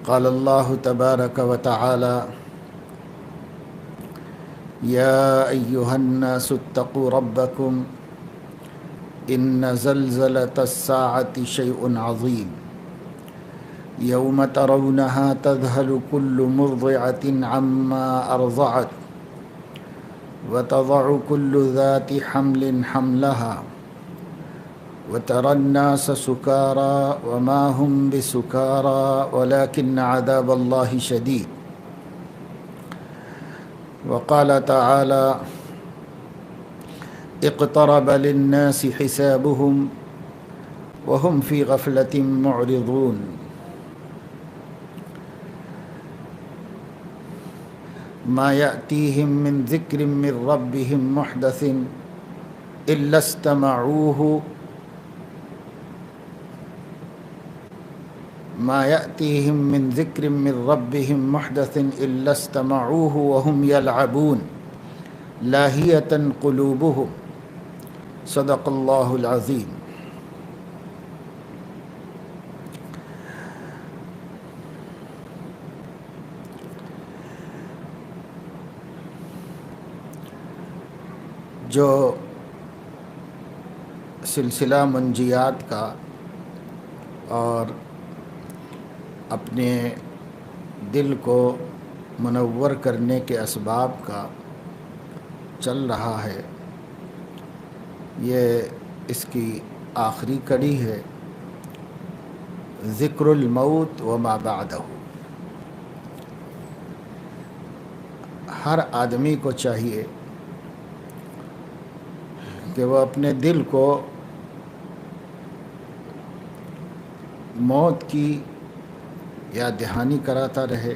قال الله تبارك وتعالى: يا أيها الناس اتقوا ربكم إن زلزلة الساعة شيء عظيم يوم ترونها تذهل كل مرضعة عما أرضعت وتضع كل ذات حمل حملها وترى الناس سكارى وما هم بسكارى ولكن عذاب الله شديد. وقال تعالى: اقترب للناس حسابهم وهم في غفلة معرضون. ما يأتيهم من ذكر من ربهم محدث إلا استمعوه ما يأتيهم من ذكر من ربهم محدث إلا استمعوه وهم يلعبون لاهية قلوبهم. صدق اللہ العظیم. جو سلسلہ منجیات کا اور اپنے دل کو منور کرنے کے اسباب کا چل رہا ہے، یہ اس کی آخری کڑی ہے، ذکر الموت وما بعدہ. ہر آدمی کو چاہیے کہ وہ اپنے دل کو موت کی یاد دہانی کراتا رہے،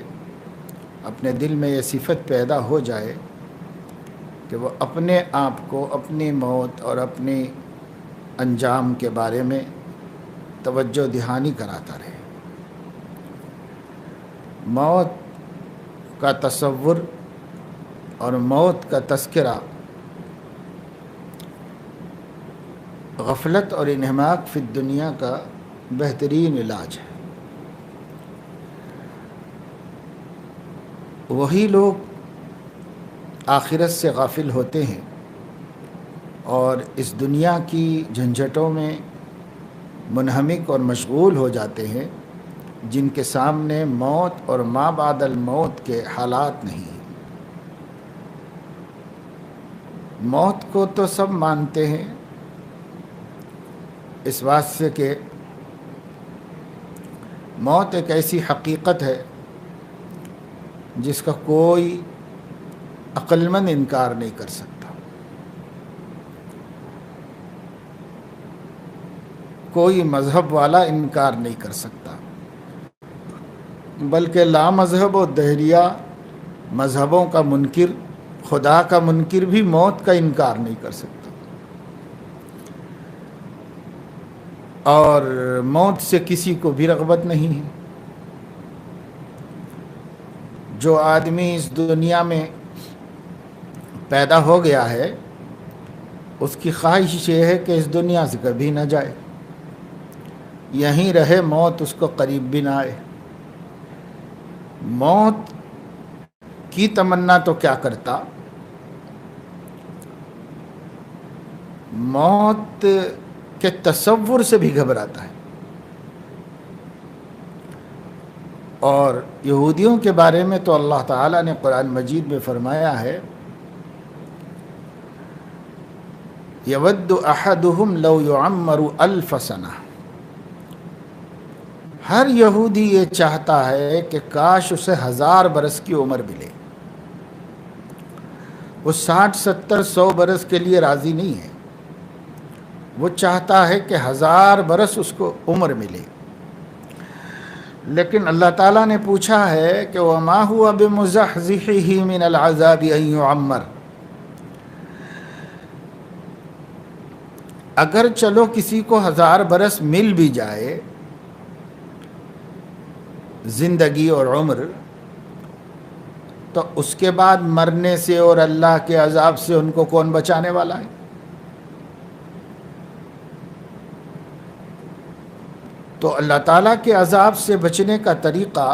اپنے دل میں یہ صفت پیدا ہو جائے کہ وہ اپنے آپ کو اپنی موت اور اپنی انجام کے بارے میں توجہ دہانی کراتا رہے. موت کا تصور اور موت کا تذکرہ غفلت اور انہماک فی الدنیا کا بہترین علاج ہے. وہی لوگ آخرت سے غافل ہوتے ہیں اور اس دنیا کی جھنجھٹوں میں منہمک اور مشغول ہو جاتے ہیں جن کے سامنے موت اور ما بعد الموت کے حالات نہیں ہیں. موت کو تو سب مانتے ہیں اس بات سے کہ موت ایک ایسی حقیقت ہے جس کا کوئی عقل مند انکار نہیں کر سکتا، کوئی مذہب والا انکار نہیں کر سکتا، بلکہ لا مذہب و دہریہ مذہبوں کا منکر، خدا کا منکر بھی موت کا انکار نہیں کر سکتا. اور موت سے کسی کو بھی رغبت نہیں ہے. جو آدمی اس دنیا میں پیدا ہو گیا ہے اس کی خواہش یہ ہے کہ اس دنیا سے کبھی نہ جائے، یہیں رہے، موت اس کو قریب بھی نہ آئے. موت کی تمنا تو کیا کرتا، موت کے تصور سے بھی گھبراتا ہے. اور یہودیوں کے بارے میں تو اللہ تعالیٰ نے قرآن مجید میں فرمایا ہے: یود احدہم لو یعمر الف سنہ. ہر یہودی یہ چاہتا ہے کہ کاش اسے 1000 برس کی عمر ملے. وہ 60 70 100 برس کے لیے راضی نہیں ہے، وہ چاہتا ہے کہ 1000 برس اس کو عمر ملے. لیکن اللہ تعالیٰ نے پوچھا ہے کہ وَمَا هُوَ بِمُزَحْزِحِهِ مِنَ الْعَذَابِ أَن يُعَمَّرَ. اگر چلو کسی کو 1000 برس مل بھی جائے زندگی اور عمر، تو اس کے بعد مرنے سے اور اللہ کے عذاب سے ان کو کون بچانے والا ہے؟ تو اللہ تعالیٰ کے عذاب سے بچنے کا طریقہ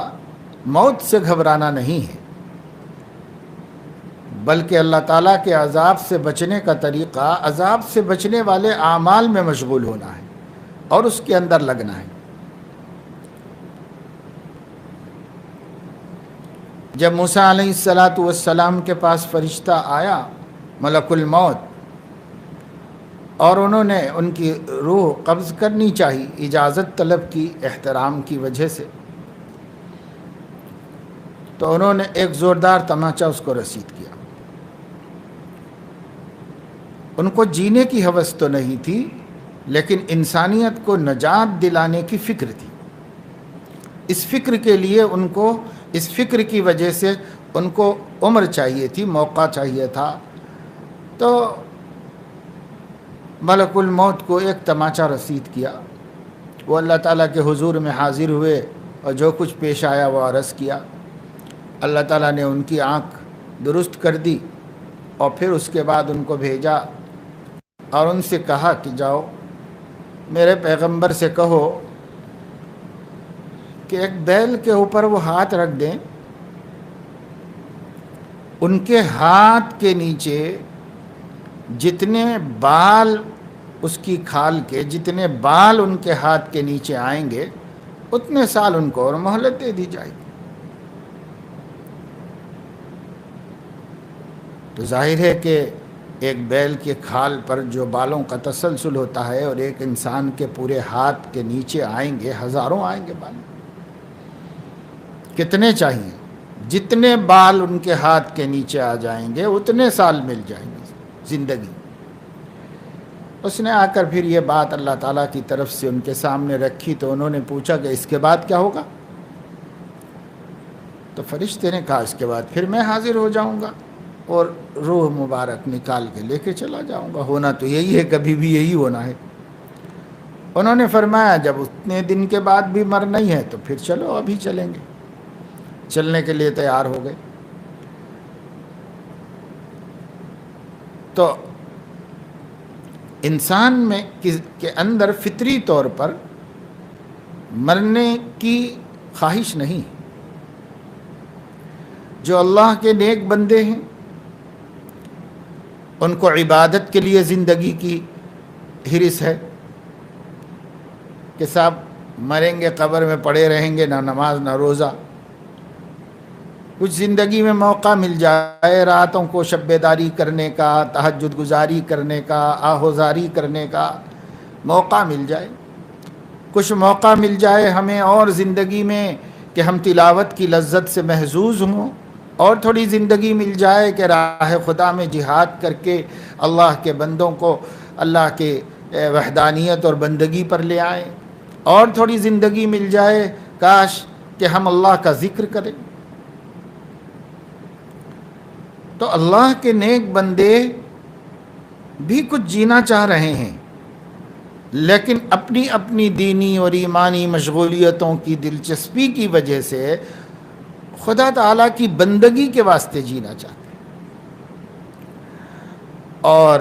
موت سے گھبرانا نہیں ہے، بلکہ اللہ تعالیٰ کے عذاب سے بچنے کا طریقہ عذاب سے بچنے والے اعمال میں مشغول ہونا ہے اور اس کے اندر لگنا ہے۔ جب موسیٰ علیہ السلام کے پاس فرشتہ آیا ملک الموت، اور انہوں نے ان کی روح قبض کرنی چاہی، اجازت طلب کی احترام کی وجہ سے، تو انہوں نے ایک زوردار تماچا اس کو رسید کیا۔ ان کو جینے کی ہوس تو نہیں تھی، لیکن انسانیت کو نجات دلانے کی فکر تھی۔ اس فکر کے لیے ان کو، اس فکر کی وجہ سے ان کو عمر چاہیے تھی، موقع چاہیے تھا، تو ملک الموت کو ایک تماچا رسید کیا۔ وہ اللہ تعالیٰ کے حضور میں حاضر ہوئے اور جو کچھ پیش آیا وہ عرض کیا۔ اللہ تعالیٰ نے ان کی آنکھ درست کر دی، اور پھر اس کے بعد ان کو بھیجا اور ان سے کہا کہ جاؤ میرے پیغمبر سے کہو کہ ایک بیل کے اوپر وہ ہاتھ رکھ دیں، ان کے ہاتھ کے نیچے جتنے بال اس کی کھال کے، جتنے بال ان کے ہاتھ کے نیچے آئیں گے، اتنے سال ان کو اور مہلت دے دی جائے گی۔ تو ظاہر ہے کہ ایک بیل کے کھال پر جو بالوں کا تسلسل ہوتا ہے، اور ایک انسان کے پورے ہاتھ کے نیچے آئیں گے، ہزاروں آئیں گے بال۔ کتنے چاہیے؟ جتنے بال ان کے ہاتھ کے نیچے آ جائیں گے اتنے سال مل جائیں گے زندگی۔ اس نے آ کر پھر یہ بات اللہ تعالیٰ کی طرف سے ان کے سامنے رکھی، تو انہوں نے پوچھا کہ اس کے بعد کیا ہوگا؟ تو فرشتے نے کہا اس کے بعد پھر میں حاضر ہو جاؤں گا اور روح مبارک نکال کے لے کے چلا جاؤں گا، ہونا تو یہی ہے، کبھی بھی یہی ہونا ہے۔ انہوں نے فرمایا جب اتنے دن کے بعد بھی مرنا ہی ہے تو پھر چلو ابھی چلیں گے۔ چلنے کے لیے تیار ہو گئے۔ تو انسان میں کے اندر فطری طور پر مرنے کی خواہش نہیں۔ جو اللہ کے نیک بندے ہیں ان کو عبادت کے لیے زندگی کی ہرس ہے کہ صاحب مریں گے قبر میں پڑے رہیں گے، نہ نماز نہ روزہ۔ کچھ زندگی میں موقع مل جائے راتوں کو شب بیداری کرنے کا، تہجد گزاری کرنے کا، آہوزاری کرنے کا موقع مل جائے، کچھ موقع مل جائے ہمیں اور زندگی میں کہ ہم تلاوت کی لذت سے محظوظ ہوں، اور تھوڑی زندگی مل جائے کہ راہ خدا میں جہاد کر کے اللہ کے بندوں کو اللہ کے وحدانیت اور بندگی پر لے آئیں، اور تھوڑی زندگی مل جائے کاش کہ ہم اللہ کا ذکر کریں۔ تو اللہ کے نیک بندے بھی کچھ جینا چاہ رہے ہیں، لیکن اپنی اپنی دینی اور ایمانی مشغولیتوں کی دلچسپی کی وجہ سے خدا تعالیٰ کی بندگی کے واسطے جینا چاہتے ہیں، اور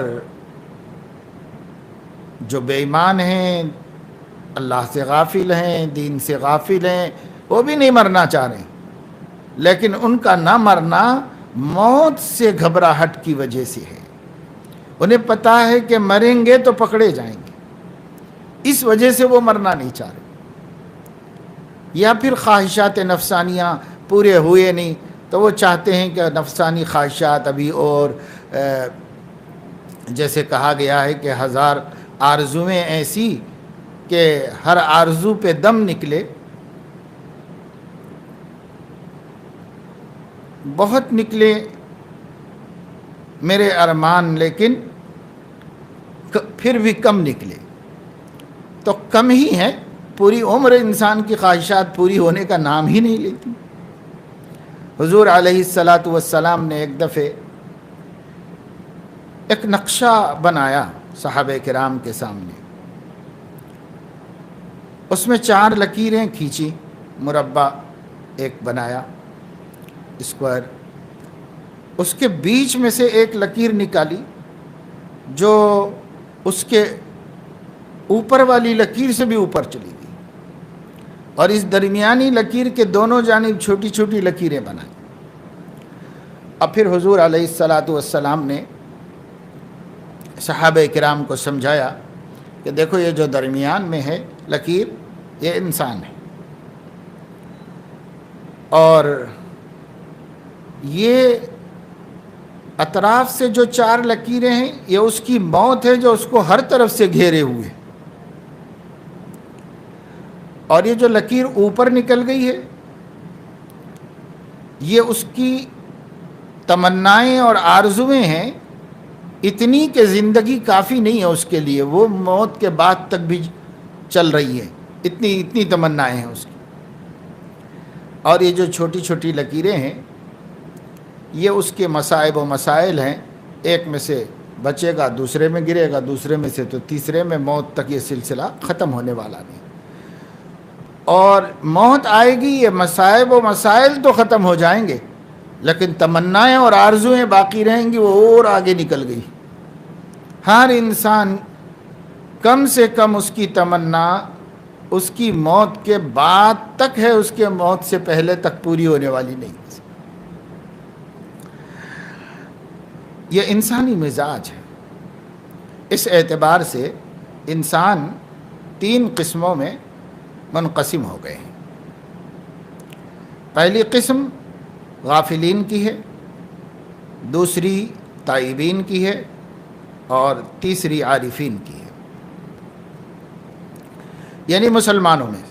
جو بے ایمان ہیں، اللہ سے غافل ہیں، دین سے غافل ہیں، وہ بھی نہیں مرنا چاہ رہے ہیں، لیکن ان کا نہ مرنا موت سے گھبراہٹ کی وجہ سے ہے۔ انہیں پتہ ہے کہ مریں گے تو پکڑے جائیں گے، اس وجہ سے وہ مرنا نہیں چاہ رہے۔ یا پھر خواہشات نفسانیاں پورے ہوئے نہیں تو وہ چاہتے ہیں کہ نفسانی خواہشات ابھی، اور جیسے کہا گیا ہے کہ 1000 آرزویں ایسی کہ ہر آرزو پہ دم نکلے۔ بہت نکلے میرے ارمان، لیکن پھر بھی کم نکلے، تو کم ہی ہے۔ پوری عمر انسان کی خواہشات پوری ہونے کا نام ہی نہیں لیتی۔ حضور علیہ السلام نے ایک دفعہ ایک نقشہ بنایا صحابہ کرام کے سامنے، اس میں 4 لکیریں کھینچی، مربع ایک بنایا اسکوائر، اس کے بیچ میں سے ایک لکیر نکالی جو اس کے اوپر والی لکیر سے بھی اوپر چلی گئی، اور اس درمیانی لکیر کے دونوں جانب چھوٹی چھوٹی لکیریں بنائیں. اب پھر حضور علیہ الصلاۃ والسلام نے صحابہ کرام کو سمجھایا کہ دیکھو یہ جو درمیان میں ہے لکیر یہ انسان ہے، اور یہ اطراف سے جو 4 لکیریں ہیں یہ اس کی موت ہے جو اس کو ہر طرف سے گھیرے ہوئے، اور یہ جو لکیر اوپر نکل گئی ہے یہ اس کی تمنائیں اور آرزویں ہیں، اتنی کہ زندگی کافی نہیں ہے اس کے لیے، وہ موت کے بعد تک بھی چل رہی ہے، اتنی تمنائیں ہیں اس کی. اور یہ جو چھوٹی چھوٹی لکیریں ہیں یہ اس کے مصائب و مسائل ہیں، ایک میں سے بچے گا دوسرے میں گرے گا، دوسرے میں سے تو تیسرے میں، موت تک یہ سلسلہ ختم ہونے والا نہیں. اور موت آئے گی، یہ مصائب و مسائل تو ختم ہو جائیں گے لیکن تمنائیں اور آرزویں باقی رہیں گی، وہ اور آگے نکل گئی. ہر انسان کم سے کم اس کی تمنا اس کی موت کے بعد تک ہے، اس کے موت سے پہلے تک پوری ہونے والی نہیں. یہ انسانی مزاج ہے. اس اعتبار سے انسان 3 قسموں میں منقسم ہو گئے ہیں. پہلی قسم غافلین کی ہے، دوسری تائبین کی ہے، اور تیسری عارفین کی ہے. یعنی مسلمانوں میں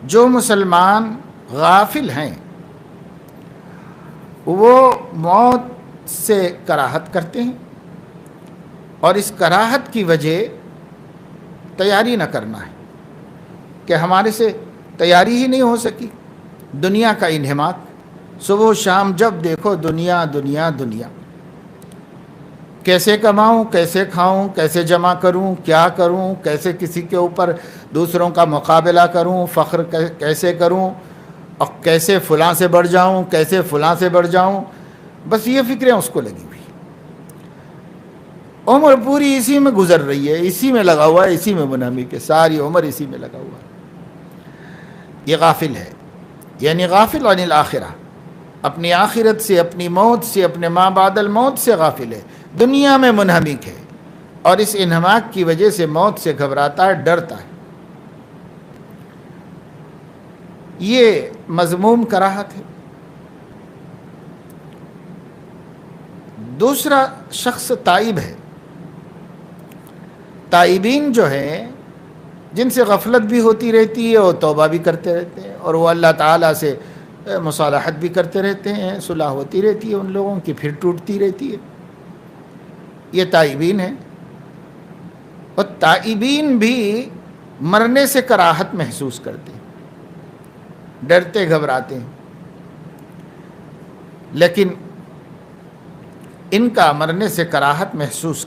جو مسلمان غافل ہیں وہ موت سے کراہت کرتے ہیں، اور اس کراہت کی وجہ تیاری نہ کرنا ہے کہ ہمارے سے تیاری ہی نہیں ہو سکی. دنیا کا انہماک، صبح و شام جب دیکھو دنیا دنیا دنیا، کیسے کماؤں، کیسے کھاؤں، کیسے جمع کروں، کیا کروں، کیسے کسی کے اوپر دوسروں کا مقابلہ کروں، فخر کیسے کروں، اور کیسے فلاں سے بڑھ جاؤں، کیسے فلاں سے بڑھ جاؤں، بس یہ فکریں اس کو لگی ہوئی. عمر پوری اسی میں گزر رہی ہے، اسی میں لگا ہوا ہے، اسی میں منہمک ہے، ساری عمر اسی میں لگا ہوا ہے. یہ غافل ہے، یعنی غافل عن الآخرہ، اپنی آخرت سے، اپنی موت سے، اپنے ما بعد الموت سے غافل ہے، دنیا میں منہمک ہے، اور اس انہماک کی وجہ سے موت سے گھبراتا ہے، ڈرتا ہے. یہ مذموم کراہت ہے. دوسرا شخص تائب ہے. تائبین جو ہیں جن سے غفلت بھی ہوتی رہتی ہے اور توبہ بھی کرتے رہتے ہیں، اور وہ اللہ تعالیٰ سے مصالحت بھی کرتے رہتے ہیں، صلح ہوتی رہتی ہے ان لوگوں کی، پھر ٹوٹتی رہتی ہے. یہ تائبین ہیں. اور تائبین بھی مرنے سے کراہت محسوس کرتے ہیں، ڈرتے گھبراتے ہیں، لیکن ان کا مرنے سے کراہت محسوس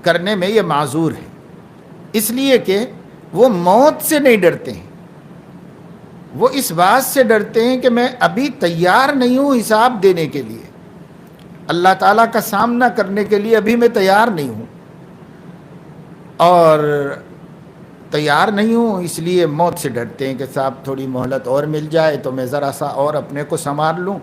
کرنے میں یہ معذور ہے، اس لیے کہ وہ موت سے نہیں ڈرتے ہیں، وہ اس بات سے ڈرتے ہیں کہ میں ابھی تیار نہیں ہوں حساب دینے کے لیے، اللہ تعالیٰ کا سامنا کرنے کے لیے ابھی میں تیار نہیں ہوں، اور تیار نہیں ہوں اس لیے موت سے ڈرتے ہیں کہ صاحب تھوڑی مہلت اور مل جائے تو میں ذرا سا اور اپنے کو سنوار لوں،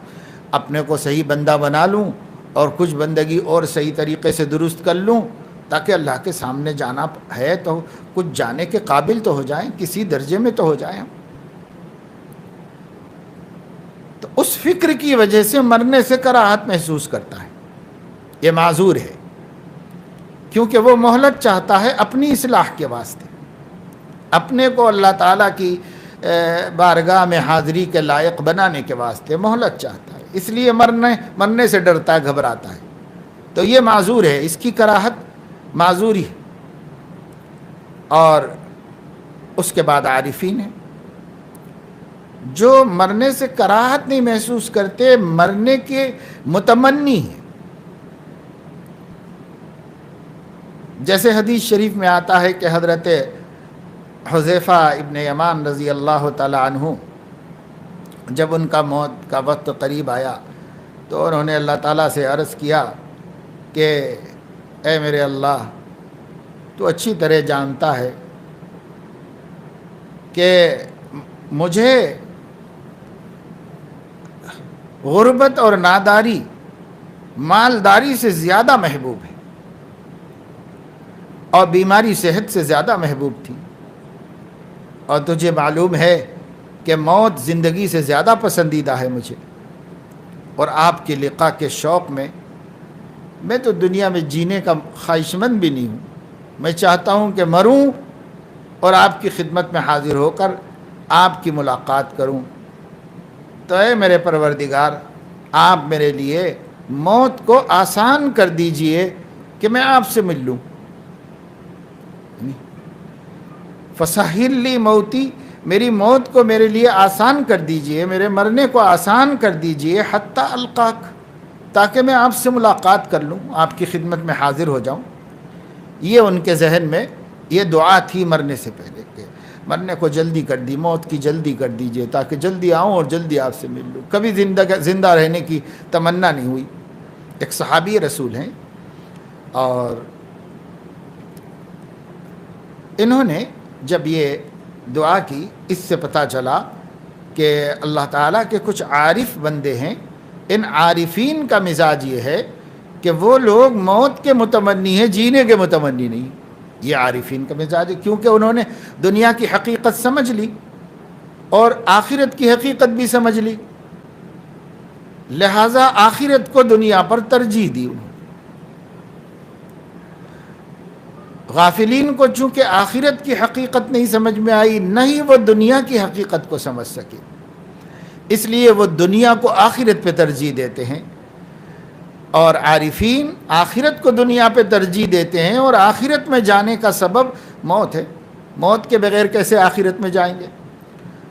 اپنے کو صحیح بندہ بنا لوں، اور کچھ بندگی اور صحیح طریقے سے درست کر لوں، تاکہ اللہ کے سامنے جانا ہے تو کچھ جانے کے قابل تو ہو جائیں، کسی درجے میں تو ہو جائیں. تو اس فکر کی وجہ سے مرنے سے کراہت محسوس کرتا ہے، یہ معذور ہے، کیونکہ وہ مہلت چاہتا ہے اپنی اصلاح کے واسطے، اپنے کو اللہ تعالیٰ کی بارگاہ میں حاضری کے لائق بنانے کے واسطے مہلت چاہتا ہے، اس لیے مرنے سے ڈرتا ہے، گھبراتا ہے. تو یہ معذور ہے، اس کی کراہت معذوری ہے. اور اس کے بعد عارفین ہیں جو مرنے سے کراہت نہیں محسوس کرتے، مرنے کے متمنی ہیں. جیسے حدیث شریف میں آتا ہے کہ حضرت حذیفہ ابن یمان رضی اللہ تعالی عنہ جب ان کا موت کا وقت قریب آیا تو انہوں نے اللہ تعالیٰ سے عرض کیا کہ اے میرے اللہ، تو اچھی طرح جانتا ہے کہ مجھے غربت اور ناداری مالداری سے زیادہ محبوب ہے، اور بیماری صحت سے زیادہ محبوب تھی، اور تجھے معلوم ہے کہ موت زندگی سے زیادہ پسندیدہ ہے مجھے، اور آپ کے لقاء کے شوق میں تو دنیا میں جینے کا خواہش مند بھی نہیں ہوں، میں چاہتا ہوں کہ مروں اور آپ کی خدمت میں حاضر ہو کر آپ کی ملاقات کروں۔ تو اے میرے پروردگار، آپ میرے لیے موت کو آسان کر دیجئے کہ میں آپ سے مل لوں۔ فسہل لی موتی، میری موت کو میرے لیے آسان کر دیجئے، میرے مرنے کو آسان کر دیجئے، حتی القاک، تاکہ میں آپ سے ملاقات کر لوں، آپ کی خدمت میں حاضر ہو جاؤں۔ یہ ان کے ذہن میں یہ دعا تھی مرنے سے پہلے کہ مرنے کو جلدی کر دی، موت کی جلدی کر دیجئے تاکہ جلدی آؤں اور جلدی آپ سے مل لوں۔ کبھی زندہ رہنے کی تمنا نہیں ہوئی۔ ایک صحابی رسول ہیں، اور انہوں نے جب یہ دعا کی، اس سے پتہ چلا کہ اللہ تعالیٰ کے کچھ عارف بندے ہیں، ان عارفین کا مزاج یہ ہے کہ وہ لوگ موت کے متمنی ہیں، جینے کے متمنی نہیں۔ یہ عارفین کا مزاج ہے، کیونکہ انہوں نے دنیا کی حقیقت سمجھ لی اور آخرت کی حقیقت بھی سمجھ لی، لہٰذا آخرت کو دنیا پر ترجیح دی انہوں نے۔ غافلین کو چونکہ آخرت کی حقیقت نہیں سمجھ میں آئی، نہ ہی وہ دنیا کی حقیقت کو سمجھ سکے، اس لیے وہ دنیا کو آخرت پہ ترجیح دیتے ہیں، اور عارفین آخرت کو دنیا پہ ترجیح دیتے ہیں، اور آخرت میں جانے کا سبب موت ہے۔ موت کے بغیر کیسے آخرت میں جائیں گے؟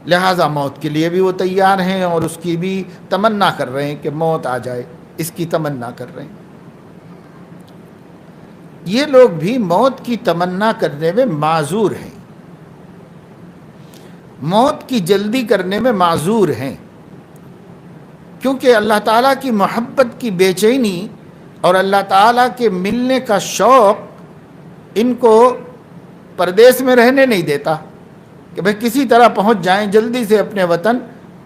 لہٰذا موت کے لیے بھی وہ تیار ہیں، اور اس کی بھی تمنا کر رہے ہیں کہ موت آ جائے، اس کی تمنا کر رہے ہیں۔ یہ لوگ بھی موت کی تمنا کرنے میں معذور ہیں، موت کی جلدی کرنے میں معذور ہیں، کیونکہ اللہ تعالیٰ کی محبت کی بے چینی اور اللہ تعالیٰ کے ملنے کا شوق ان کو پردیس میں رہنے نہیں دیتا کہ بھئی کسی طرح پہنچ جائیں جلدی سے اپنے وطن،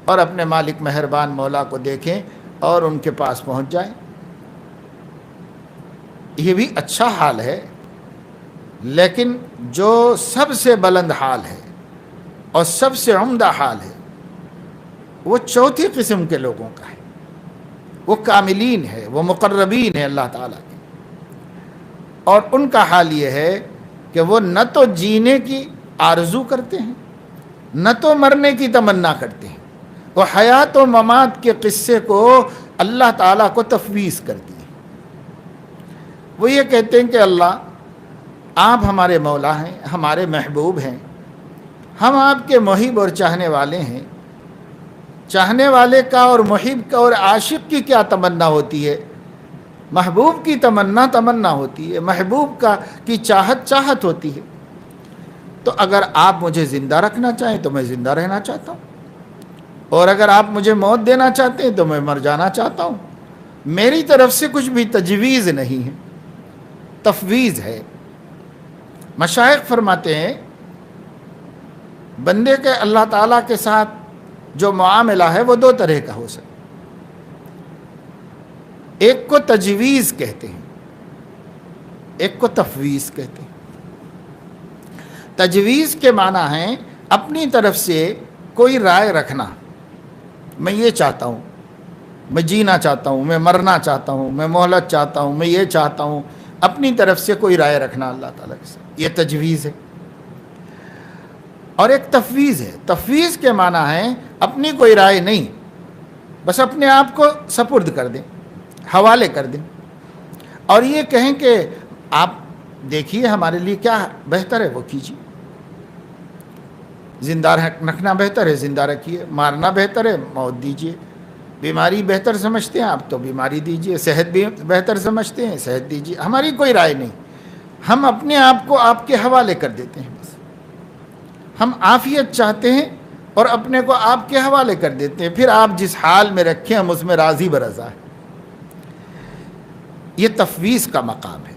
اور اپنے مالک مہربان مولا کو دیکھیں اور ان کے پاس پہنچ جائیں۔ یہ بھی اچھا حال ہے، لیکن جو سب سے بلند حال ہے اور سب سے عمدہ حال ہے وہ چوتھی قسم کے لوگوں کا ہے، وہ کاملین ہے، وہ مقربین ہیں اللہ تعالیٰ کے، اور ان کا حال یہ ہے کہ وہ نہ تو جینے کی آرزو کرتے ہیں، نہ تو مرنے کی تمنا کرتے ہیں، وہ حیات و ممات کے قصے کو اللہ تعالیٰ کو تفویض کرتی ہیں۔ وہ یہ کہتے ہیں کہ اللہ، آپ ہمارے مولا ہیں، ہمارے محبوب ہیں، ہم آپ کے محب اور چاہنے والے ہیں۔ چاہنے والے کا اور محب کا اور عاشق کی کیا تمنا ہوتی ہے؟ محبوب کی تمنا تمنا ہوتی ہے، محبوب کی چاہت چاہت ہوتی ہے۔ تو اگر آپ مجھے زندہ رکھنا چاہیں تو میں زندہ رہنا چاہتا ہوں، اور اگر آپ مجھے موت دینا چاہتے ہیں تو میں مر جانا چاہتا ہوں۔ میری طرف سے کچھ بھی تجویز نہیں ہے، تفویض ہے۔ مشائخ فرماتے ہیں بندے کے اللہ تعالیٰ کے ساتھ جو معاملہ ہے وہ دو طرح کا ہو سکتا، ایک کو تجویز کہتے ہیں، ایک کو تفویض کہتے ہیں۔ تجویز کے معنی ہے اپنی طرف سے کوئی رائے رکھنا، میں یہ چاہتا ہوں، میں جینا چاہتا ہوں، میں مرنا چاہتا ہوں، میں مہلت چاہتا ہوں، میں یہ چاہتا ہوں، اپنی طرف سے کوئی رائے رکھنا اللہ تعالیٰ کے ساتھ، یہ تجویز ہے۔ اور ایک تفویض ہے، تفویض کے معنی ہے اپنی کوئی رائے نہیں، بس اپنے آپ کو سپرد کر دیں، حوالے کر دیں، اور یہ کہیں کہ آپ دیکھیے ہمارے لیے کیا بہتر ہے وہ کیجیے، زندہ رکھنا بہتر ہے زندہ رکھیے، مارنا بہتر ہے موت دیجیے، بیماری بہتر سمجھتے ہیں آپ تو بیماری دیجیے، صحت بھی بہتر سمجھتے ہیں صحت دیجیے، ہماری کوئی رائے نہیں، ہم اپنے آپ کو آپ کے حوالے کر دیتے ہیں، بس ہم عافیت چاہتے ہیں اور اپنے کو آپ کے حوالے کر دیتے ہیں، پھر آپ جس حال میں رکھیں ہم اس میں راضی برضا ہے۔ یہ تفویض کا مقام ہے۔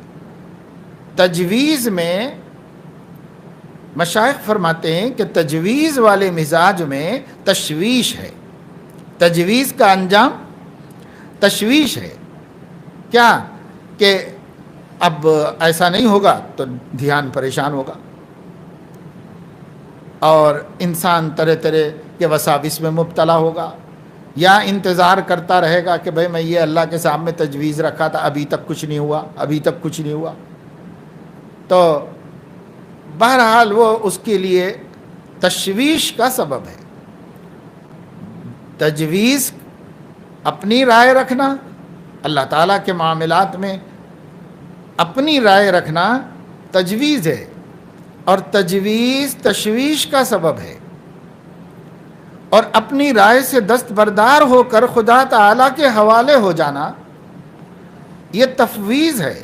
تجویز میں مشائخ فرماتے ہیں کہ تجویز والے مزاج میں تشویش ہے، تجویز کا انجام تشویش ہے. کیا کہ اب ایسا نہیں ہوگا تو دھیان پریشان ہوگا، اور انسان طرح طرح کے وساوس میں مبتلا ہوگا، یا انتظار کرتا رہے گا کہ بھئی میں یہ اللہ کے سامنے تجویز رکھا تھا، ابھی تک کچھ نہیں ہوا، ابھی تک کچھ نہیں ہوا. تو بہرحال وہ اس کے لیے تشویش کا سبب ہے. تجویز اپنی رائے رکھنا، اللہ تعالیٰ کے معاملات میں اپنی رائے رکھنا تجویز ہے، اور تجویز تشویش کا سبب ہے. اور اپنی رائے سے دستبردار ہو کر خدا تعالیٰ کے حوالے ہو جانا یہ تفویض ہے،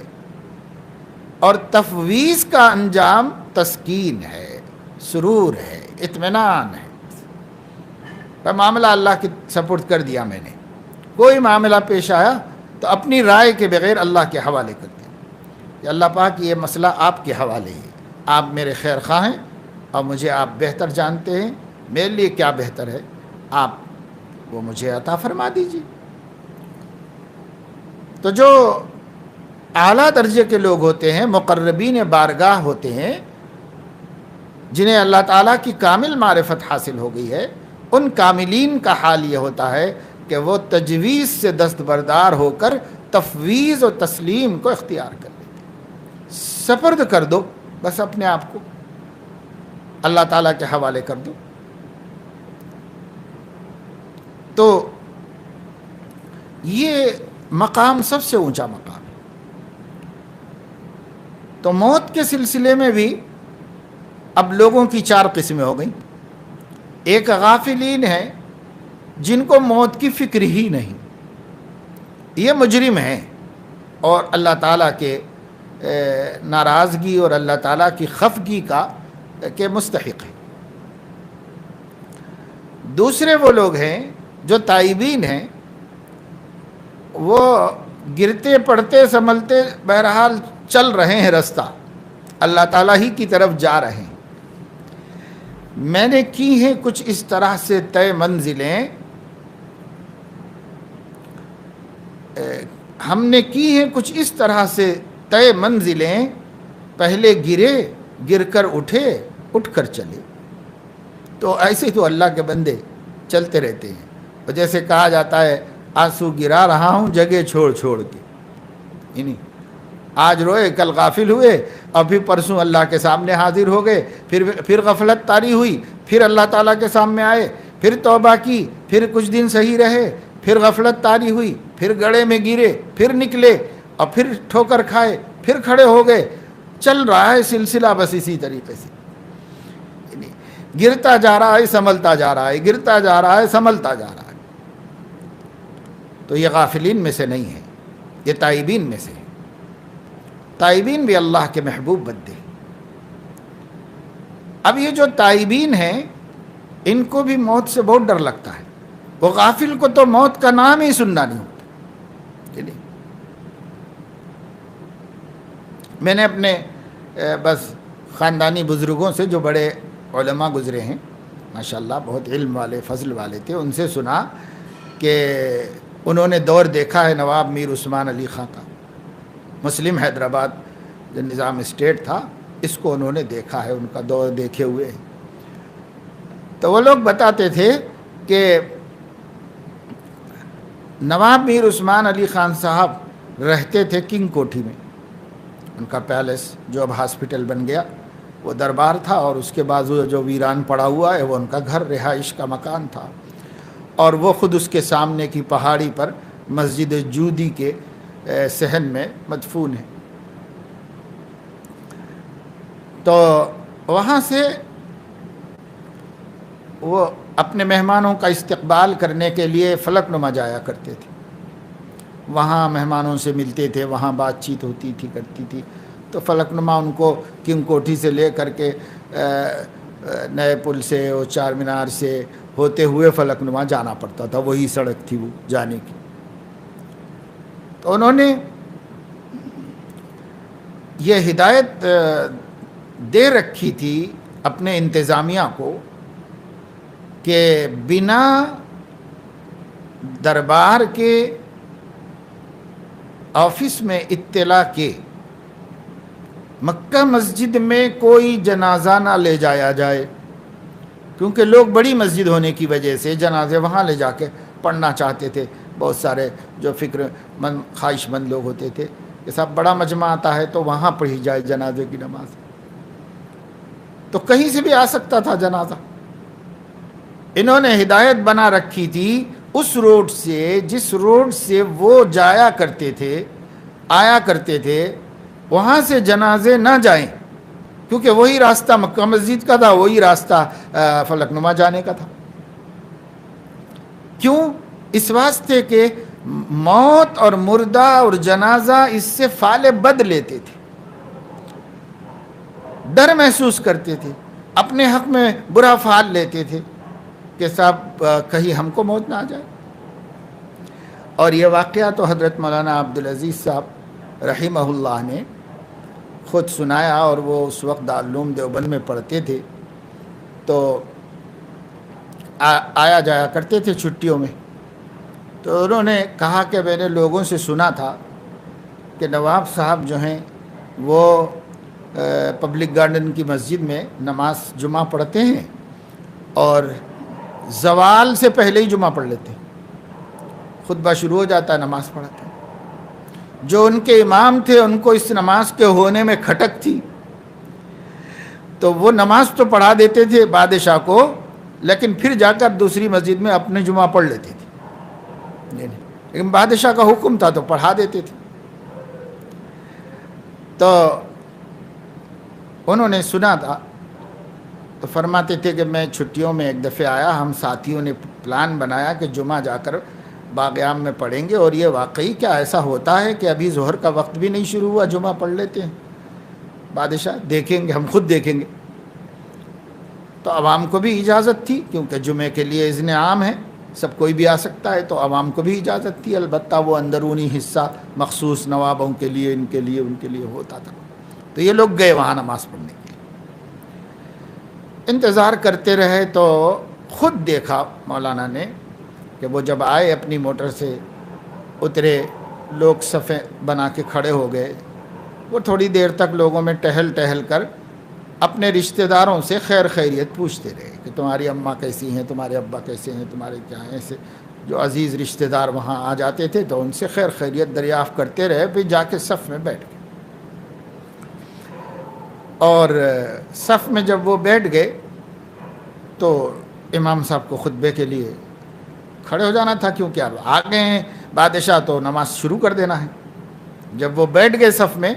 اور تفویض کا انجام تسکین ہے، سرور ہے، اطمینان ہے. معاملہ اللہ کی سپرد کر دیا میں نے، کوئی معاملہ پیش آیا تو اپنی رائے کے بغیر اللہ کے حوالے کر دیا کہ اللہ پاک یہ مسئلہ آپ کے حوالے ہے، آپ میرے خیر خواہ ہیں اور مجھے آپ بہتر جانتے ہیں، میرے لیے کیا بہتر ہے آپ وہ مجھے عطا فرما دیجیے. تو جو اعلیٰ درجے کے لوگ ہوتے ہیں، مقربین بارگاہ ہوتے ہیں، جنہیں اللہ تعالیٰ کی کامل معرفت حاصل ہو گئی ہے، ان کاملین کا حال یہ ہوتا ہے کہ وہ تجویز سے دستبردار ہو کر تفویض و تسلیم کو اختیار کر لیتے ہیں. سپرد کر دو بس اپنے آپ کو، اللہ تعالیٰ کے حوالے کر دو. تو یہ مقام سب سے اونچا مقام ہے. تو موت کے سلسلے میں بھی اب لوگوں کی 4 قسمیں ہو گئیں. ایک غافلین ہیں جن کو موت کی فکر ہی نہیں، یہ مجرم ہیں اور اللہ تعالیٰ کے ناراضگی اور اللہ تعالیٰ کی خفگی کے مستحق ہیں. دوسرے وہ لوگ ہیں جو تائبین ہیں، وہ گرتے پڑتے سنبھلتے بہرحال چل رہے ہیں رستہ، اللہ تعالیٰ ہی کی طرف جا رہے ہیں. میں نے کی ہیں کچھ اس طرح سے طے منزلیں، ہم نے کی ہیں کچھ اس طرح سے طے منزلیں، پہلے گرے، گر کر اٹھے، اٹھ کر چلے. تو ایسے تو اللہ کے بندے چلتے رہتے ہیں. اور جیسے کہا جاتا ہے آنسو گرا رہا ہوں جگہ چھوڑ چھوڑ کے، یعنی آج روئے کل غافل ہوئے اور پھر پرسوں اللہ کے سامنے حاضر ہو گئے، پھر غفلت طاری ہوئی، پھر اللہ تعالیٰ کے سامنے آئے، پھر توبہ کی، پھر کچھ دن صحیح رہے، پھر غفلت طاری ہوئی، پھر گڑھے میں گرے، پھر نکلے اور پھر ٹھوکر کھائے، پھر کھڑے ہو گئے. چل رہا ہے سلسلہ بس اسی طریقے سے، گرتا جا رہا ہے سنبھلتا جا رہا ہے، گرتا جا رہا ہے سنبھلتا جا رہا ہے. تو یہ غافلین میں سے نہیں ہے، یہ تائبین میں سے ہے. تائبین بھی اللہ کے محبوب بندے. اب یہ جو تائبین ہیں ان کو بھی موت سے بہت ڈر لگتا ہے. وہ غافل کو تو موت کا نام ہی سننا نہیں ہوتا. میں نے اپنے بس خاندانی بزرگوں سے جو بڑے علماء گزرے ہیں ماشاءاللہ، بہت علم والے فضل والے تھے، ان سے سنا کہ انہوں نے دور دیکھا ہے نواب میر عثمان علی خاں کا. مسلم حیدرآباد جو نظام اسٹیٹ تھا اس کو انہوں نے دیکھا ہے، ان کا دور دیکھے ہوئے ہیں. تو وہ لوگ بتاتے تھے کہ نواب میر عثمان علی خان صاحب رہتے تھے کنگ کوٹھی میں. ان کا پیلس جو اب ہاسپٹل بن گیا وہ دربار تھا، اور اس کے بعد جو ویران پڑا ہوا ہے وہ ان کا گھر رہائش کا مکان تھا، اور وہ خود اس کے سامنے کی پہاڑی پر مسجد جودی کے صحن میں مدفون ہے. تو وہاں سے وہ اپنے مہمانوں کا استقبال کرنے کے لیے فلک نما جایا کرتے تھے. وہاں مہمانوں سے ملتے تھے، وہاں بات چیت ہوتی تھی کرتی تھی. تو فلک نما ان کو کنگ کوٹھی سے لے کر کے نئے پل سے اور چار مینار سے ہوتے ہوئے فلک نما جانا پڑتا تھا، وہی سڑک تھی وہ جانے کی. تو انہوں نے یہ ہدایت دے رکھی تھی اپنے انتظامیہ کو کہ بنا دربار کے آفس میں اطلاع کے مکہ مسجد میں کوئی جنازہ نہ لے جایا جائے، کیونکہ لوگ بڑی مسجد ہونے کی وجہ سے جنازے وہاں لے جا کے پڑھنا چاہتے تھے۔ بہت سارے جو فکر مند خواہش مند لوگ ہوتے تھے کہ صاحب بڑا مجمع آتا ہے تو وہاں پڑھی جائے جنازے کی نماز، تو کہیں سے بھی آ سکتا تھا جنازہ۔ انہوں نے ہدایت بنا رکھی تھی اس روڈ سے، جس روڈ سے وہ جایا کرتے تھے، آیا کرتے تھے، وہاں سے جنازے نہ جائیں، کیونکہ وہی راستہ مکہ مسجد کا تھا، وہی راستہ فلک نما جانے کا تھا۔ کیوں؟ اس واسطے کہ موت اور مردہ اور جنازہ اس سے فال بد لیتے تھے، ڈر محسوس کرتے تھے، اپنے حق میں برا فال لیتے تھے کہ صاحب کہیں ہم کو موت نہ آ جائے۔ اور یہ واقعہ تو حضرت مولانا عبدالعزیز صاحب رحمہ اللہ نے خود سنایا، اور وہ اس وقت دارالعلوم دیوبند میں پڑھتے تھے، تو آیا جایا کرتے تھے چھٹیوں میں۔ تو انہوں نے کہا کہ میں نے لوگوں سے سنا تھا کہ نواب صاحب جو ہیں وہ پبلک گارڈن کی مسجد میں نماز جمعہ پڑھتے ہیں اور زوال سے پہلے ہی جمعہ پڑھ لیتے ہیں، خطبہ شروع ہو جاتا ہے، نماز پڑھتے ہیں۔ جو ان کے امام تھے ان کو اس نماز کے ہونے میں کھٹک تھی، تو وہ نماز تو پڑھا دیتے تھے بادشاہ کو، لیکن پھر جا کر دوسری مسجد میں اپنے جمعہ پڑھ لیتے تھے، لیکن بادشاہ کا حکم تھا تو پڑھا دیتے تھے۔ تو انہوں نے سنا تھا، تو فرماتے تھے کہ میں چھٹیوں میں ایک دفعہ آیا، ہم ساتھیوں نے پلان بنایا کہ جمعہ جا کر باغ عام میں پڑھیں گے، اور یہ واقعی کیا ایسا ہوتا ہے کہ ابھی ظہر کا وقت بھی نہیں شروع ہوا جمعہ پڑھ لیتے ہیں؟ بادشاہ دیکھیں گے، ہم خود دیکھیں گے۔ تو عوام کو بھی اجازت تھی، کیونکہ جمعے کے لیے اذن عام ہے، سب کوئی بھی آ سکتا ہے، تو عوام کو بھی اجازت تھی، البتہ وہ اندرونی حصہ مخصوص نوابوں کے لیے، ان کے لیے ہوتا تھا۔ تو یہ لوگ گئے وہاں نماز پڑھنے کے لیے، انتظار کرتے رہے، تو خود دیکھا مولانا نے کہ وہ جب آئے اپنی موٹر سے اترے، لوگ صفیں بنا کے کھڑے ہو گئے، وہ تھوڑی دیر تک لوگوں میں ٹہل کر اپنے رشتہ داروں سے خیر خیریت پوچھتے رہے کہ تمہاری اماں کیسی ہیں، تمہارے ابا کیسے ہیں، تمہارے کیا ہیں، ایسے جو عزیز رشتہ دار وہاں آ جاتے تھے تو ان سے خیر خیریت دریافت کرتے رہے، پھر جا کے صف میں بیٹھ گئے۔ اور صف میں جب وہ بیٹھ گئے تو امام صاحب کو خطبے کے لیے کھڑے ہو جانا تھا، کیونکہ اب آ گئے ہیں بادشاہ تو نماز شروع کر دینا ہے۔ جب وہ بیٹھ گئے صف میں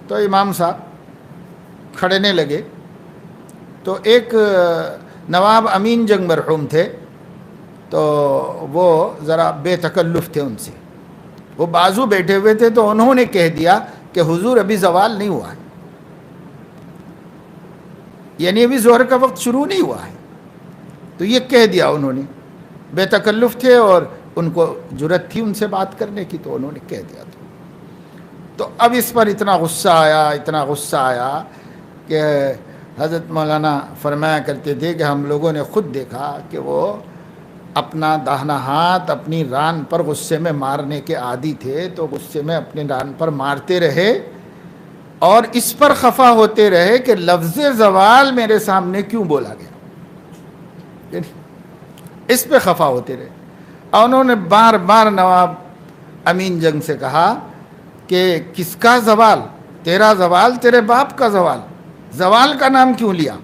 تو امام صاحب کھڑنے لگے، تو ایک نواب امین جنگ مرحوم تھے، تو وہ ذرا بے تکلف تھے، ان سے وہ بازو بیٹھے ہوئے تھے، تو انہوں نے کہہ دیا کہ حضور ابھی زوال نہیں ہوا ہے، یعنی ابھی ظہر کا وقت شروع نہیں ہوا ہے۔ تو یہ کہہ دیا انہوں نے، بے تکلف تھے اور ان کو جرأت تھی ان سے بات کرنے کی، تو انہوں نے کہہ دیا تھا۔ تو اب اس پر اتنا غصہ آیا کہ حضرت مولانا فرمایا کرتے تھے کہ ہم لوگوں نے خود دیکھا کہ وہ اپنا داہنا ہاتھ اپنی ران پر غصے میں مارنے کے عادی تھے، تو غصے میں اپنی ران پر مارتے رہے اور اس پر خفا ہوتے رہے کہ لفظ زوال میرے سامنے کیوں بولا گیا، اس پہ خفا ہوتے رہے۔ اور انہوں نے بار بار نواب امین جنگ سے کہا کہ کس کا زوال؟ تیرا زوال، تیرے باپ کا زوال، زوال کا نام کیوں لیا؟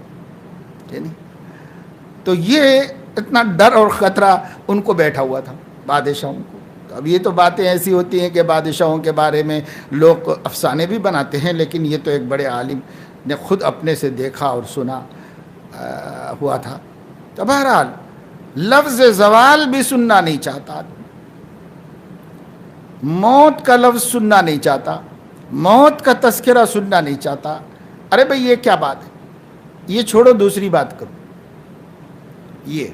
تو یہ اتنا ڈر اور خطرہ ان کو بیٹھا ہوا تھا، بادشاہوں کو۔ تو اب یہ تو باتیں ایسی ہوتی ہیں کہ بادشاہوں کے بارے میں لوگ افسانے بھی بناتے ہیں، لیکن یہ تو ایک بڑے عالم نے خود اپنے سے دیکھا اور سنا ہوا تھا۔ تو بہرحال لفظ زوال بھی سننا نہیں چاہتا، موت کا لفظ سننا نہیں چاہتا، موت کا تذکرہ سننا نہیں چاہتا۔ ارے بھئی یہ کیا بات ہے، یہ چھوڑو دوسری بات کرو۔ یہ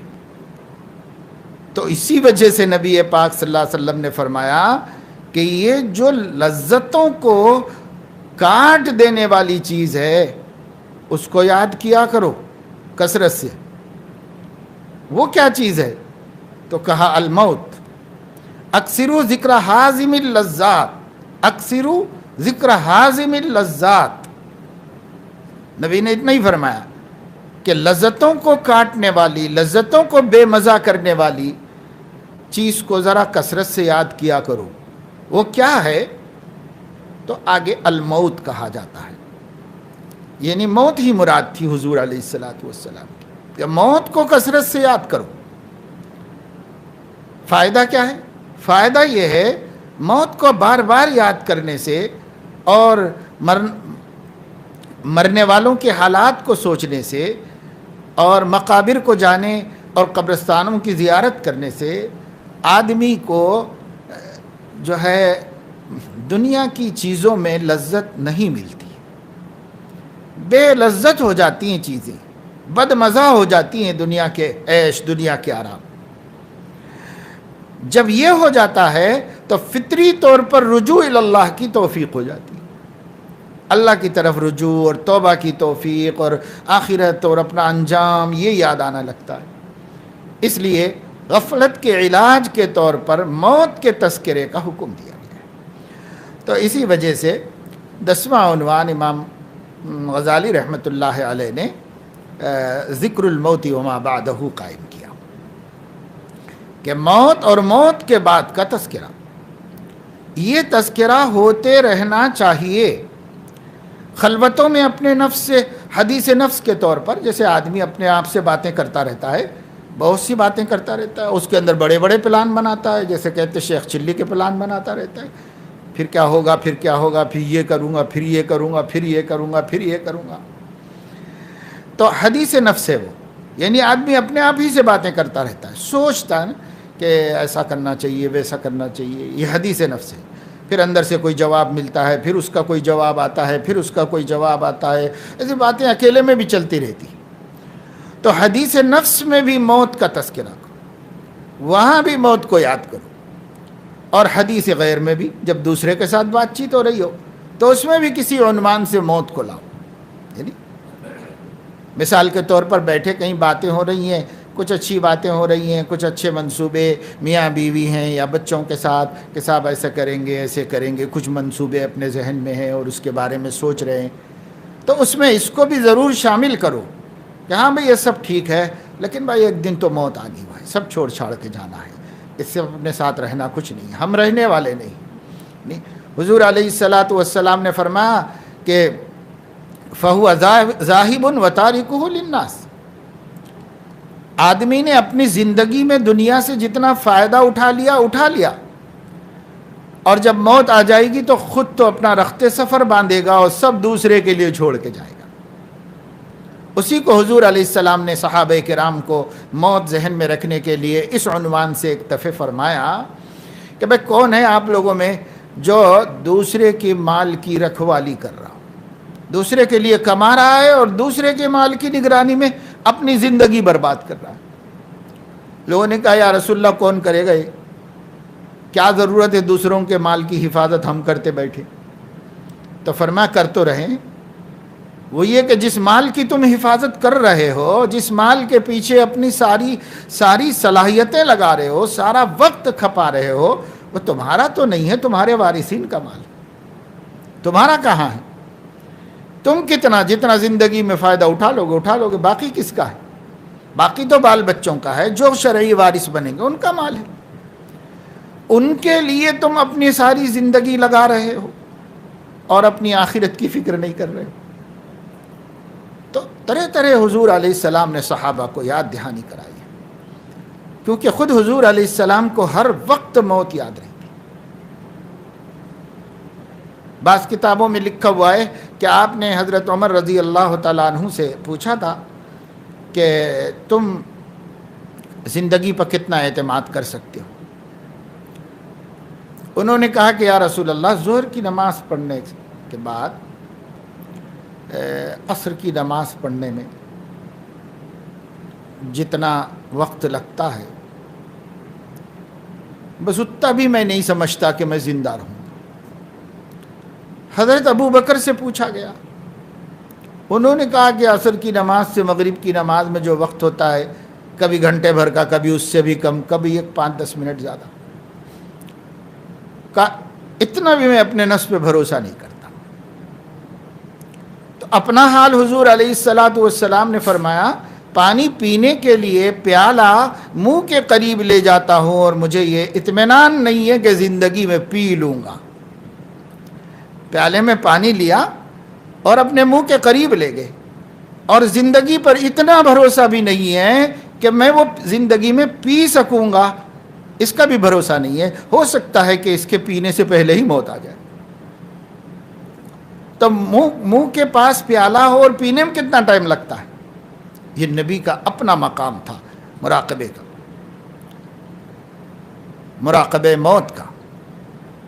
تو اسی وجہ سے نبی پاک صلی اللہ علیہ وسلم نے فرمایا کہ یہ جو لذتوں کو کاٹ دینے والی چیز ہے، اس کو یاد کیا کرو کثرت سے۔ وہ کیا چیز ہے؟ تو کہا الموت، اکثروا ذکر حازم اللذات، اکثروا ذکر حازم اللذات۔ نبی نے اتنا ہی فرمایا کہ لذتوں کو کاٹنے والی، لذتوں کو بے مزہ کرنے والی چیز کو ذرا کثرت سے یاد کیا کرو۔ وہ کیا ہے؟ تو آگے الموت کہا جاتا ہے، یعنی موت ہی مراد تھی حضور علیہ الصلوۃ والسلام کی، کہ موت کو کثرت سے یاد کرو۔ فائدہ کیا ہے؟ فائدہ یہ ہے موت کو بار بار یاد کرنے سے اور مرنے والوں کے حالات کو سوچنے سے اور مقابر کو جانے اور قبرستانوں کی زیارت کرنے سے آدمی کو جو ہے دنیا کی چیزوں میں لذت نہیں ملتی، بے لذت ہو جاتی ہیں چیزیں، بد مزہ ہو جاتی ہیں دنیا کے عیش، دنیا کے آرام۔ جب یہ ہو جاتا ہے تو فطری طور پر رجوع اللہ کی توفیق ہو جاتی ہے، اللہ کی طرف رجوع اور توبہ کی توفیق اور آخرت اور اپنا انجام یہ یاد آنا لگتا ہے۔ اس لیے غفلت کے علاج کے طور پر موت کے تذکرے کا حکم دیا گیا ہے۔ تو اسی وجہ سے 10واں عنوان امام غزالی رحمۃ اللہ علیہ نے ذکر الموت وما بعدہ قائم کیا، کہ موت اور موت کے بعد کا تذکرہ، یہ تذکرہ ہوتے رہنا چاہیے خلوتوں میں اپنے نفس سے، حدیث نفس کے طور پر۔ جیسے آدمی اپنے آپ سے باتیں کرتا رہتا ہے، بہت سی باتیں کرتا رہتا ہے، اس کے اندر بڑے بڑے پلان بناتا ہے، جیسے کہتے شیخ چلی کے پلان بناتا رہتا ہے، پھر کیا ہوگا، پھر کیا ہوگا، پھر یہ کروں گا، پھر یہ کروں گا، پھر یہ کروں گا، پھر یہ کروں گا۔ تو حدیث نفس ہے وہ، یعنی آدمی اپنے آپ ہی سے باتیں کرتا رہتا ہے، سوچتا ہے کہ ایسا کرنا چاہیے، ویسا کرنا چاہیے، یہ حدیث نفس ہے۔ پھر اندر سے کوئی جواب ملتا ہے، پھر اس کا کوئی جواب آتا ہے، پھر اس کا کوئی جواب آتا ہے، ایسی باتیں اکیلے میں بھی چلتی رہتی۔ تو حدیث نفس میں بھی موت کا تذکرہ کرو، وہاں بھی موت کو یاد کرو، اور حدیث غیر میں بھی جب دوسرے کے ساتھ بات چیت ہو رہی ہو تو اس میں بھی کسی عنوان سے موت کو لاؤ۔ یعنی مثال کے طور پر بیٹھے کہیں باتیں ہو رہی ہیں، کچھ اچھی باتیں ہو رہی ہیں، کچھ اچھے منصوبے میاں بیوی ہیں یا بچوں کے ساتھ کہ صاحب ایسا کریں گے، ایسے کریں گے، کچھ منصوبے اپنے ذہن میں ہیں اور اس کے بارے میں سوچ رہے ہیں، تو اس میں اس کو بھی ضرور شامل کرو کہ ہاں بھئی یہ سب ٹھیک ہے، لیکن بھائی ایک دن تو موت آنی ہے، سب چھوڑ چھاڑ کے جانا ہے، اس سے اپنے ساتھ رہنا کچھ نہیں، ہم رہنے والے نہیں۔ حضور علیہ الصلاۃ والسلام نے فرمایا کہ فَهُوَ ذَاهِبٌ وَتَارِكُهُ لِلنَّاسِ، آدمی نے اپنی زندگی میں دنیا سے جتنا فائدہ اٹھا لیا، اور جب موت آ جائے گی تو خود تو اپنا رخت سفر باندھے گا اور سب دوسرے کے لیے چھوڑ کے جائے گا۔ اسی کو حضور علیہ السلام نے صحابہ کرام کو موت ذہن میں رکھنے کے لیے اس عنوان سے ایک دفعہ فرمایا کہ بھئی کون ہے آپ لوگوں میں جو دوسرے کے مال کی رکھوالی کر رہا، دوسرے کے لیے کما رہا ہے اور دوسرے کے مال کی نگرانی میں اپنی زندگی برباد کر رہا ہے۔ لوگوں نے کہا یا رسول اللہ کون کرے گا، یہ کیا ضرورت ہے دوسروں کے مال کی حفاظت ہم کرتے بیٹھے؟ تو فرمایا کر تو رہے، وہ یہ کہ جس مال کی تم حفاظت کر رہے ہو، جس مال کے پیچھے اپنی ساری صلاحیتیں لگا رہے ہو، سارا وقت کھپا رہے ہو، وہ تمہارا تو نہیں ہے، تمہارے وارثین کا مال، تمہارا کہاں ہے؟ تم جتنا زندگی میں فائدہ اٹھا لو گے، باقی کس کا ہے؟ باقی تو بال بچوں کا ہے، جو شرعی وارث بنیں گے ان کا مال ہے، ان کے لیے تم اپنی ساری زندگی لگا رہے ہو اور اپنی آخرت کی فکر نہیں کر رہے ہو۔ تو طرح طرح حضور علیہ السلام نے صحابہ کو یاد دہانی کرائی ہے، کیونکہ خود حضور علیہ السلام کو ہر وقت موت یاد رہتی۔ بعض کتابوں میں لکھا ہوا ہے کہ آپ نے حضرت عمر رضی اللہ تعالیٰ عنہ سے پوچھا تھا کہ تم زندگی پر کتنا اعتماد کر سکتے ہو؟ انہوں نے کہا کہ یا رسول اللہ، ظہر کی نماز پڑھنے کے بعد عصر کی نماز پڑھنے میں جتنا وقت لگتا ہے بس اتنا بھی میں نہیں سمجھتا کہ میں زندہ رہوں۔ حضرت ابو بکر سے پوچھا گیا انہوں نے کہا کہ عصر کی نماز سے مغرب کی نماز میں جو وقت ہوتا ہے، کبھی گھنٹے بھر کا، کبھی اس سے بھی کم، کبھی 5-10 منٹ زیادہ، اتنا بھی میں اپنے نفس پہ بھروسہ نہیں کرتا۔ تو اپنا حال حضور علیہ الصلاۃ والسلام نے فرمایا، پانی پینے کے لیے پیالہ منہ کے قریب لے جاتا ہوں اور مجھے یہ اطمینان نہیں ہے کہ زندگی میں پی لوں گا۔ پیالے میں پانی لیا اور اپنے منہ کے قریب لے گئے، اور زندگی پر اتنا بھروسہ بھی نہیں ہے کہ میں وہ زندگی میں پی سکوں گا، اس کا بھی بھروسہ نہیں ہے، ہو سکتا ہے کہ اس کے پینے سے پہلے ہی موت آ جائے۔ تو منہ کے پاس پیالہ ہو اور پینے میں کتنا ٹائم لگتا ہے؟ یہ نبی کا اپنا مقام تھا، مراقبے کا، مراقبے موت کا،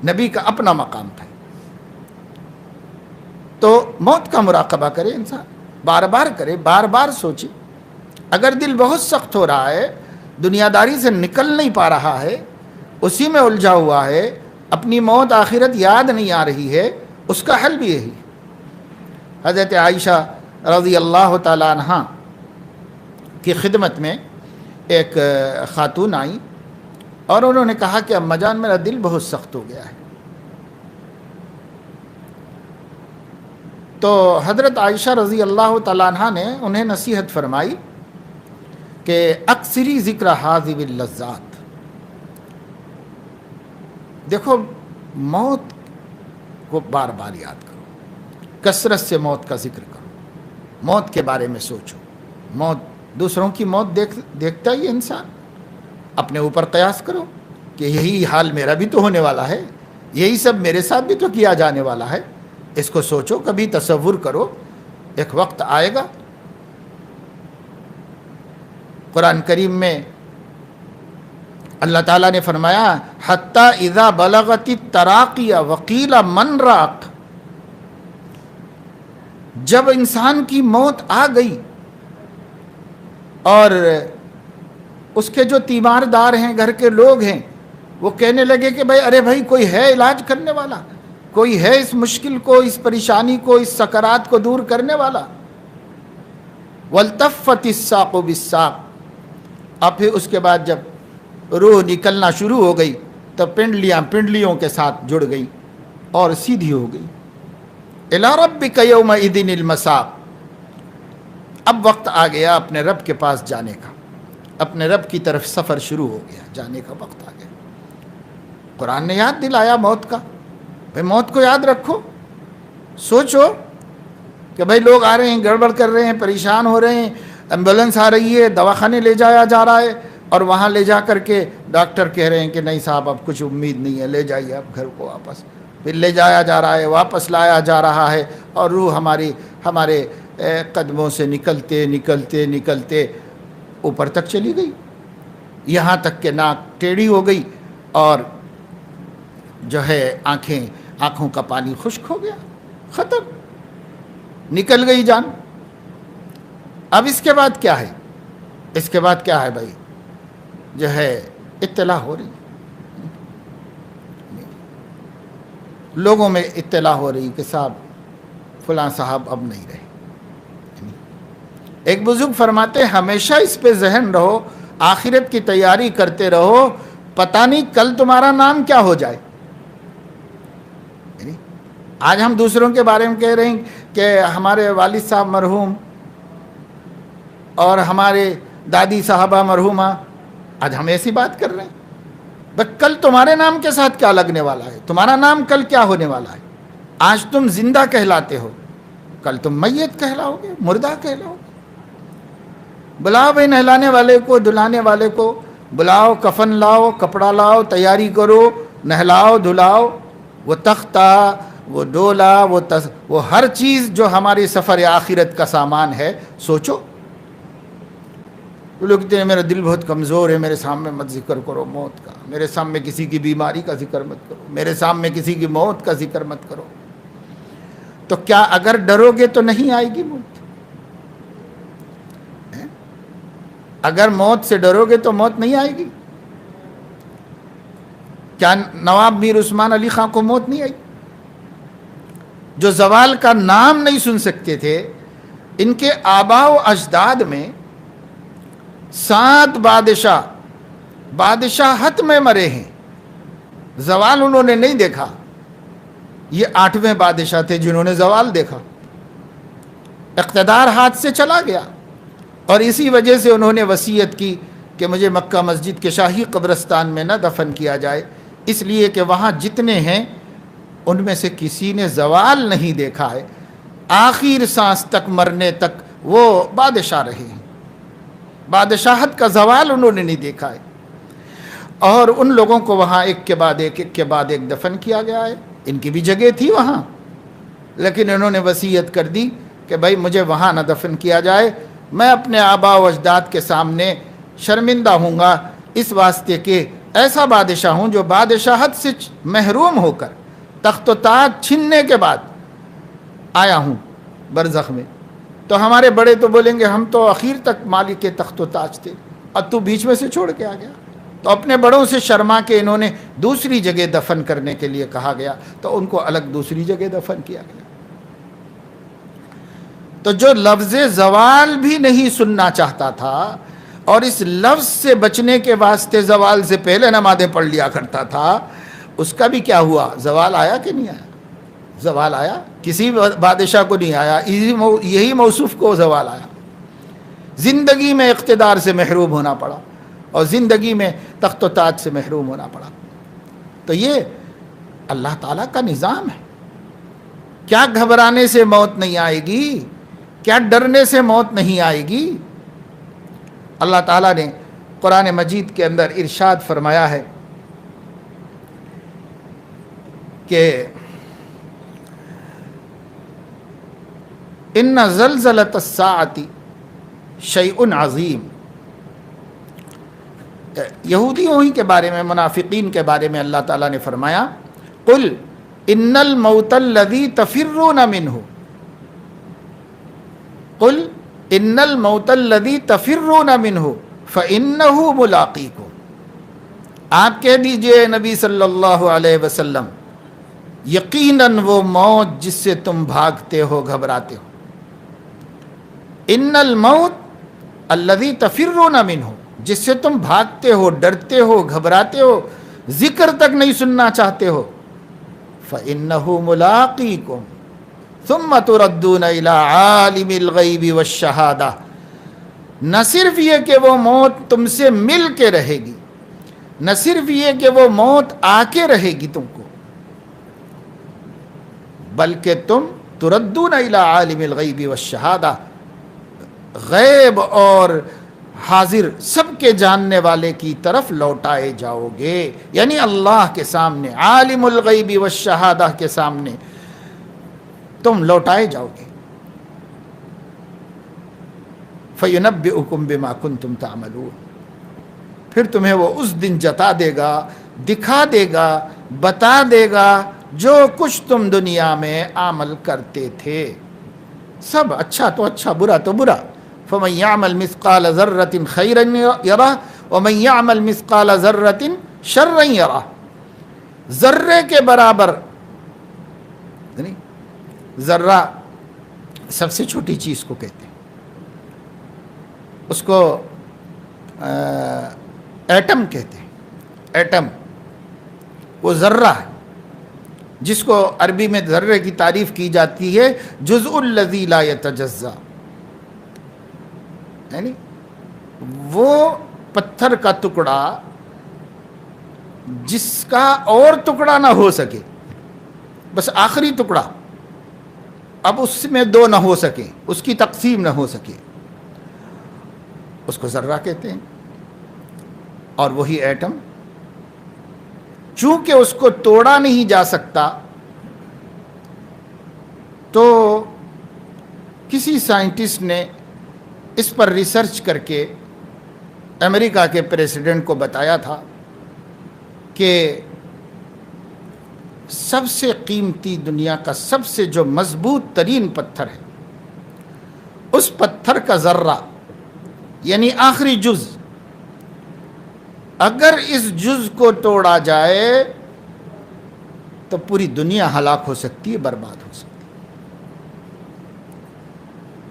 نبی کا اپنا مقام تھا۔ تو موت کا مراقبہ کرے انسان، بار بار کرے، بار بار سوچے۔ اگر دل بہت سخت ہو رہا ہے، دنیا داری سے نکل نہیں پا رہا ہے، اسی میں الجھا ہوا ہے، اپنی موت آخرت یاد نہیں آ رہی ہے، اس کا حل بھی یہی۔ حضرت عائشہ رضی اللہ تعالیٰ عنہ کی خدمت میں ایک خاتون آئی اور انہوں نے کہا کہ اماں جان میرا دل بہت سخت ہو گیا ہے۔ تو حضرت عائشہ رضی اللہ تعالیٰ عنہ نے انہیں نصیحت فرمائی کہ اکثری ذکر حاذب اللذات، دیکھو موت کو بار بار یاد کرو، کثرت سے موت کا ذکر کرو، موت کے بارے میں سوچو۔ موت، دوسروں کی موت دیکھتا ہی انسان، اپنے اوپر قیاس کرو کہ یہی حال میرا بھی تو ہونے والا ہے، یہی سب میرے ساتھ بھی تو کیا جانے والا ہے۔ اس کو سوچو، کبھی تصور کرو، ایک وقت آئے گا۔ قرآن کریم میں اللہ تعالیٰ نے فرمایا حتیٰ اذا بلغت التراقی وقیل من راق، جب انسان کی موت آ گئی اور اس کے جو تیماردار ہیں، گھر کے لوگ ہیں، وہ کہنے لگے کہ بھائی ارے بھائی کوئی ہے علاج کرنے والا، کوئی ہے اس مشکل کو، اس پریشانی کو، اس سکرات کو دور کرنے والا۔ والتفت الساق بالساق، اب پھر اس کے بعد جب روح نکلنا شروع ہو گئی تو پنڈلیاں پنڈلیوں کے ساتھ جڑ گئی اور سیدھی ہو گئی۔ الی ربک یومئذ المساق، اب وقت آ گیا اپنے رب کے پاس جانے کا، اپنے رب کی طرف سفر شروع ہو گیا، جانے کا وقت آ گیا۔ قرآن نے یاد دلایا موت کا، بھائی موت کو یاد رکھو، سوچو کہ بھائی لوگ آ رہے ہیں، گڑبڑ کر رہے ہیں، پریشان ہو رہے ہیں، ایمبولنس آ رہی ہے، دواخانے لے جایا جا رہا ہے، اور وہاں لے جا کر کے ڈاکٹر کہہ رہے ہیں کہ نہیں صاحب اب کچھ امید نہیں ہے، لے جائیے آپ گھر کو واپس۔ پھر لے جایا جا رہا ہے، واپس لایا جا رہا ہے، اور روح ہمارے قدموں سے نکلتے نکلتے نکلتے اوپر تک چلی گئی، یہاں تک کہ ناک ٹیڑھی ہو گئی اور جو ہے آنکھوں کا پانی خشک ہو گیا، ختم، نکل گئی جان۔ اب اس کے بعد کیا ہے؟ اس کے بعد کیا ہے بھائی؟ جو ہے اطلاع ہو رہی، لوگوں میں اطلاع ہو رہی کہ صاحب فلاں صاحب اب نہیں رہے۔ ایک بزرگ فرماتے ہمیشہ اس پہ ذہن رہو، آخرت کی تیاری کرتے رہو، پتہ نہیں کل تمہارا نام کیا ہو جائے۔ آج ہم دوسروں کے بارے میں کہہ رہے ہیں کہ ہمارے والد صاحب مرحوم اور ہمارے دادی صاحبہ مرحومہ، آج ہم ایسی بات کر رہے ہیں، بس کل تمہارے نام کے ساتھ کیا لگنے والا ہے، تمہارا نام کل کیا ہونے والا ہے۔ آج تم زندہ کہلاتے ہو، کل تم میت کہلاؤ گے، مردہ کہلاؤ گے۔ بلاؤ بھائی نہلانے والے کو، دلانے والے کو بلاؤ، کفن لاؤ، کپڑا لاؤ، تیاری کرو، نہلاؤ دھلاؤ، وہ تختہ، وہ ڈولا، وہ ہر چیز جو ہماری سفر آخرت کا سامان ہے، سوچو۔ لوگ کہتے ہیں میرا دل بہت کمزور ہے، میرے سامنے مت ذکر کرو موت کا، میرے سامنے کسی کی بیماری کا ذکر مت کرو، میرے سامنے کسی کی موت کا ذکر مت کرو۔ تو کیا اگر ڈرو گے تو نہیں آئے گی موت؟ اگر موت سے ڈرو گے تو موت نہیں آئے گی؟ کیا نواب میر عثمان علی خان کو موت نہیں آئی؟ جو زوال کا نام نہیں سن سکتے تھے، ان کے آبا و اجداد میں 7 بادشاہت میں مرے ہیں، زوال انہوں نے نہیں دیکھا۔ یہ 8ویں بادشاہ تھے جنہوں نے زوال دیکھا، اقتدار ہاتھ سے چلا گیا، اور اسی وجہ سے انہوں نے وصیت کی کہ مجھے مکہ مسجد کے شاہی قبرستان میں نہ دفن کیا جائے، اس لیے کہ وہاں جتنے ہیں ان میں سے کسی نے زوال نہیں دیکھا ہے، آخر سانس تک، مرنے تک وہ بادشاہ رہے ہیں، بادشاہت کا زوال انہوں نے نہیں دیکھا ہے، اور ان لوگوں کو وہاں ایک کے بعد ایک دفن کیا گیا ہے۔ ان کی بھی جگہ تھی وہاں، لیکن انہوں نے وصیت کر دی کہ بھائی مجھے وہاں نہ دفن کیا جائے، میں اپنے آبا و اجداد کے سامنے شرمندہ ہوں گا، اس واسطے کہ ایسا بادشاہ ہوں جو بادشاہت سے محروم ہو کر تخت و تاج چھننے کے بعد آیا ہوں برزخ میں۔ تو ہمارے بڑے تو بولیں گے ہم تو آخر تک مالک کے تخت و تاج تھے، اب تو بیچ میں سے چھوڑ کے آ گیا۔ تو اپنے بڑوں سے شرما کے انہوں نے دوسری جگہ دفن کرنے کے لیے کہا گیا، تو ان کو الگ دوسری جگہ دفن کیا گیا۔ تو جو لفظ زوال بھی نہیں سننا چاہتا تھا اور اس لفظ سے بچنے کے واسطے زوال سے پہلے نمازیں پڑھ لیا کرتا تھا، اس کا بھی کیا ہوا؟ زوال آیا کہ نہیں آیا؟ زوال آیا، کسی بادشاہ کو نہیں آیا، یہی موصوف کو زوال آیا۔ زندگی میں اقتدار سے محروم ہونا پڑا اور زندگی میں تخت و تاج سے محروم ہونا پڑا۔ تو یہ اللہ تعالیٰ کا نظام ہے۔ کیا گھبرانے سے موت نہیں آئے گی؟ کیا ڈرنے سے موت نہیں آئے گی؟ اللہ تعالیٰ نے قرآن مجید کے اندر ارشاد فرمایا ہے کہ ان زلزلۃ الساعۃ شیء عظیم۔ یہودیوں ہی کے بارے میں، منافقین کے بارے میں اللہ تعالیٰ نے فرمایا قل ان الموت الذی تفرون منہ، قل ان الموت الذی تفرون منہ فانہ ملاقیکم۔ آپ کہہ دیجئے نبی صلی اللہ علیہ وسلم، یقیناً وہ موت جس سے تم بھاگتے ہو، گھبراتے ہو، ان الموت الذی تفرون منہ، جس سے تم بھاگتے ہو، ڈرتے ہو، گھبراتے ہو، ذکر تک نہیں سننا چاہتے ہو، فَإِنَّهُ مُلَاقِيكُمْ ثُمَّ تُرَدُّونَ إِلَىٰ عَالِمِ الْغَيْبِ وَالشَّهَادَةِ۔ نہ صرف یہ کہ وہ موت تم سے مل کے رہے گی، نہ صرف یہ کہ وہ موت آ کے رہے گی تم کو، بلکہ تم تردون الی عالم الغیب والشہادہ، غیب اور حاضر سب کے جاننے والے کی طرف لوٹائے جاؤ گے، یعنی اللہ کے سامنے، عالم الغیب والشہادہ کے سامنے تم لوٹائے جاؤ گے۔ فَيُنَبِّئُكُم بِمَا كُنتُمْ تَعْمَلُونَ، پھر تمہیں وہ اس دن جتا دے گا، دکھا دے گا، بتا دے گا جو کچھ تم دنیا میں عمل کرتے تھے، سب، اچھا تو اچھا، برا تو برا۔ فَمَن يَعْمَلْ مِثْقَالَ ذَرَّةٍ خَيْرًا يَرَهُ وَمَن يَعْمَلْ مِثْقَالَ ذَرَّةٍ شَرًّا يَرَهُ۔ ذرے کے برابر، یعنی ذرہ سب سے چھوٹی چیز کو کہتے ہیں، اس کو ایٹم کہتے ہیں، ایٹم وہ ذرہ ہے، جس کو عربی میں ذرے کی تعریف کی جاتی ہے جزء الذی لا یتجزا، یعنی وہ پتھر کا ٹکڑا جس کا اور ٹکڑا نہ ہو سکے، بس آخری ٹکڑا، اب اس میں دو نہ ہو سکے، اس کی تقسیم نہ ہو سکے، اس کو ذرہ کہتے ہیں۔ اور وہی ایٹم، چونکہ اس کو توڑا نہیں جا سکتا، تو کسی سائنٹسٹ نے اس پر ریسرچ کر کے امریکہ کے پریزیڈنٹ کو بتایا تھا کہ سب سے قیمتی، دنیا کا سب سے جو مضبوط ترین پتھر ہے، اس پتھر کا ذرہ یعنی آخری جز، اگر اس جز کو توڑا جائے تو پوری دنیا ہلاک ہو سکتی ہے، برباد ہو سکتی ہے۔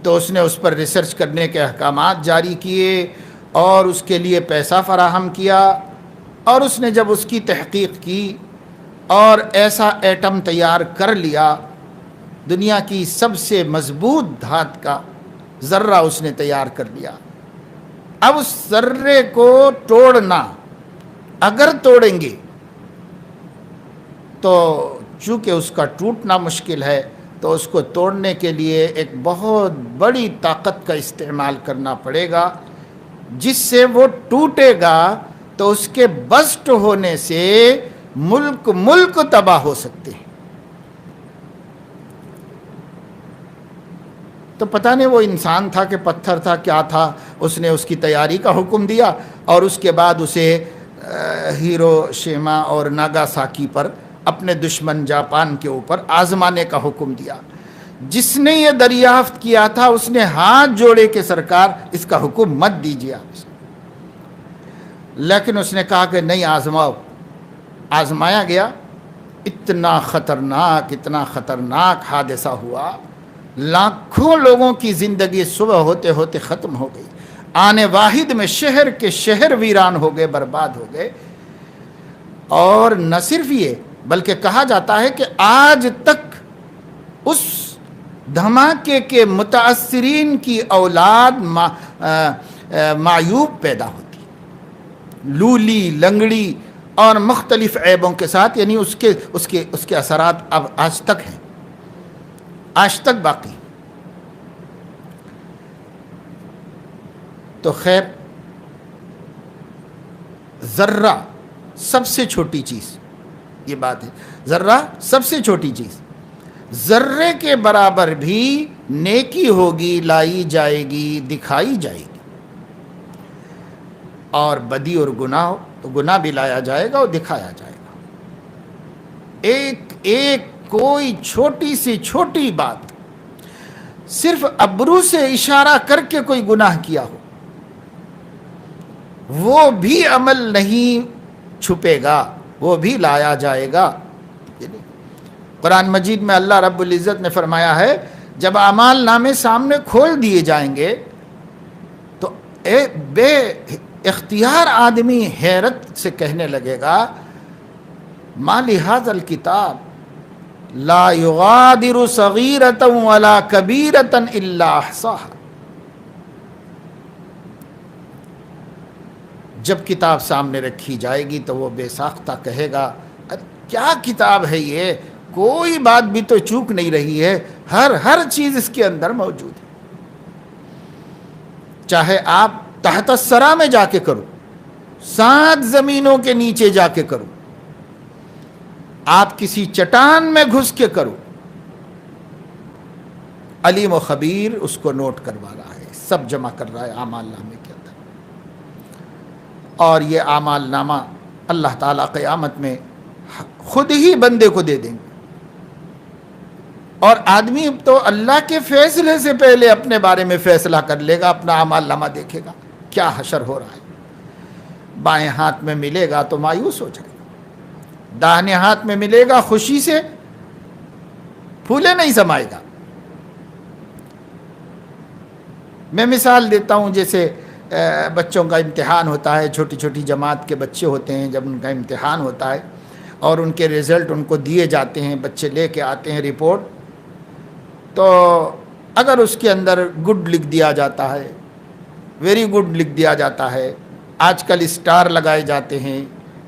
تو اس نے اس پر ریسرچ کرنے کے احکامات جاری کیے اور اس کے لیے پیسہ فراہم کیا، اور اس نے جب اس کی تحقیق کی اور ایسا ایٹم تیار کر لیا، دنیا کی سب سے مضبوط دھات کا ذرہ اس نے تیار کر لیا۔ اب اس ذرے کو توڑنا، اگر توڑیں گے تو چونکہ اس کا ٹوٹنا مشکل ہے، تو اس کو توڑنے کے لیے ایک بہت بڑی طاقت کا استعمال کرنا پڑے گا، جس سے وہ ٹوٹے گا تو اس کے بسٹ ہونے سے ملک تباہ ہو سکتے ہیں۔ تو پتہ نہیں وہ انسان تھا کہ پتھر تھا، کیا تھا، اس نے اس کی تیاری کا حکم دیا اور اس کے بعد اسے ہیروشیما اور ناگاساکی پر، اپنے دشمن جاپان کے اوپر آزمانے کا حکم دیا۔ جس نے یہ دریافت کیا تھا اس نے ہاتھ جوڑے کہ سرکار اس کا حکم مت دیجیے آپ، لیکن اس نے کہا کہ نہیں، آزماؤ۔ آزمایا گیا، اتنا خطرناک حادثہ ہوا، لاکھوں لوگوں کی زندگی صبح ہوتے ہوتے ختم ہو گئی، آنے واحد میں شہر کے شہر ویران ہو گئے، برباد ہو گئے۔ اور نہ صرف یہ بلکہ کہا جاتا ہے کہ آج تک اس دھماکے کے متاثرین کی اولاد معیوب پیدا ہوتی، لولی، لنگڑی اور مختلف عیبوں کے ساتھ، یعنی اس کے اثرات اب آج تک ہیں، آج تک باقی۔ تو خیر، ذرہ سب سے چھوٹی چیز، یہ بات ہے، ذرہ سب سے چھوٹی چیز، ذرے کے برابر بھی نیکی ہوگی، لائی جائے گی، دکھائی جائے گی، اور بدی اور گناہ ہو تو گناہ بھی لایا جائے گا اور دکھایا جائے گا۔ ایک کوئی چھوٹی سے چھوٹی بات، صرف ابرو سے اشارہ کر کے کوئی گناہ کیا ہو، وہ بھی عمل نہیں چھپے گا، وہ بھی لایا جائے گا۔ قرآن مجید میں اللہ رب العزت نے فرمایا ہے، جب اعمال نامے سامنے کھول دیے جائیں گے تو بے اختیار آدمی حیرت سے کہنے لگے گا، ما لہذا الکتاب لا یغادر صغیرۃ ولا کبیرۃ الا احصاها۔ جب کتاب سامنے رکھی جائے گی تو وہ بے ساختہ کہے گا، کیا کتاب ہے یہ، کوئی بات بھی تو چوک نہیں رہی ہے، ہر چیز اس کے اندر موجود ہے۔ چاہے آپ تحت الثری میں جا کے کرو، 7 زمینوں کے نیچے جا کے کرو، آپ کسی چٹان میں گھس کے کرو، علیم و خبیر اس کو نوٹ کروا رہا ہے، سب جمع کر رہا ہے اعمال نامے کے اندر۔ اور یہ اعمال نامہ اللہ تعالیٰ قیامت میں خود ہی بندے کو دے دیں گے، اور آدمی تو اللہ کے فیصلے سے پہلے اپنے بارے میں فیصلہ کر لے گا، اپنا اعمال نامہ دیکھے گا کیا حشر ہو رہا ہے۔ بائیں ہاتھ میں ملے گا تو مایوس ہو جائے گا، داہنے ہاتھ میں ملے گا خوشی سے پھولے نہیں سمائے گا۔ میں مثال دیتا ہوں، جیسے بچوں کا امتحان ہوتا ہے، چھوٹی چھوٹی جماعت کے بچے ہوتے ہیں، جب ان کا امتحان ہوتا ہے اور ان کے رزلٹ ان کو دیے جاتے ہیں، بچے لے کے آتے ہیں رپورٹ، تو اگر اس کے اندر گڈ لکھ دیا جاتا ہے، ویری گڈ لکھ دیا جاتا ہے، آج کل اسٹار لگائے جاتے ہیں،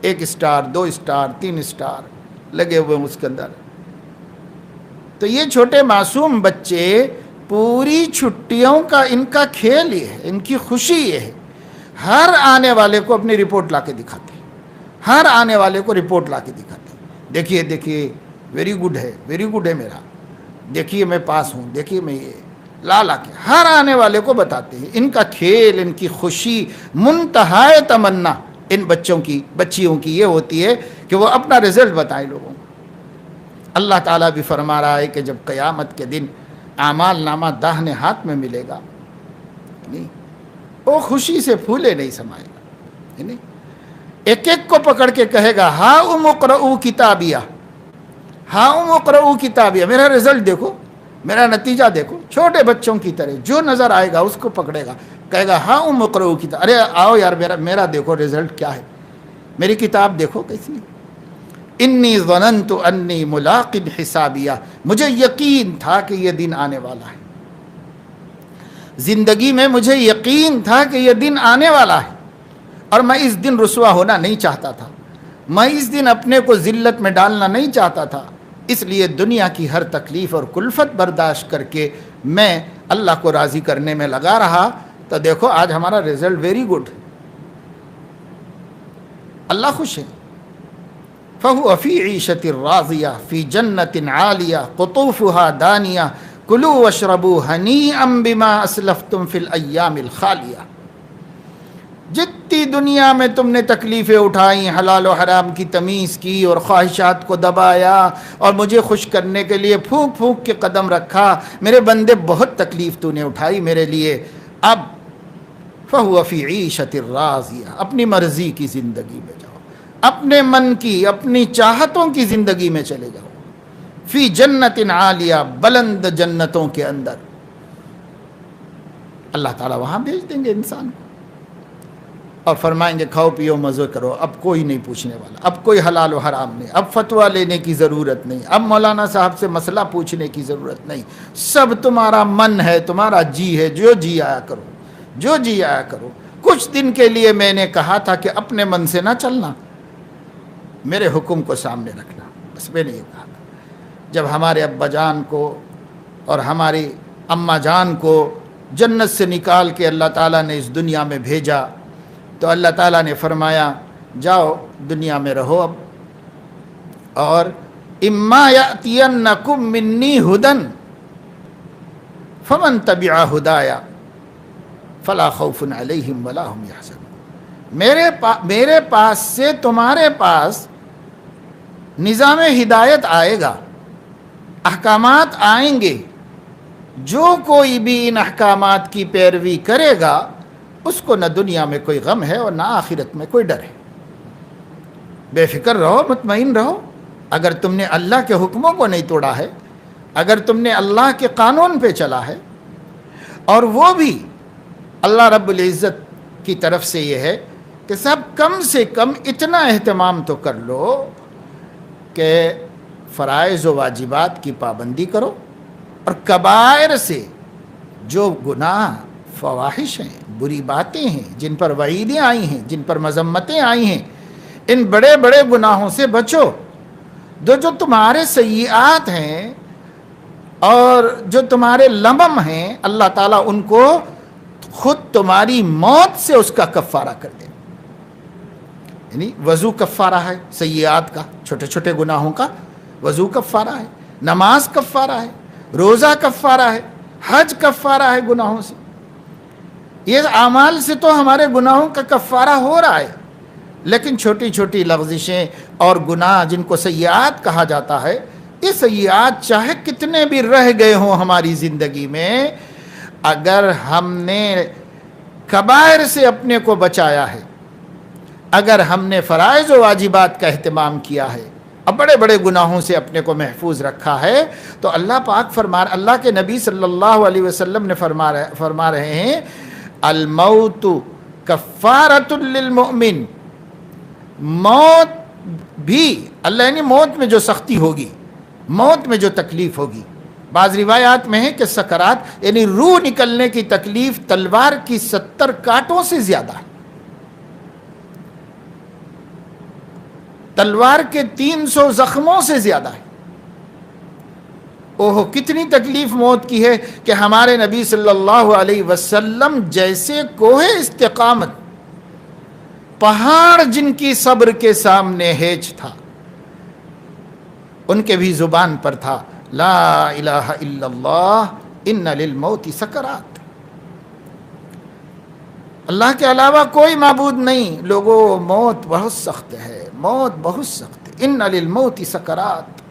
1 اسٹار، 2 اسٹار، 3 اسٹار لگے ہوئے ہیں اس کے اندر، تو یہ چھوٹے معصوم بچے پوری چھٹیوں کا ان کا کھیل یہ ہے، ان کی خوشی یہ ہے، ہر آنے والے کو اپنی رپورٹ لا کے دکھاتے ہیں، ہر آنے والے کو رپورٹ لا کے دکھاتے ہیں، دیکھیے ویری گڈ ہے میرا، دیکھیے میں پاس ہوں، دیکھیے میں یہ لا کے ہر آنے والے کو بتاتے ہیں۔ ان کا کھیل، ان کی خوشی، منتہائے تمنا ان بچیوں کی یہ ہوتی ہے کہ وہ اپنا رزلٹ بتائیں لوگوں کو۔ اللہ تعالیٰ بھی فرما رہا ہے کہ جب قیامت کے دن اعمال نامہ داہنے ہاتھ میں ملے گا، نہیں وہ خوشی سے پھولے نہیں سمائے گا، نہیں ایک کو پکڑ کے کہے گا، ہاؤم اقرؤ کتابیہ، میرا رزلٹ دیکھو، میرا نتیجہ دیکھو، چھوٹے بچوں کی طرح جو نظر آئے گا اس کو پکڑے گا، کہے گا ہاں اقرؤ کتاب، ارے آؤ یار میرا دیکھو رزلٹ کیا ہے، میری کتاب دیکھو کیسی ہے۔ انی ظننت انی ملاق حسابیہ، مجھے یقین تھا کہ یہ دن آنے والا ہے، زندگی میں مجھے یقین تھا کہ یہ دن آنے والا ہے، اور میں اس دن رسوا ہونا نہیں چاہتا تھا، میں اس دن اپنے کو ذلت میں ڈالنا نہیں چاہتا تھا، اس لیے دنیا کی ہر تکلیف اور کلفت برداشت کر کے میں اللہ کو راضی کرنے میں لگا رہا، تو دیکھو آج ہمارا رزلٹ ویری گڈ، اللہ خوش ہے۔ فَهُوَ فِي عِيشَةٍ رَاضِيَةٍ فِي جَنَّةٍ عَالِيَةٍ قُطُوفُهَا دَانِيَةٌ كُلُوا وَاشْرَبُوا هَنِيئًا بِمَا أَسْلَفْتُمْ فِي الْأَيَّامِ الْخَالِيَةِ۔ جتنی دنیا میں تم نے تکلیفیں اٹھائیں، حلال و حرام کی تمیز کی اور خواہشات کو دبایا اور مجھے خوش کرنے کے لیے پھونک پھونک کے قدم رکھا، میرے بندے بہت تکلیف تو نے اٹھائی میرے لیے، اب فَهُوَ فِي عِيشَةٍ رَاضِيَةٍ، اپنی مرضی کی زندگی میں جاؤ، اپنے من کی اپنی چاہتوں کی زندگی میں چلے جاؤ، فی جنت عالیہ، بلند جنتوں کے اندر۔ اللہ تعالیٰ وہاں بھیج دیں گے انسان کو اور فرمائیں گے کھاؤ پیو مزے کرو، اب کوئی نہیں پوچھنے والا، اب کوئی حلال و حرام نہیں، اب فتویٰ لینے کی ضرورت نہیں، اب مولانا صاحب سے مسئلہ پوچھنے کی ضرورت نہیں، سب تمہارا من ہے، تمہارا جی ہے، جو جی آیا کرو، جو جی آیا کرو۔ کچھ دن کے لیے میں نے کہا تھا کہ اپنے من سے نہ چلنا، میرے حکم کو سامنے رکھنا، بس میں نے یہ کہا تھا۔ جب ہمارے ابا جان کو اور ہماری اماں جان کو جنت سے نکال کے اللہ تعالیٰ نے اس دنیا میں بھیجا، تو اللہ تعالیٰ نے فرمایا جاؤ دنیا میں رہو اب، اور اما یأتینکم منی ھدی فمن تبع ھدایا فلا خوف علیہم ولا ھم یحزنون، میرے پاس سے تمہارے پاس نظام ہدایت آئے گا، احکامات آئیں گے، جو کوئی بھی ان احکامات کی پیروی کرے گا اس کو نہ دنیا میں کوئی غم ہے اور نہ آخرت میں کوئی ڈر ہے۔ بے فکر رہو، مطمئن رہو، اگر تم نے اللہ کے حکموں کو نہیں توڑا ہے، اگر تم نے اللہ کے قانون پہ چلا ہے، اور وہ بھی اللہ رب العزت کی طرف سے یہ ہے کہ سب کم سے کم اتنا اہتمام تو کر لو کہ فرائض و واجبات کی پابندی کرو، اور کبائر سے جو گناہ فواحش ہیں، بری باتیں ہیں، جن پر وعیدیں آئی ہیں، جن پر مذمتیں آئی ہیں، ان بڑے بڑے گناہوں سے بچو۔ جو تمہارے سیئات ہیں اور جو تمہارے لمم ہیں، اللہ تعالیٰ ان کو خود تمہاری موت سے اس کا کفارہ کر دے، یعنی وضو کفارہ ہے سیئات کا، چھوٹے چھوٹے گناہوں کا وضو کفارہ ہے، نماز کفارہ ہے، روزہ کفارہ ہے، حج کفارہ ہے گناہوں سے۔ یہ اعمال سے تو ہمارے گناہوں کا کفارہ ہو رہا ہے، لیکن چھوٹی چھوٹی لغزشیں اور گناہ جن کو سیئات کہا جاتا ہے، یہ سیئات چاہے کتنے بھی رہ گئے ہوں ہماری زندگی میں، اگر ہم نے کبائر سے اپنے کو بچایا ہے، اگر ہم نے فرائض و واجبات کا اہتمام کیا ہے، اب بڑے بڑے گناہوں سے اپنے کو محفوظ رکھا ہے، تو اللہ پاک اللہ کے نبی صلی اللہ علیہ وسلم نے فرما رہے ہیں الموت کفارۃ للمؤمن، موت بھی اللہ یعنی موت میں جو سختی ہوگی، موت میں جو تکلیف ہوگی، بعض روایات میں ہے کہ سکرات یعنی روح نکلنے کی تکلیف تلوار کی 70 کانٹوں سے زیادہ ہے، تلوار کے 300 زخموں سے زیادہ ہے۔ اوہ کتنی تکلیف موت کی ہے کہ ہمارے نبی صلی اللہ علیہ وسلم جیسے کوہ استقامت، پہاڑ جن کی صبر کے سامنے ہیج تھا، ان کے بھی زبان پر تھا لا الہ الا اللہ ان للموت سکرات، اللہ کے علاوہ کوئی معبود نہیں، لوگوں موت بہت سخت ہے، موت بہت سخت ہے، ان للموت سکرات،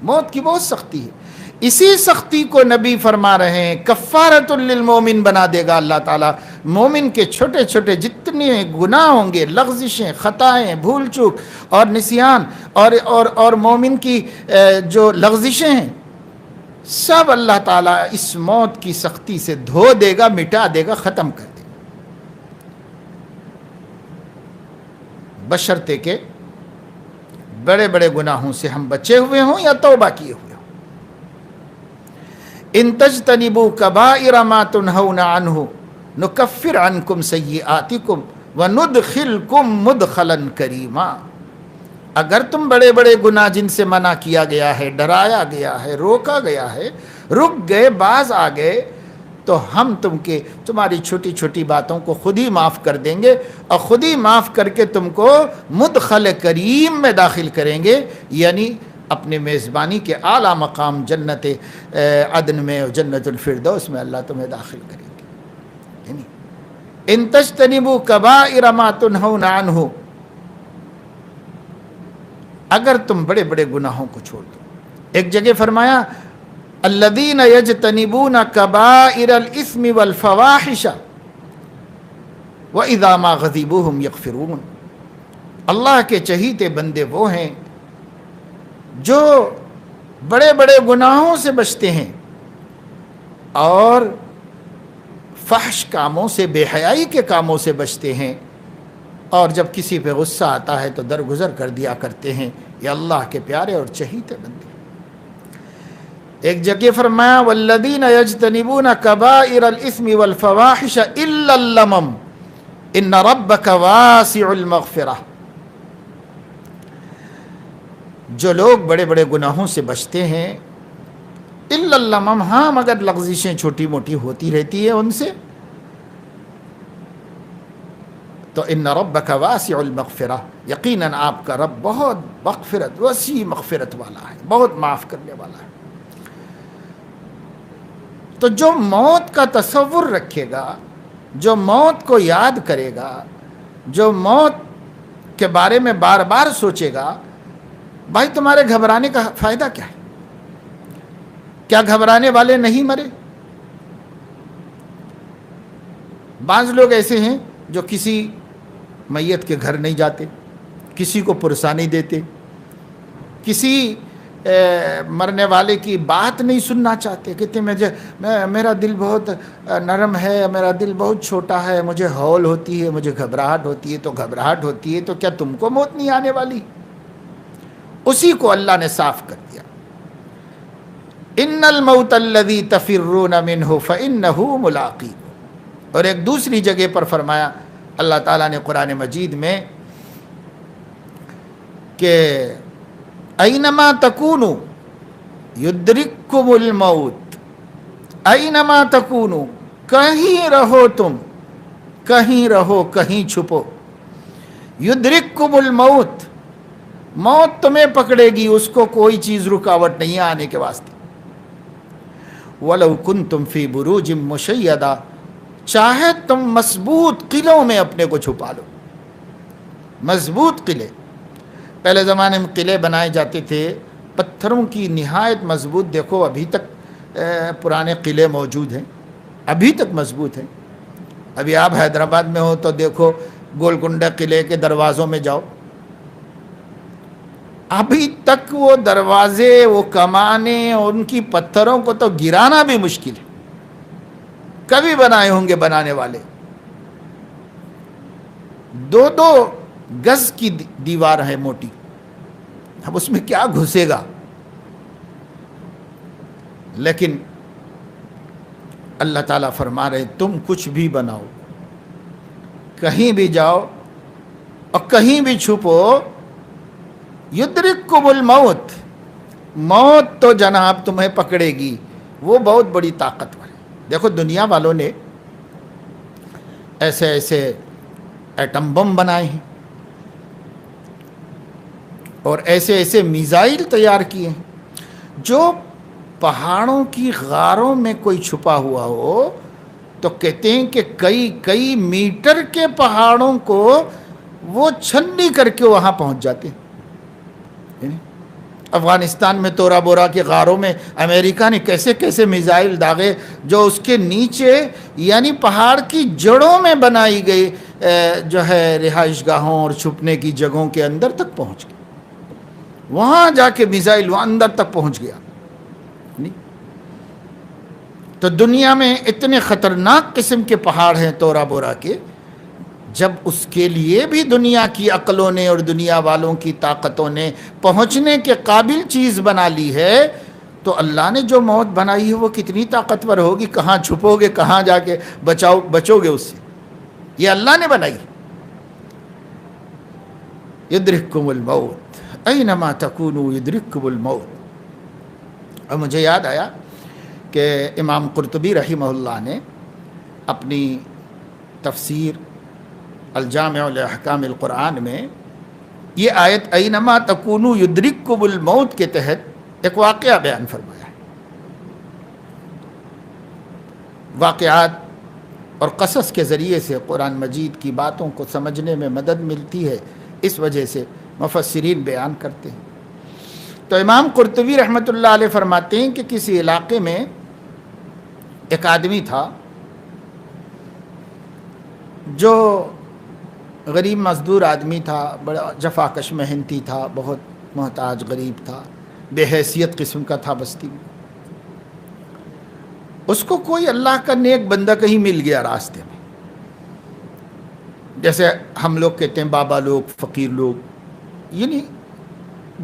موت کی بہت سختی ہے۔ اسی سختی کو نبی فرما رہے ہیں کفارۃ للمومن بنا دے گا اللہ تعالیٰ، مومن کے چھوٹے چھوٹے جتنے گناہ ہوں گے، لغزشیں، خطائیں، بھول چوک اور نسیان اور مومن کی جو لغزشیں ہیں، سب اللہ تعالیٰ اس موت کی سختی سے دھو دے گا، مٹا دے گا، ختم کر دے گا، بشرطے کہ بڑے بڑے گناہوں سے ہم بچے ہوئے ہوں یا توبہ کیے ہوئے ہوں۔ ان تجتنبوا کبائر ما تنہون عنہ نکفر عنکم سیئاتکم وندخلکم مدخلا کریما۔ اگر تم بڑے بڑے گناہ جن سے منع کیا گیا ہے، ڈرایا گیا ہے، روکا گیا ہے، رک گئے، باز آ گئے، تو ہم تمہاری چھوٹی چھوٹی باتوں کو خود ہی معاف کر دیں گے، اور خود ہی معاف کر کے تم کو مدخل کریم میں داخل کریں گے، یعنی اپنے میزبانی کے اعلیٰ مقام جنت عدن میں، جنت الفردوس میں اللہ تمہیں داخل کریں گے۔ یعنی ان تجتنبوا کبائر ما تنہون عنہ، اگر تم بڑے بڑے گناہوں کو چھوڑ دو۔ ایک جگہ فرمایا الذین یجتنبون کبائر الاثم والفواحش واذا ما غضبوا هم یغفرون۔ اللہ کے چہیتے بندے وہ ہیں جو بڑے بڑے گناہوں سے بچتے ہیں اور فحش کاموں سے، بے حیائی کے کاموں سے بچتے ہیں، اور جب کسی پہ غصہ آتا ہے تو درگزر کر دیا کرتے ہیں۔ یہ اللہ کے پیارے اور چہیتے بندے۔ ایک جگہ فرمایا والذین یجتنبون کبائر الاثم والفواحش الا اللمم ان ربک واسع المغفرہ۔ جو لوگ بڑے بڑے گناہوں سے بچتے ہیں، الا اللمم، ہاں مگر لغزشیں چھوٹی موٹی ہوتی رہتی ہیں ان سے، تو ان ربک واسع المغفرہ، یقیناً آپ کا رب بہت مغفرت، وسیع مغفرت والا ہے، بہت معاف کرنے والا ہے۔ تو جو موت کا تصور رکھے گا، جو موت کو یاد کرے گا، جو موت کے بارے میں بار بار سوچے گا، بھائی تمہارے گھبرانے کا فائدہ کیا ہے؟ کیا گھبرانے والے نہیں مرے؟ بعض لوگ ایسے ہیں جو کسی میت کے گھر نہیں جاتے، کسی کو پرسا نہیں دیتے، کسی مرنے والے کی بات نہیں سننا چاہتے، کہتے میرا دل بہت نرم ہے، میرا دل بہت چھوٹا ہے، مجھے ہول ہوتی ہے، مجھے گھبراہٹ ہوتی ہے۔ تو گھبراہٹ ہوتی ہے تو کیا تم کو موت نہیں آنے والی؟ اسی کو اللہ نے صاف کر دیا، ان الموت الذی تفرون منہ فانہ ملاقیکم۔ اور ایک دوسری جگہ پر فرمایا اللہ تعالیٰ نے قرآن مجید میں کہ اینما تکونوا یدرککم الموت، اینما تکونوا، کہیں رہو تم، کہیں رہو، کہیں چھپو، یدرککم الموت، موت تمہیں پکڑے گی، اس کو کوئی چیز رکاوٹ نہیں ہے آنے کے واسطے۔ وَلَوْ كُنْتُمْ فِي بُرُوجٍ مُشَيَّدَةٍ، چاہے تم مضبوط قلعوں میں اپنے کو چھپا لو، مضبوط قلعے۔ پہلے زمانے میں قلعے بنائے جاتے تھے پتھروں کی، نہایت مضبوط، دیکھو ابھی تک پرانے قلعے موجود ہیں، ابھی تک مضبوط ہیں۔ ابھی آپ حیدرآباد میں ہو تو دیکھو گولکنڈہ قلعے کے دروازوں میں جاؤ، ابھی تک وہ دروازے، وہ کمانیں، ان کی پتھروں کو تو گرانا بھی مشکل ہے، کبھی بنائے ہوں گے بنانے والے۔ 2-2 گز کی دیوار ہے موٹی، اب اس میں کیا گھسے گا؟ لیکن اللہ تعالیٰ فرما رہے تم کچھ بھی بناؤ، کہیں بھی جاؤ اور کہیں بھی چھپو، یدرککم الموت، موت تو جناب تمہیں پکڑے گی، وہ بہت بڑی طاقتور ہے۔ دیکھو دنیا والوں نے ایسے ایسے ایٹم بم بنائے ہیں اور ایسے ایسے میزائل تیار کیے ہیں، جو پہاڑوں کی غاروں میں کوئی چھپا ہوا ہو تو کہتے ہیں کہ کئی میٹر کے پہاڑوں کو وہ چھنی کر کے وہاں پہنچ جاتے ہیں۔ افغانستان میں تورا بورا کے غاروں میں امریکہ نے کیسے کیسے میزائل داغے، جو اس کے نیچے یعنی پہاڑ کی جڑوں میں بنائی گئی جو ہے رہائش گاہوں اور چھپنے کی جگہوں کے اندر تک پہنچ گئے، وہاں جا کے میزائل وہاں اندر تک پہنچ گیا۔ تو دنیا میں اتنے خطرناک قسم کے پہاڑ ہیں تورا بورا کے، جب اس کے لیے بھی دنیا کی عقلوں نے اور دنیا والوں کی طاقتوں نے پہنچنے کے قابل چیز بنا لی ہے، تو اللہ نے جو موت بنائی ہے وہ کتنی طاقتور ہوگی، کہاں چھپو گے، کہاں جا کے بچو گے اس سے، یہ اللہ نے بنائی۔ یدرککم الموت اینما تکونوا یدرککم الموت۔ اور مجھے یاد آیا کہ امام قرطبی رحمہ اللہ نے اپنی تفسیر الجامع لاحکام القرآن میں یہ آیت اینما تکونوا یدرککم الموت کے تحت ایک واقعہ بیان فرمایا ہے۔ واقعات اور قصص کے ذریعے سے قرآن مجید کی باتوں کو سمجھنے میں مدد ملتی ہے، اس وجہ سے مفسرین بیان کرتے ہیں۔ تو امام قرطبی رحمۃ اللہ علیہ فرماتے ہیں کہ کسی علاقے میں ایک آدمی تھا جو غریب مزدور آدمی تھا، بڑا جفاکش محنتی تھا، بہت محتاج غریب تھا، بے حیثیت قسم کا تھا بستی میں۔ اس کو کوئی اللہ کا نیک بندہ کہیں مل گیا راستے میں، جیسے ہم لوگ کہتے ہیں بابا لوگ، فقیر لوگ، یعنی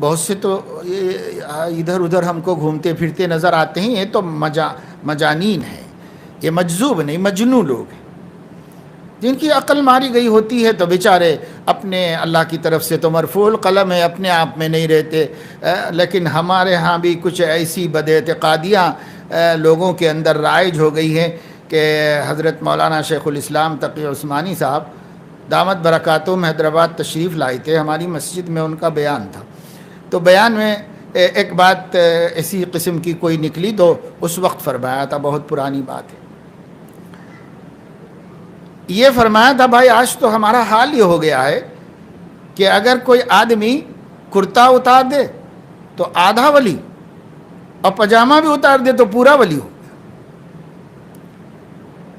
بہت سے تو ادھر ادھر ہم کو گھومتے پھرتے نظر آتے ہیں، یہ تو مجانین ہیں، یہ مجذوب نہیں، مجنون لوگ ہیں، جن کی عقل ماری گئی ہوتی ہے، تو بیچارے اپنے اللہ کی طرف سے تو مرفوع القلم ہے، اپنے آپ میں نہیں رہتے۔ لیکن ہمارے ہاں بھی کچھ ایسی بد اعتقادیاں لوگوں کے اندر رائج ہو گئی ہیں کہ حضرت مولانا شیخ الاسلام تقی عثمانی صاحب دامت برکاتہم حیدرآباد تشریف لائے تھے، ہماری مسجد میں ان کا بیان تھا، تو بیان میں ایک بات ایسی قسم کی کوئی نکلی تو اس وقت فرمایا تھا، بہت پرانی بات ہے، یہ فرمایا تھا بھائی آج تو ہمارا حال یہ ہو گیا ہے کہ اگر کوئی آدمی کرتا اتار دے تو آدھا ولی، اور پاجامہ بھی اتار دے تو پورا ولی ہو۔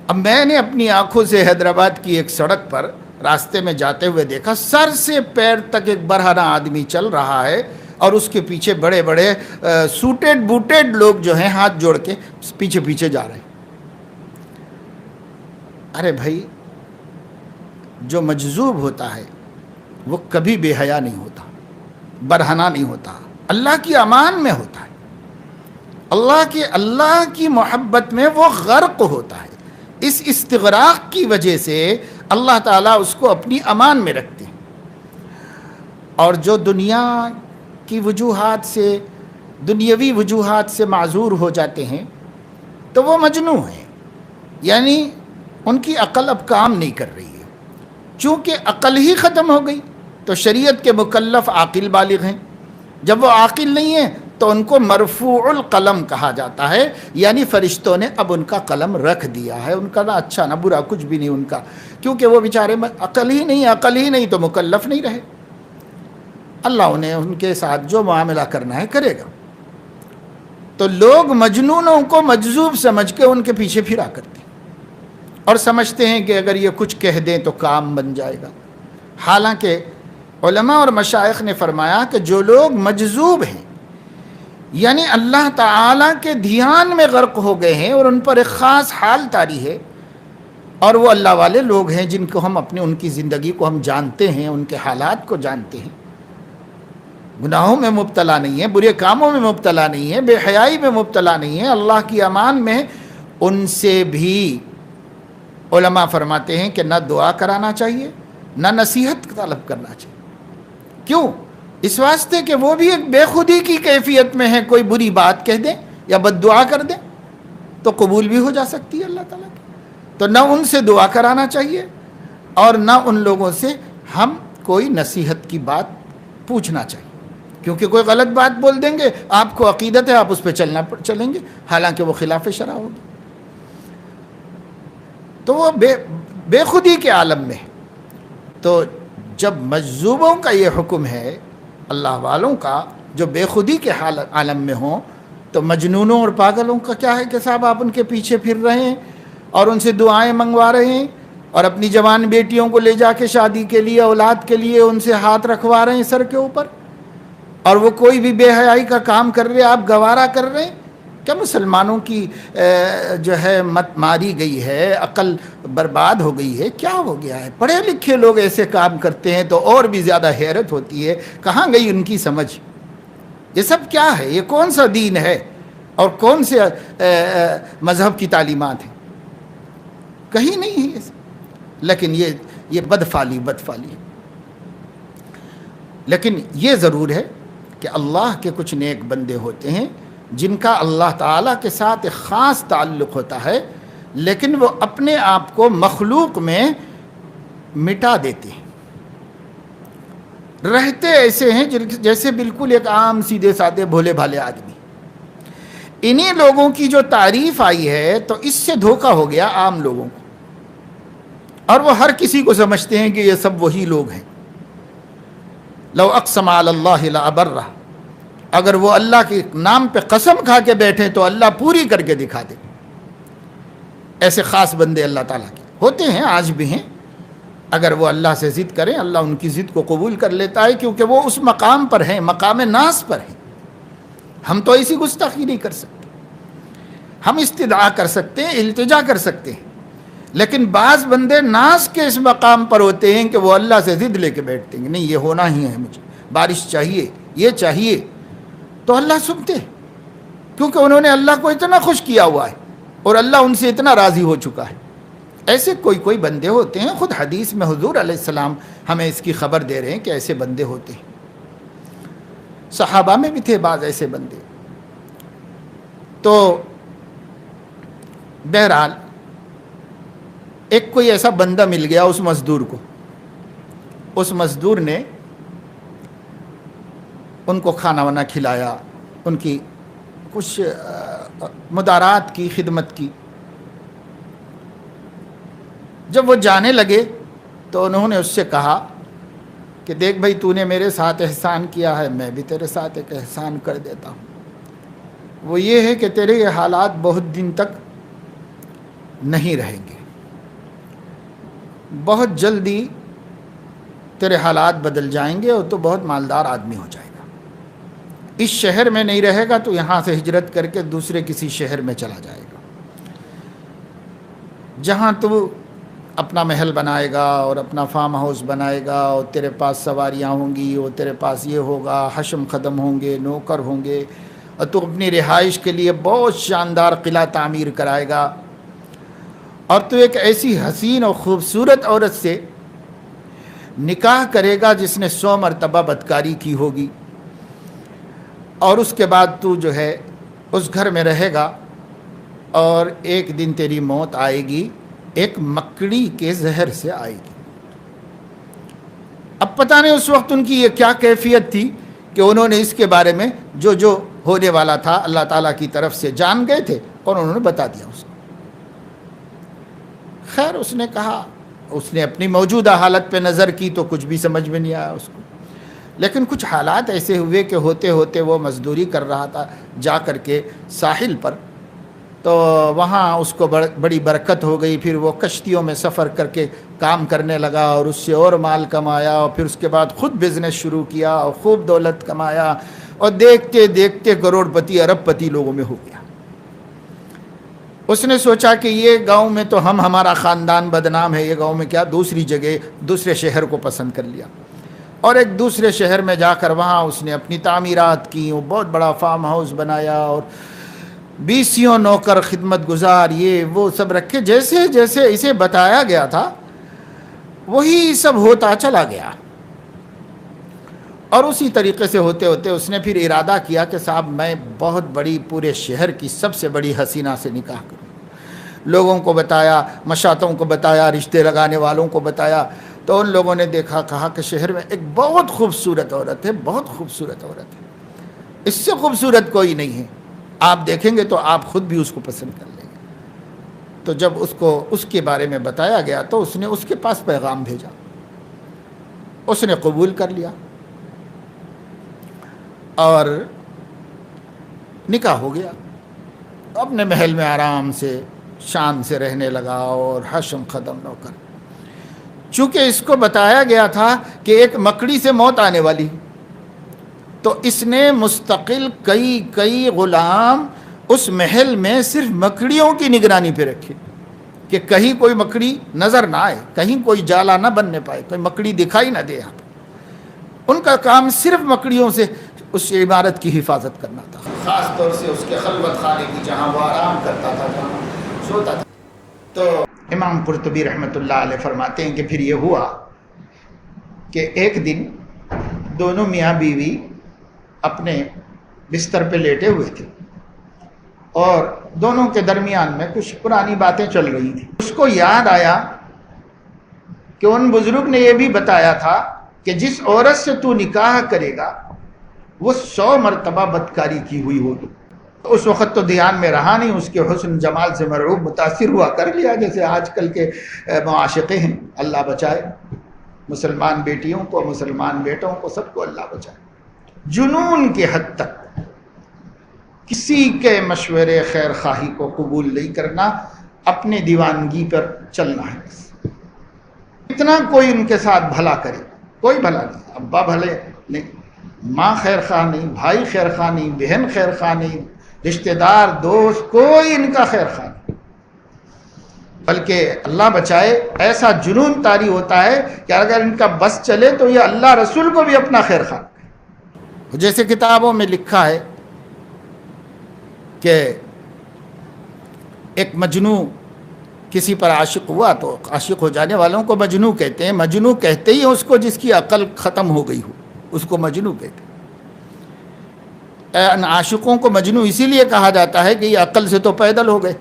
اب میں نے اپنی آنکھوں سے حیدرآباد کی ایک سڑک پر راستے میں جاتے ہوئے دیکھا، سر سے پیر تک ایک برہنہ آدمی چل رہا ہے، اور اس کے پیچھے بڑے بڑے سوٹیڈ بوٹیڈ لوگ جو ہیں ہاتھ جوڑ کے پیچھے پیچھے جا رہے ہیں۔ ارے بھائی، جو مجذوب ہوتا ہے وہ کبھی بے حیا نہیں ہوتا، برہنہ نہیں ہوتا، اللہ کی امان میں ہوتا ہے، اللہ کی محبت میں وہ غرق ہوتا ہے۔ اس استغراق کی وجہ سے اللہ تعالیٰ اس کو اپنی امان میں رکھتے ہیں، اور جو دنیا کی وجوہات سے، دنیاوی وجوہات سے معذور ہو جاتے ہیں تو وہ مجنون ہیں، یعنی ان کی عقل اب کام نہیں کر رہی ہے۔ چونکہ عقل ہی ختم ہو گئی تو شریعت کے مکلف عاقل بالغ ہیں، جب وہ عاقل نہیں ہیں تو ان کو مرفوع القلم کہا جاتا ہے، یعنی فرشتوں نے اب ان کا قلم رکھ دیا ہے، ان کا نہ اچھا نہ برا کچھ بھی نہیں ان کا، کیونکہ وہ بیچارے عقل ہی نہیں تو مکلف نہیں رہے، اللہ انہیں ان کے ساتھ جو معاملہ کرنا ہے کرے گا۔ تو لوگ مجنونوں کو مجذوب سمجھ کے ان کے پیچھے پھرا کرتے ہیں اور سمجھتے ہیں کہ اگر یہ کچھ کہہ دیں تو کام بن جائے گا، حالانکہ علماء اور مشائخ نے فرمایا کہ جو لوگ مجذوب ہیں، یعنی اللہ تعالیٰ کے دھیان میں غرق ہو گئے ہیں اور ان پر ایک خاص حال طاری ہے، اور وہ اللہ والے لوگ ہیں جن کو ہم ان کی زندگی کو ہم جانتے ہیں، ان کے حالات کو جانتے ہیں، گناہوں میں مبتلا نہیں ہیں، برے کاموں میں مبتلا نہیں ہیں، بے حیائی میں مبتلا نہیں ہیں، اللہ کی امان میں، ان سے بھی علماء فرماتے ہیں کہ نہ دعا کرانا چاہیے نہ نصیحت طلب کرنا چاہیے۔ کیوں؟ اس واسطے کہ وہ بھی ایک بے خودی کی کیفیت میں ہے، کوئی بری بات کہہ دیں یا بد دعا کر دیں تو قبول بھی ہو جا سکتی ہے اللہ تعالیٰ کی، تو نہ ان سے دعا کرانا چاہیے اور نہ ان لوگوں سے ہم کوئی نصیحت کی بات پوچھنا چاہیے، کیونکہ کوئی غلط بات بول دیں گے، آپ کو عقیدت ہے آپ اس پہ چلیں گے، حالانکہ وہ خلاف شرع ہوگی، تو وہ بے خودی کے عالم میں۔ تو جب مجذوبوں کا یہ حکم ہے، اللہ والوں کا جو بے خودی کے عالم میں ہوں، تو مجنونوں اور پاگلوں کا کیا ہے کہ صاحب آپ ان کے پیچھے پھر رہے ہیں اور ان سے دعائیں منگوا رہے ہیں، اور اپنی جوان بیٹیوں کو لے جا کے شادی کے لیے، اولاد کے لیے ان سے ہاتھ رکھوا رہے ہیں سر کے اوپر، اور وہ کوئی بھی بے حیائی کا کام کر رہے ہیں، آپ گوارا کر رہے ہیں، کیا مسلمانوں کی جو ہے مت ماری گئی ہے، عقل برباد ہو گئی ہے؟ کیا ہو گیا ہے؟ پڑھے لکھے لوگ ایسے کام کرتے ہیں تو اور بھی زیادہ حیرت ہوتی ہے، کہاں گئی ان کی سمجھ؟ یہ سب کیا ہے؟ یہ کون سا دین ہے اور کون سے مذہب کی تعلیمات ہیں؟ کہیں نہیں ہے یہ سب۔ لیکن یہ بدفعلی ہے۔ لیکن یہ ضرور ہے کہ اللہ کے کچھ نیک بندے ہوتے ہیں جن کا اللہ تعالیٰ کے ساتھ ایک خاص تعلق ہوتا ہے، لیکن وہ اپنے آپ کو مخلوق میں مٹا دیتے ہیں، رہتے ایسے ہیں جیسے بالکل ایک عام سیدھے سادے بھولے بھالے آدمی۔ انہی لوگوں کی جو تعریف آئی ہے تو اس سے دھوکہ ہو گیا عام لوگوں کو، اور وہ ہر کسی کو سمجھتے ہیں کہ یہ سب وہی لوگ ہیں۔ لو اقسم علی اللہ لابرہ، اگر وہ اللہ کے نام پہ قسم کھا کے بیٹھے تو اللہ پوری کر کے دکھا دے۔ ایسے خاص بندے اللہ تعالیٰ کے ہوتے ہیں، آج بھی ہیں۔ اگر وہ اللہ سے ضد کریں، اللہ ان کی ضد کو قبول کر لیتا ہے، کیونکہ وہ اس مقام پر ہیں، مقام ناز پر ہیں۔ ہم تو ایسی گستاخی نہیں کر سکتے، ہم استدعا کر سکتے ہیں، التجا کر سکتے ہیں، لیکن بعض بندے ناز کے اس مقام پر ہوتے ہیں کہ وہ اللہ سے ضد لے کے بیٹھتے ہیں کہ نہیں، یہ ہونا ہی ہے، مجھے بارش چاہیے، یہ چاہیے، تو اللہ سنتے ہیں، کیونکہ انہوں نے اللہ کو اتنا خوش کیا ہوا ہے اور اللہ ان سے اتنا راضی ہو چکا ہے۔ ایسے کوئی بندے ہوتے ہیں، خود حدیث میں حضور علیہ السلام ہمیں اس کی خبر دے رہے ہیں کہ ایسے بندے ہوتے ہیں۔ صحابہ میں بھی تھے بعض ایسے بندے۔ تو بہرحال ایک کوئی ایسا بندہ مل گیا اس مزدور کو، اس مزدور نے ان کو کھانا وانا کھلایا، ان کی کچھ مدارات کی، خدمت کی۔ جب وہ جانے لگے تو انہوں نے اس سے کہا کہ دیکھ بھائی، تو نے میرے ساتھ احسان کیا ہے، میں بھی تیرے ساتھ ایک احسان کر دیتا ہوں۔ وہ یہ ہے کہ تیرے یہ حالات بہت دن تک نہیں رہیں گے، بہت جلدی تیرے حالات بدل جائیں گے اور تو بہت مالدار آدمی ہو جائے گا۔ اس شہر میں نہیں رہے گا تو یہاں سے ہجرت کر کے دوسرے کسی شہر میں چلا جائے گا، جہاں تو اپنا محل بنائے گا اور اپنا فارم ہاؤس بنائے گا، اور تیرے پاس سواریاں ہوں گی، اور تیرے پاس یہ ہوگا، حشم خدم ہوں گے، نوکر ہوں گے، اور تو اپنی رہائش کے لیے بہت شاندار قلعہ تعمیر کرائے گا، اور تو ایک ایسی حسین اور خوبصورت عورت سے نکاح کرے گا جس نے 100 مرتبہ بدکاری کی ہوگی، اور اس کے بعد تو جو ہے اس گھر میں رہے گا، اور ایک دن تیری موت آئے گی، ایک مکڑی کے زہر سے آئے گی۔ اب پتہ نہیں اس وقت ان کی یہ کیا کیفیت تھی کہ انہوں نے اس کے بارے میں جو ہونے والا تھا اللہ تعالیٰ کی طرف سے جان گئے تھے اور انہوں نے بتا دیا اس کو۔ خیر، اس نے کہا، اس نے اپنی موجودہ حالت پہ نظر کی تو کچھ بھی سمجھ میں نہیں آیا اس کو، لیکن کچھ حالات ایسے ہوئے کہ ہوتے ہوتے وہ مزدوری کر رہا تھا جا کر کے ساحل پر، تو وہاں اس کو بڑی برکت ہو گئی۔ پھر وہ کشتیوں میں سفر کر کے کام کرنے لگا اور اس سے اور مال کمایا، اور پھر اس کے بعد خود بزنس شروع کیا اور خوب دولت کمایا، اور دیکھتے دیکھتے کروڑ پتی ارب پتی لوگوں میں ہو گیا۔ اس نے سوچا کہ یہ گاؤں میں تو ہمارا خاندان بدنام ہے، یہ گاؤں میں کیا، دوسری جگہ دوسرے شہر کو پسند کر لیا، اور ایک دوسرے شہر میں جا کر وہاں اس نے اپنی تعمیرات کی، وہ بہت بڑا فارم ہاؤس بنایا، اور 20 نوکر خدمت گزار یہ وہ سب رکھے، جیسے جیسے اسے بتایا گیا تھا وہی سب ہوتا چلا گیا۔ اور اسی طریقے سے ہوتے ہوتے اس نے پھر ارادہ کیا کہ صاحب میں بہت بڑی، پورے شہر کی سب سے بڑی حسینہ سے نکاح کروں۔ لوگوں کو بتایا، مشاتوں کو بتایا، رشتے لگانے والوں کو بتایا، تو ان لوگوں نے دیکھا، کہا کہ شہر میں ایک بہت خوبصورت عورت ہے، بہت خوبصورت عورت ہے، اس سے خوبصورت کوئی نہیں ہے، آپ دیکھیں گے تو آپ خود بھی اس کو پسند کر لیں گے۔ تو جب اس کو اس کے بارے میں بتایا گیا تو اس نے اس کے پاس پیغام بھیجا، اس نے قبول کر لیا اور نکاح ہو گیا، اپنے محل میں آرام سے شان سے رہنے لگا اور حشم خدم نوکر۔ چونکہ اس کو بتایا گیا تھا کہ ایک مکڑی سے موت آنے والی، تو اس نے مستقل کئی غلام اس محل میں صرف مکڑیوں کی نگرانی پہ رکھے کہ کہیں کوئی مکڑی نظر نہ آئے، کہیں کوئی جالا نہ بننے پائے، کوئی مکڑی دکھائی نہ دے یہاں پہ۔ ان کا کام صرف مکڑیوں سے اس عمارت کی حفاظت کرنا تھا، خاص طور سے اس کے خلوت خانے کی، جہاں وہ آرام کرتا تھا، جہاں سوتا تھا۔ تو امام قرطبی رحمۃ اللہ علیہ فرماتے ہیں کہ پھر یہ ہوا کہ ایک دن دونوں میاں بیوی اپنے بستر پہ لیٹے ہوئے تھے اور دونوں کے درمیان میں کچھ پرانی باتیں چل رہی تھیں۔ اس کو یاد آیا کہ ان بزرگ نے یہ بھی بتایا تھا کہ جس عورت سے تو نکاح کرے گا وہ 100 مرتبہ بدکاری کی ہوئی ہوگی۔ اس وقت تو دھیان میں رہا نہیں، اس کے حسن جمال سے مرعوب متاثر ہوا، کر لیا جیسے آج کل کے معاشقے ہیں، اللہ بچائے مسلمان بیٹیوں کو، مسلمان بیٹوں کو، سب کو اللہ بچائے۔ جنون کی حد تک کسی کے مشورے خیر خواہی کو قبول نہیں کرنا، اپنے دیوانگی پر چلنا ہے بس۔ اتنا کوئی ان کے ساتھ بھلا کرے، کوئی بھلا نہیں، ابا بھلے نہیں، ماں خیر خواہ نہیں، بھائی خیر خواہ نہیں، بہن خیر خواہ نہیں، رشتہ دار دوست کوئی ان کا خیر خواہ نہیں، بلکہ اللہ بچائے ایسا جنون طاری ہوتا ہے کہ اگر ان کا بس چلے تو یہ اللہ رسول کو بھی اپنا خیر خواہ کرے۔ جیسے کتابوں میں لکھا ہے کہ ایک مجنو کسی پر عاشق ہوا تو عاشق ہو جانے والوں کو مجنو کہتے ہیں، مجنو کہتے ہی اس کو جس کی عقل ختم ہو گئی ہو، اس کو مجنو کہتے ہیں۔ ان عاشقوں کو مجنو اسی لیے کہا جاتا ہے کہ یہ عقل سے تو پیدل ہو گئے،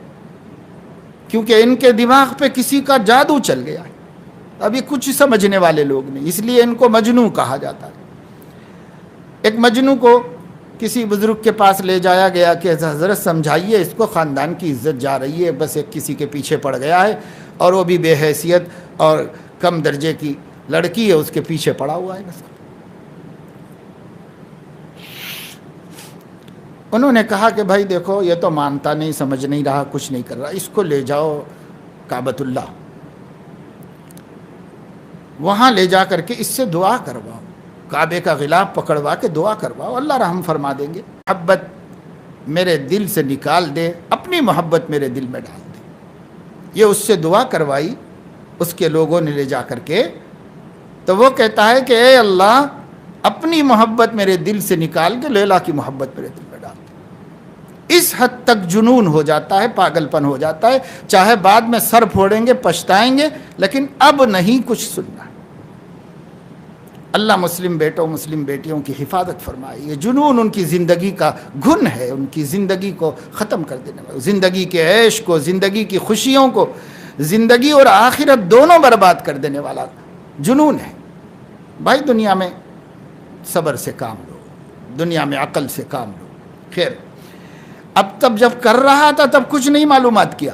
کیونکہ ان کے دماغ پہ کسی کا جادو چل گیا ہے، ابھی کچھ سمجھنے والے لوگ نہیں، اس لیے ان کو مجنو کہا جاتا ہے۔ ایک مجنو کو کسی بزرگ کے پاس لے جایا گیا کہ حضرت سمجھائیے اس کو، خاندان کی عزت جا رہی ہے، بس ایک کسی کے پیچھے پڑ گیا ہے اور وہ بھی بے حیثیت اور کم درجے کی لڑکی ہے، اس کے پیچھے پڑا ہوا ہے بس۔ انہوں نے کہا کہ بھائی دیکھو یہ تو مانتا نہیں، سمجھ نہیں رہا، کچھ نہیں کر رہا، اس کو لے جاؤ کعبۃ اللہ، وہاں لے جا کر کے اس سے دعا کرواؤ، کعبے کا غلاف پکڑوا کے دعا کرواؤ، اللہ رحم فرما دیں گے، محبت میرے دل سے نکال دے، اپنی محبت میرے دل میں ڈال دے۔ یہ اس سے دعا کروائی اس کے لوگوں نے لے جا کر کے، تو وہ کہتا ہے کہ اے اللہ اپنی محبت میرے دل سے نکال کے لیلا کی محبت میرے دل میں ڈال دے۔ اس حد تک جنون ہو جاتا ہے، پاگل پن ہو جاتا ہے، چاہے بعد میں سر پھوڑیں گے، پچھتائیں گے، لیکن اب نہیں کچھ سننا۔ اللہ مسلم بیٹوں مسلم بیٹیوں کی حفاظت فرمائے۔ یہ جنون ان کی زندگی کا گھن ہے، ان کی زندگی کو ختم کر دینے والا، زندگی کے عیش کو، زندگی کی خوشیوں کو، زندگی اور آخرت دونوں برباد کر دینے والا جنون ہے۔ بھائی دنیا میں صبر سے کام لو، دنیا میں عقل سے کام لو۔ خیر اب تب جب کر رہا تھا تب کچھ نہیں معلومات کیا،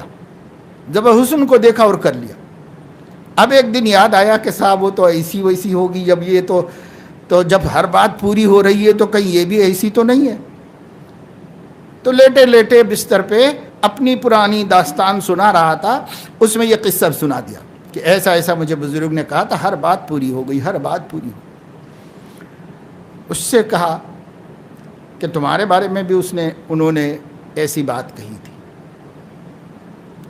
جب حسن کو دیکھا اور کر لیا۔ اب ایک دن یاد آیا کہ صاحب وہ تو ایسی ویسی ہوگی، جب یہ تو جب ہر بات پوری ہو رہی ہے تو کہیں یہ بھی ایسی تو نہیں ہے۔ تو لیٹے لیٹے بستر پہ اپنی پرانی داستان سنا رہا تھا، اس میں یہ قصہ سنا دیا کہ ایسا ایسا مجھے بزرگ نے کہا تھا، ہر بات پوری ہو گئی، ہر بات پوری ہو گئی۔ اس سے کہا کہ تمہارے بارے میں بھی انہوں نے ایسی بات کہی تھی۔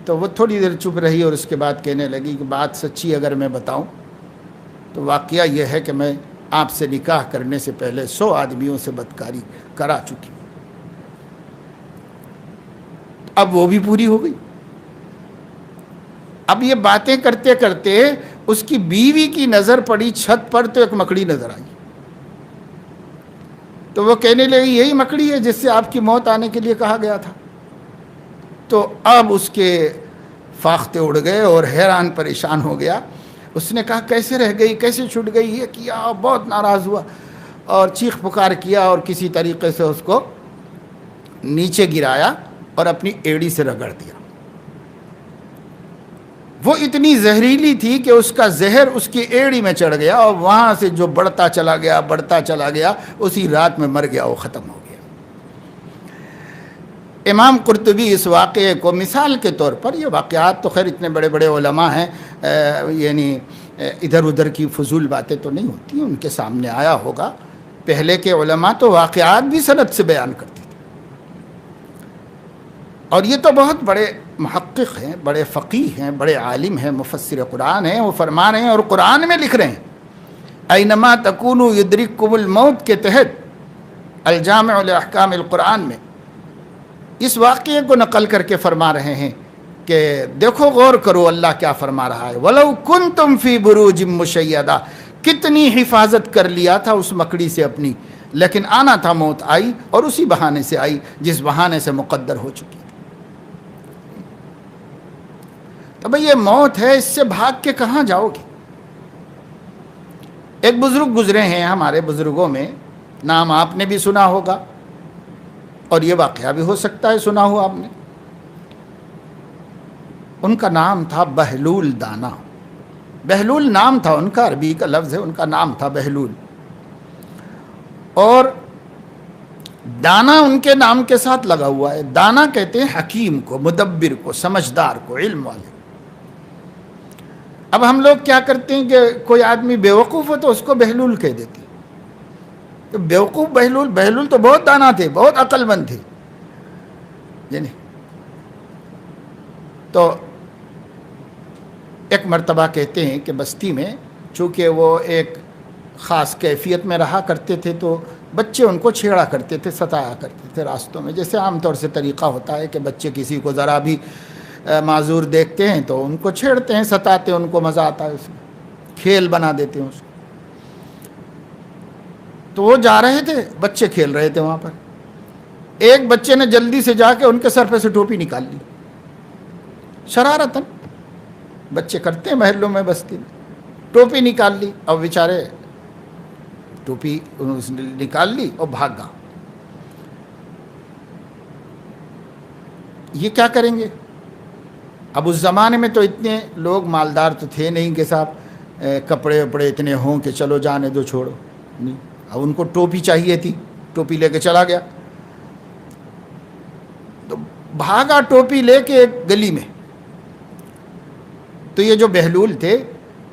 تو وہ تھوڑی دیر چپ رہی اور اس کے بعد کہنے لگی کہ بات سچی اگر میں بتاؤں تو واقعہ یہ ہے کہ میں آپ سے نکاح کرنے سے پہلے 100 آدمیوں سے بدکاری کرا چکی، اب وہ بھی پوری ہو گئی۔ اب یہ باتیں کرتے کرتے اس کی بیوی کی نظر پڑی چھت پر، تو ایک مکڑی نظر آئی، تو وہ کہنے لگی یہی مکڑی ہے جس سے آپ کی موت آنے کے لیے کہا گیا تھا۔ تو اب اس کے فاختے اڑ گئے اور حیران پریشان ہو گیا۔ اس نے کہا کیسے رہ گئی، کیسے چھوٹ گئی، یہ کیا، بہت ناراض ہوا اور چیخ پکار کیا اور کسی طریقے سے اس کو نیچے گرایا اور اپنی ایڑی سے رگڑ دیا۔ وہ اتنی زہریلی تھی کہ اس کا زہر اس کی ایڑی میں چڑھ گیا اور وہاں سے جو بڑھتا چلا گیا اسی رات میں مر گیا، وہ ختم ہو گیا۔ امام قرطبی اس واقعے کو مثال کے طور پر، یہ واقعات تو خیر اتنے بڑے بڑے علماء ہیں، یعنی ادھر ادھر کی فضول باتیں تو نہیں ہوتی، ان کے سامنے آیا ہوگا۔ پہلے کے علماء تو واقعات بھی سند سے بیان کرتے تھے، اور یہ تو بہت بڑے محقق ہیں، بڑے فقیہ ہیں، بڑے عالم ہیں، مفسر قرآن ہیں، وہ فرما رہے ہیں اور قرآن میں لکھ رہے ہیں اینما تکونوا یدرککم الموت کے تحت الجامع لاحکام القرآن میں اس واقعے کو نقل کر کے فرما رہے ہیں کہ دیکھو غور کرو اللہ کیا فرما رہا ہے، وَلَوْ كُنْتُمْ فِي بُرُوجٍ مُّشَيَّدَةٍ، کتنی حفاظت کر لیا تھا اس مکڑی سے اپنی، لیکن آنا تھا موت، آئی، اور اسی بہانے سے آئی جس بہانے سے مقدر ہو چکی تھی۔ تو بھئی یہ موت ہے، اس سے بھاگ کے کہاں جاؤ گے؟ ایک بزرگ گزرے ہیں ہمارے بزرگوں میں، نام آپ نے بھی سنا ہوگا اور یہ واقعہ بھی ہو سکتا ہے سنا ہو آپ نے۔ ان کا نام تھا بہلول دانا۔ بہلول نام تھا ان کا، عربی کا لفظ ہے، ان کا نام تھا بہلول، اور دانا ان کے نام کے ساتھ لگا ہوا ہے۔ دانا کہتے ہیں حکیم کو، مدبر کو، سمجھدار کو، علم والے۔ اب ہم لوگ کیا کرتے ہیں کہ کوئی آدمی بیوقوف ہو تو اس کو بہلول کہہ دیتے ہیں۔ تو بیوقوف بہلول تو بہت دانا تھے، بہت عقل مند تھے، یعنی تو ایک مرتبہ کہتے ہیں کہ بستی میں چونکہ وہ ایک خاص کیفیت میں رہا کرتے تھے تو بچے ان کو چھیڑا کرتے تھے، ستایا کرتے تھے راستوں میں، جیسے عام طور سے طریقہ ہوتا ہے کہ بچے کسی کو ذرا بھی معذور دیکھتے ہیں تو ان کو چھیڑتے ہیں، ستاتے ہیں، ان کو مزہ آتا ہے، اس میں کھیل بنا دیتے ہیں اس کو۔ تو وہ جا رہے تھے، بچے کھیل رہے تھے وہاں پر، ایک بچے نے جلدی سے جا کے ان کے سر پہ سے ٹوپی نکال لی، شرارتاً بچے کرتے ہیں محلوں میں، بستی میں، ٹوپی نکال لی، اور بیچارے ٹوپی نکال لی اور بھاگا۔ یہ کیا کریں گے؟ اب اس زمانے میں تو اتنے لوگ مالدار تو تھے نہیں کہ صاحب کپڑے وپڑے اتنے ہوں کہ چلو جانے دو، چھوڑو، نہیں، اب ان کو ٹوپی چاہیے تھی، ٹوپی لے کے چلا گیا، تو بھاگا ٹوپی لے کے ایک گلی میں۔ تو یہ جو بہلول تھے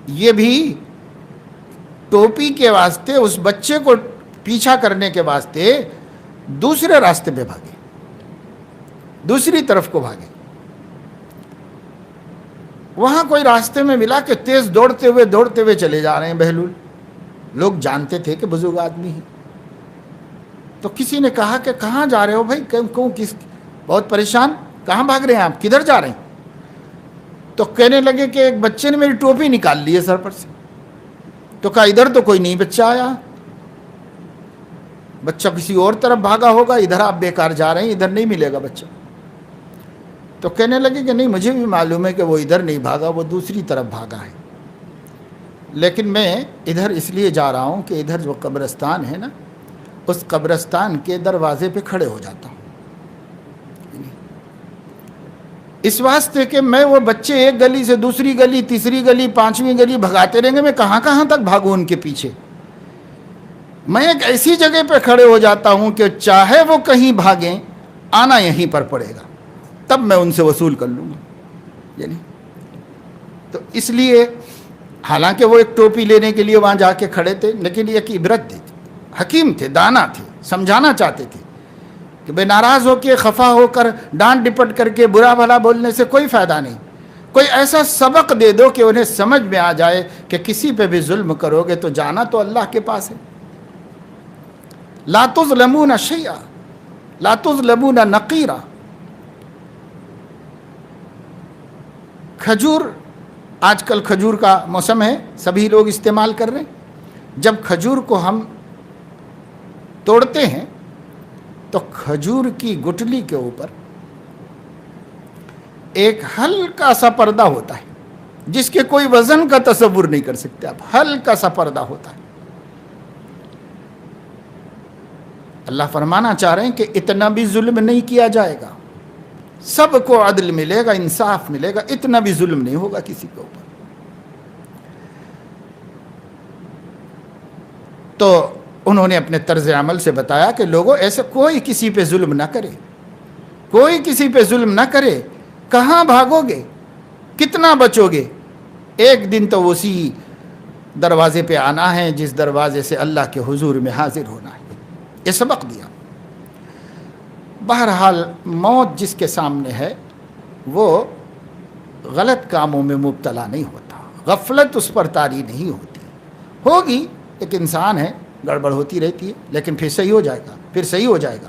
یہ بھی ٹوپی کے واسطے، اس بچے کو پیچھا کرنے کے واسطے دوسرے راستے پہ بھاگے، دوسری طرف کو بھاگے۔ وہاں کوئی راستے میں ملا کہ تیز دوڑتے ہوئے چلے جا رہے ہیں بہلول، لوگ جانتے تھے کہ بزرگ آدمی ہیں۔ تو کسی نے کہا کہ کہاں جا رہے ہو بھائی، بہت پریشان، کہاں بھاگ رہے ہیں آپ، کدھر جا رہے ہیں؟ تو کہنے لگے کہ ایک بچے نے میری ٹوپی نکال لی ہے سر پر سے۔ تو کہا ادھر تو کوئی نہیں بچہ آیا، بچہ کسی اور طرف بھاگا ہوگا، ادھر آپ بیکار جا رہے ہیں، ادھر نہیں ملے گا بچہ۔ تو کہنے لگے کہ نہیں، مجھے بھی معلوم ہے کہ وہ ادھر نہیں بھاگا، وہ دوسری طرف بھاگا ہے، لیکن میں ادھر اس لیے جا رہا ہوں کہ ادھر جو قبرستان ہے نا، اس قبرستان کے دروازے پہ کھڑے ہو جاتا ہوں، اس واسطے کہ میں وہ بچے ایک گلی سے دوسری گلی، تیسری گلی، پانچویں گلی بھگاتے رہیں گے، میں کہاں کہاں تک بھاگوں ان کے پیچھے۔ میں ایک ایسی جگہ پہ کھڑے ہو جاتا ہوں کہ چاہے وہ کہیں بھاگیں، آنا یہیں پر پڑے گا، تب میں ان سے وصول کر لوں گا، یعنی تو اس لیے حالانکہ وہ ایک ٹوپی لینے کے لیے وہاں جا کے کھڑے تھے، لیکن یہ ایک عبرت تھی، حکیم تھے، دانا تھے، سمجھانا چاہتے تھے کہ بے ناراض ہو کے، خفا ہو کر، ڈانٹ ڈپٹ کر کے، برا بھلا بولنے سے کوئی فائدہ نہیں، کوئی ایسا سبق دے دو کہ انہیں سمجھ میں آ جائے کہ کسی پہ بھی ظلم کرو گے تو جانا تو اللہ کے پاس ہے۔ لا تظلمون شیئا، لا تظلمون نقیرا۔ کھجور، آج کل کھجور کا موسم ہے، سبھی لوگ استعمال کر رہے ہیں۔ جب کھجور کو ہم توڑتے ہیں تو کھجور کی گٹلی کے اوپر ایک ہلکا سا پردہ ہوتا ہے جس کے کوئی وزن کا تصور نہیں کر سکتے آپ، ہلکا سا پردہ ہوتا ہے۔ اللہ فرمانا چاہ رہے ہیں کہ اتنا بھی ظلم نہیں کیا جائے گا، سب کو عدل ملے گا، انصاف ملے گا، اتنا بھی ظلم نہیں ہوگا کسی کے اوپر۔ تو انہوں نے اپنے طرز عمل سے بتایا کہ لوگوں ایسے کوئی کسی پہ ظلم نہ کرے، کوئی کسی پہ ظلم نہ کرے، کہاں بھاگو گے، کتنا بچو گے، ایک دن تو اسی دروازے پہ آنا ہے جس دروازے سے اللہ کے حضور میں حاضر ہونا ہے۔ یہ سبق دیا۔ بہرحال موت جس کے سامنے ہے وہ غلط کاموں میں مبتلا نہیں ہوتا، غفلت اس پر طاری نہیں ہوتی. ہوگی، ایک انسان ہے، گڑبڑ ہوتی رہتی ہے، لیکن پھر صحیح ہو جائے گا، پھر صحیح ہو جائے گا.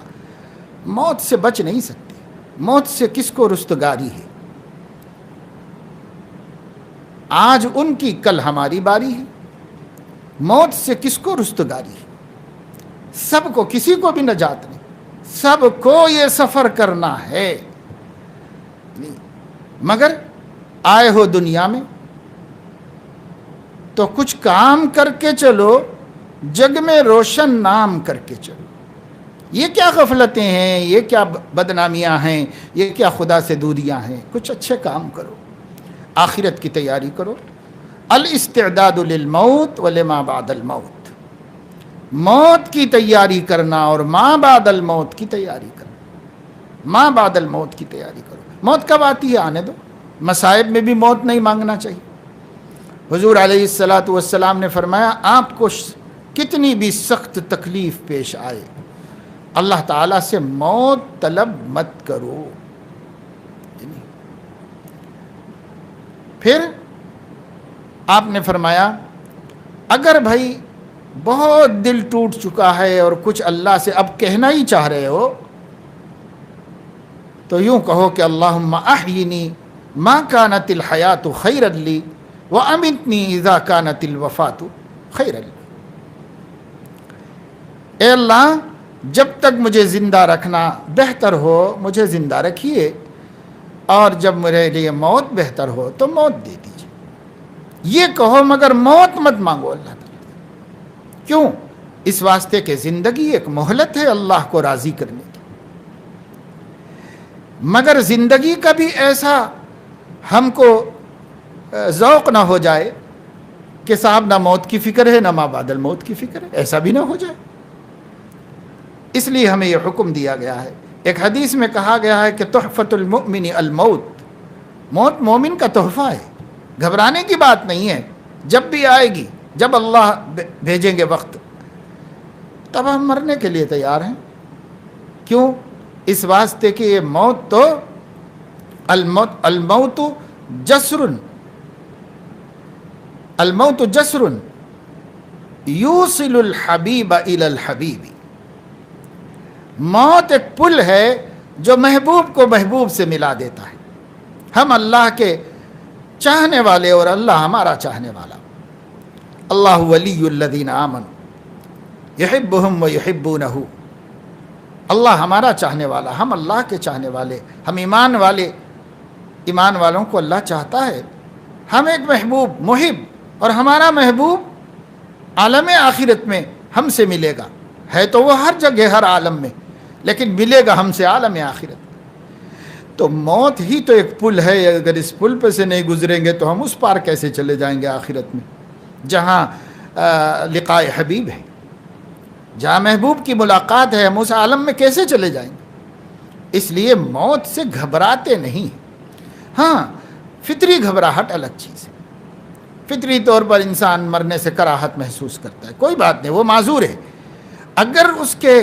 موت سے بچ نہیں سکتے. موت سے کس کو رستگاری ہے؟ آج ان کی، کل ہماری باری ہے. موت سے کس کو رستگاری ہے؟ سب کو، کسی کو بھی نجات نہیں. سب کو یہ سفر کرنا ہے، مگر آئے ہو دنیا میں تو کچھ کام کر کے چلو، جگ میں روشن نام کر کے چلو. یہ کیا غفلتیں ہیں، یہ کیا بدنامیاں ہیں، یہ کیا خدا سے دوریاں ہیں. کچھ اچھے کام کرو، آخرت کی تیاری کرو. الاستعداد للموت ولما بعد الموت، موت کی تیاری کرنا اور ما بعد الموت کی تیاری کرنا. ما بعد الموت کی تیاری کرو. موت کب آتی ہے آنے دو. مصائب میں بھی موت نہیں مانگنا چاہیے. حضور علیہ الصلاۃ والسلام نے فرمایا آپ کو کتنی بھی سخت تکلیف پیش آئے، اللہ تعالیٰ سے موت طلب مت کرو. پھر آپ نے فرمایا اگر بھائی بہت دل ٹوٹ چکا ہے اور کچھ اللہ سے اب کہنا ہی چاہ رہے ہو تو یوں کہو کہ اللہم احیینی ما کانت الحیات خیرا لی وامتنی اذا کانت الوفات خیرا لی. اے اللہ جب تک مجھے زندہ رکھنا بہتر ہو مجھے زندہ رکھیے، اور جب میرے لیے موت بہتر ہو تو موت دے دیجیے. یہ کہو مگر موت مت مانگو اللہ تعالیٰ. کیوں؟ اس واسطے کہ زندگی ایک مہلت ہے اللہ کو راضی کرنے کی. مگر زندگی کا بھی ایسا ہم کو ذوق نہ ہو جائے کہ صاحب نہ موت کی فکر ہے نہ ما بعد الموت کی فکر ہے، ایسا بھی نہ ہو جائے. اس لیے ہمیں یہ حکم دیا گیا ہے. ایک حدیث میں کہا گیا ہے کہ تحفۃ المؤمن الموت، موت مومن کا تحفہ ہے، گھبرانے کی بات نہیں ہے. جب بھی آئے گی، جب اللہ بھیجیں گے وقت تب ہم مرنے کے لیے تیار ہیں. کیوں؟ اس واسطے کہ یہ موت تو الموت جسر، الموت جسر یوصل الحبیب الی الحبیب. موت ایک پل ہے جو محبوب کو محبوب سے ملا دیتا ہے. ہم اللہ کے چاہنے والے اور اللہ ہمارا چاہنے والا. اللہ ولی الذین آمنوا یحبہم ویحبونہ. اللہ ہمارا چاہنے والا، ہم اللہ کے چاہنے والے، ہم ایمان والے، ایمان والوں کو اللہ چاہتا ہے. ہم ایک محبوب محب، اور ہمارا محبوب عالم آخرت میں ہم سے ملے گا. ہے تو وہ ہر جگہ ہر عالم میں، لیکن ملے گا ہم سے عالم آخرت. تو موت ہی تو ایک پل ہے. اگر اس پل پہ سے نہیں گزریں گے تو ہم اس پار کیسے چلے جائیں گے آخرت میں، جہاں لقاء حبیب ہے، جہاں محبوب کی ملاقات ہے. ہم اس عالم میں کیسے چلے جائیں گے؟ اس لیے موت سے گھبراتے نہیں. ہاں فطری گھبراہٹ الگ چیز ہے. فطری طور پر انسان مرنے سے کراہت محسوس کرتا ہے، کوئی بات نہیں، وہ معذور ہے. اگر اس کے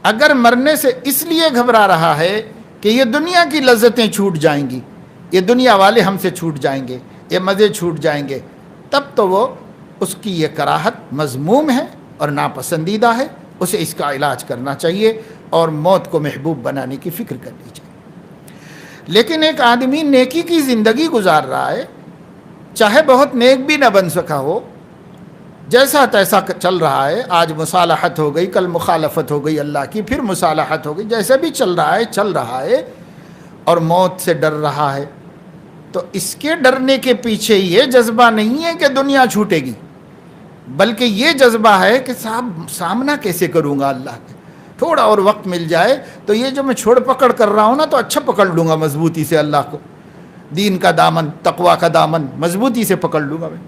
اگر مرنے سے اس لیے گھبرا رہا ہے کہ یہ دنیا کی لذتیں چھوٹ جائیں گی، یہ دنیا والے ہم سے چھوٹ جائیں گے، یہ مزے چھوٹ جائیں گے، تب تو وہ اس کی یہ کراہت مذموم ہے اور ناپسندیدہ ہے. اسے اس کا علاج کرنا چاہیے اور موت کو محبوب بنانے کی فکر کرنی چاہیے. لیکن ایک آدمی نیکی کی زندگی گزار رہا ہے، چاہے بہت نیک بھی نہ بن سکا ہو، جیسا تیسا چل رہا ہے. آج مصالحت ہو گئی، کل مخالفت ہو گئی اللہ کی، پھر مصالحت ہو گئی، جیسے بھی چل رہا ہے اور موت سے ڈر رہا ہے. تو اس کے ڈرنے کے پیچھے یہ جذبہ نہیں ہے کہ دنیا چھوٹے گی، بلکہ یہ جذبہ ہے کہ صاحب سامنا کیسے کروں گا اللہ کا. تھوڑا اور وقت مل جائے تو یہ جو میں چھوڑ پکڑ کر رہا ہوں نا تو اچھا پکڑ لوں گا مضبوطی سے اللہ کو، دین کا دامن، تقوی کا دامن مضبوطی سے پکڑ لوں گا میں.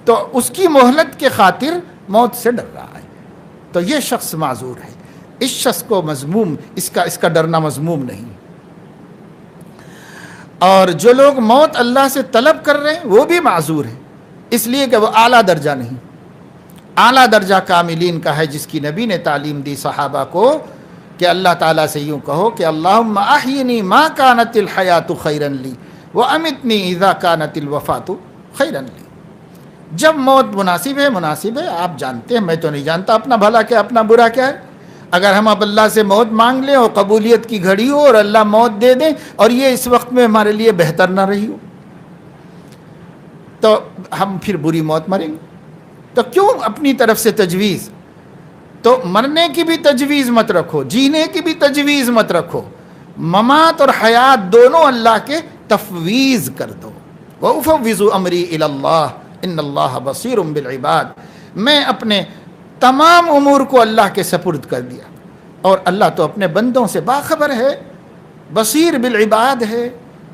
تو اس کی مہلت کے خاطر موت سے ڈر رہا ہے. تو یہ شخص معذور ہے. اس شخص کو مذموم، اس کا ڈرنا مذموم نہیں. اور جو لوگ موت اللہ سے طلب کر رہے ہیں وہ بھی معذور ہیں، اس لیے کہ وہ اعلیٰ درجہ نہیں. اعلیٰ درجہ کاملین کا ہے، جس کی نبی نے تعلیم دی صحابہ کو کہ اللہ تعالیٰ سے یوں کہو کہ اللہم احینی ما کانت الحیات خیرا لی وامیتنی اذا کانت الوفات خیرا لی. جب موت مناسب ہے آپ جانتے ہیں، میں تو نہیں جانتا اپنا بھلا کیا اپنا برا کیا ہے. اگر ہم اب اللہ سے موت مانگ لیں اور قبولیت کی گھڑی ہو اور اللہ موت دے دیں اور یہ اس وقت میں ہمارے لیے بہتر نہ رہی ہو تو ہم پھر بری موت مریں گے. تو کیوں اپنی طرف سے تجویز؟ تو مرنے کی بھی تجویز مت رکھو، جینے کی بھی تجویز مت رکھو، ممات اور حیات دونوں اللہ کے تفویض کر دو. وَأُفَوِّضُ أَمْرِي إِلَى اللَّهِ إِنَّ اللَّهَ بَصِيرٌ بِالْعِبَادِ. میں اپنے تمام امور کو اللہ کے سپرد کر دیا، اور اللہ تو اپنے بندوں سے باخبر ہے، بصیر بالعباد ہے،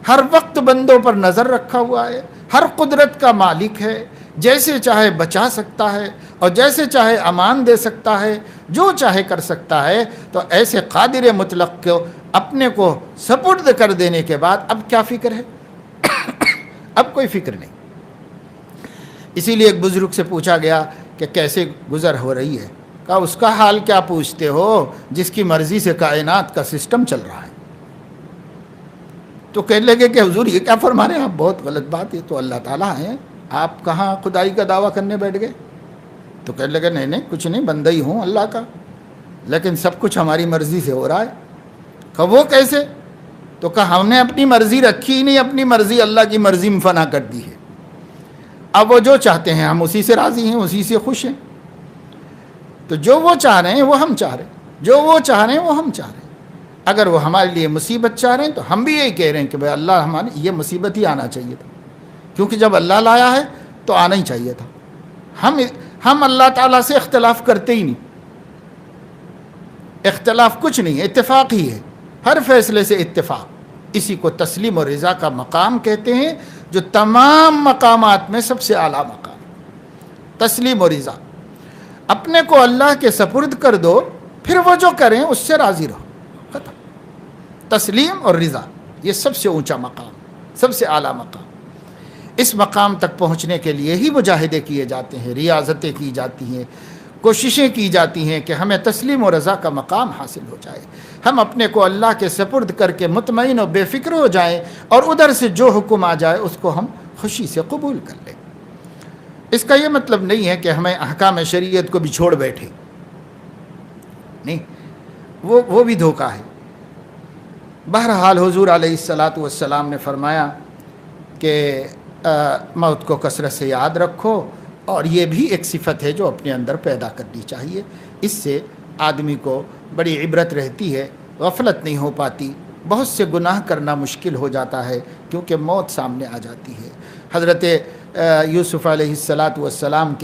ہر وقت بندوں پر نظر رکھا ہوا ہے، ہر قدرت کا مالک ہے، جیسے چاہے بچا سکتا ہے اور جیسے چاہے امان دے سکتا ہے، جو چاہے کر سکتا ہے. تو ایسے قادر مطلق کو اپنے کو سپرد کر دینے کے بعد اب کیا فکر ہے؟ اب کوئی فکر نہیں. اسی لیے ایک بزرگ سے پوچھا گیا کہ کیسے گزر ہو رہی ہے؟ کہا اس کا حال کیا پوچھتے ہو جس کی مرضی سے کائنات کا سسٹم چل رہا ہے. تو کہنے لگے کہ حضور یہ کیا فرما رہے ہیں آپ؟ بہت غلط بات ہے، تو اللہ تعالیٰ ہیں، آپ کہاں خدائی کا دعویٰ کرنے بیٹھ گئے؟ تو کہنے لگے نہیں کچھ نہیں، بندہ ہی ہوں اللہ کا، لیکن سب کچھ ہماری مرضی سے ہو رہا ہے. کہا وہ کیسے؟ تو کہا ہم نے اپنی مرضی رکھی ہی نہیں، اپنی مرضی اللہ کی مرضی میں فنا کر دی ہے. اب وہ جو چاہتے ہیں ہم اسی سے راضی ہیں، اسی سے خوش ہیں. تو جو وہ چاہ رہے ہیں وہ ہم چاہ رہے ہیں، جو وہ چاہ رہے ہیں وہ ہم چاہ رہے ہیں. اگر وہ ہمارے لیے مصیبت چاہ رہے ہیں تو ہم بھی یہی کہہ رہے ہیں کہ بھائی اللہ ہمارے یہ مصیبت ہی آنا چاہیے تھا، کیونکہ جب اللہ لایا ہے تو آنا ہی چاہیے تھا. ہم اللہ تعالیٰ سے اختلاف کرتے ہی نہیں، اختلاف کچھ نہیں ہے، اتفاق ہی ہے، ہر فیصلے سے اتفاق. اسی کو تسلیم و رضا کا مقام کہتے ہیں، جو تمام مقامات میں سب سے اعلیٰ مقام. تسلیم و رضا، اپنے کو اللہ کے سپرد کر دو، پھر وہ جو کریں اس سے راضی رہو، ختم. تسلیم اور رضا یہ سب سے اونچا مقام، سب سے اعلیٰ مقام. اس مقام تک پہنچنے کے لیے ہی مجاہدے کیے جاتے ہیں، ریاضتیں کی جاتی ہیں، کوششیں کی جاتی ہیں کہ ہمیں تسلیم و رضا کا مقام حاصل ہو جائے. ہم اپنے کو اللہ کے سپرد کر کے مطمئن و بے فکر ہو جائیں، اور ادھر سے جو حکم آ جائے اس کو ہم خوشی سے قبول کر لیں. اس کا یہ مطلب نہیں ہے کہ ہمیں احکام شریعت کو بھی چھوڑ بیٹھے، نہیں، وہ بھی دھوکہ ہے. بہرحال حضور علیہ السلام نے فرمایا کہ موت کو کثرت سے یاد رکھو، اور یہ بھی ایک صفت ہے جو اپنے اندر پیدا کرنی چاہیے. اس سے آدمی کو بڑی عبرت رہتی ہے، غفلت نہیں ہو پاتی، بہت سے گناہ کرنا مشکل ہو جاتا ہے کیونکہ موت سامنے آ جاتی ہے. حضرت یوسف علیہ السلام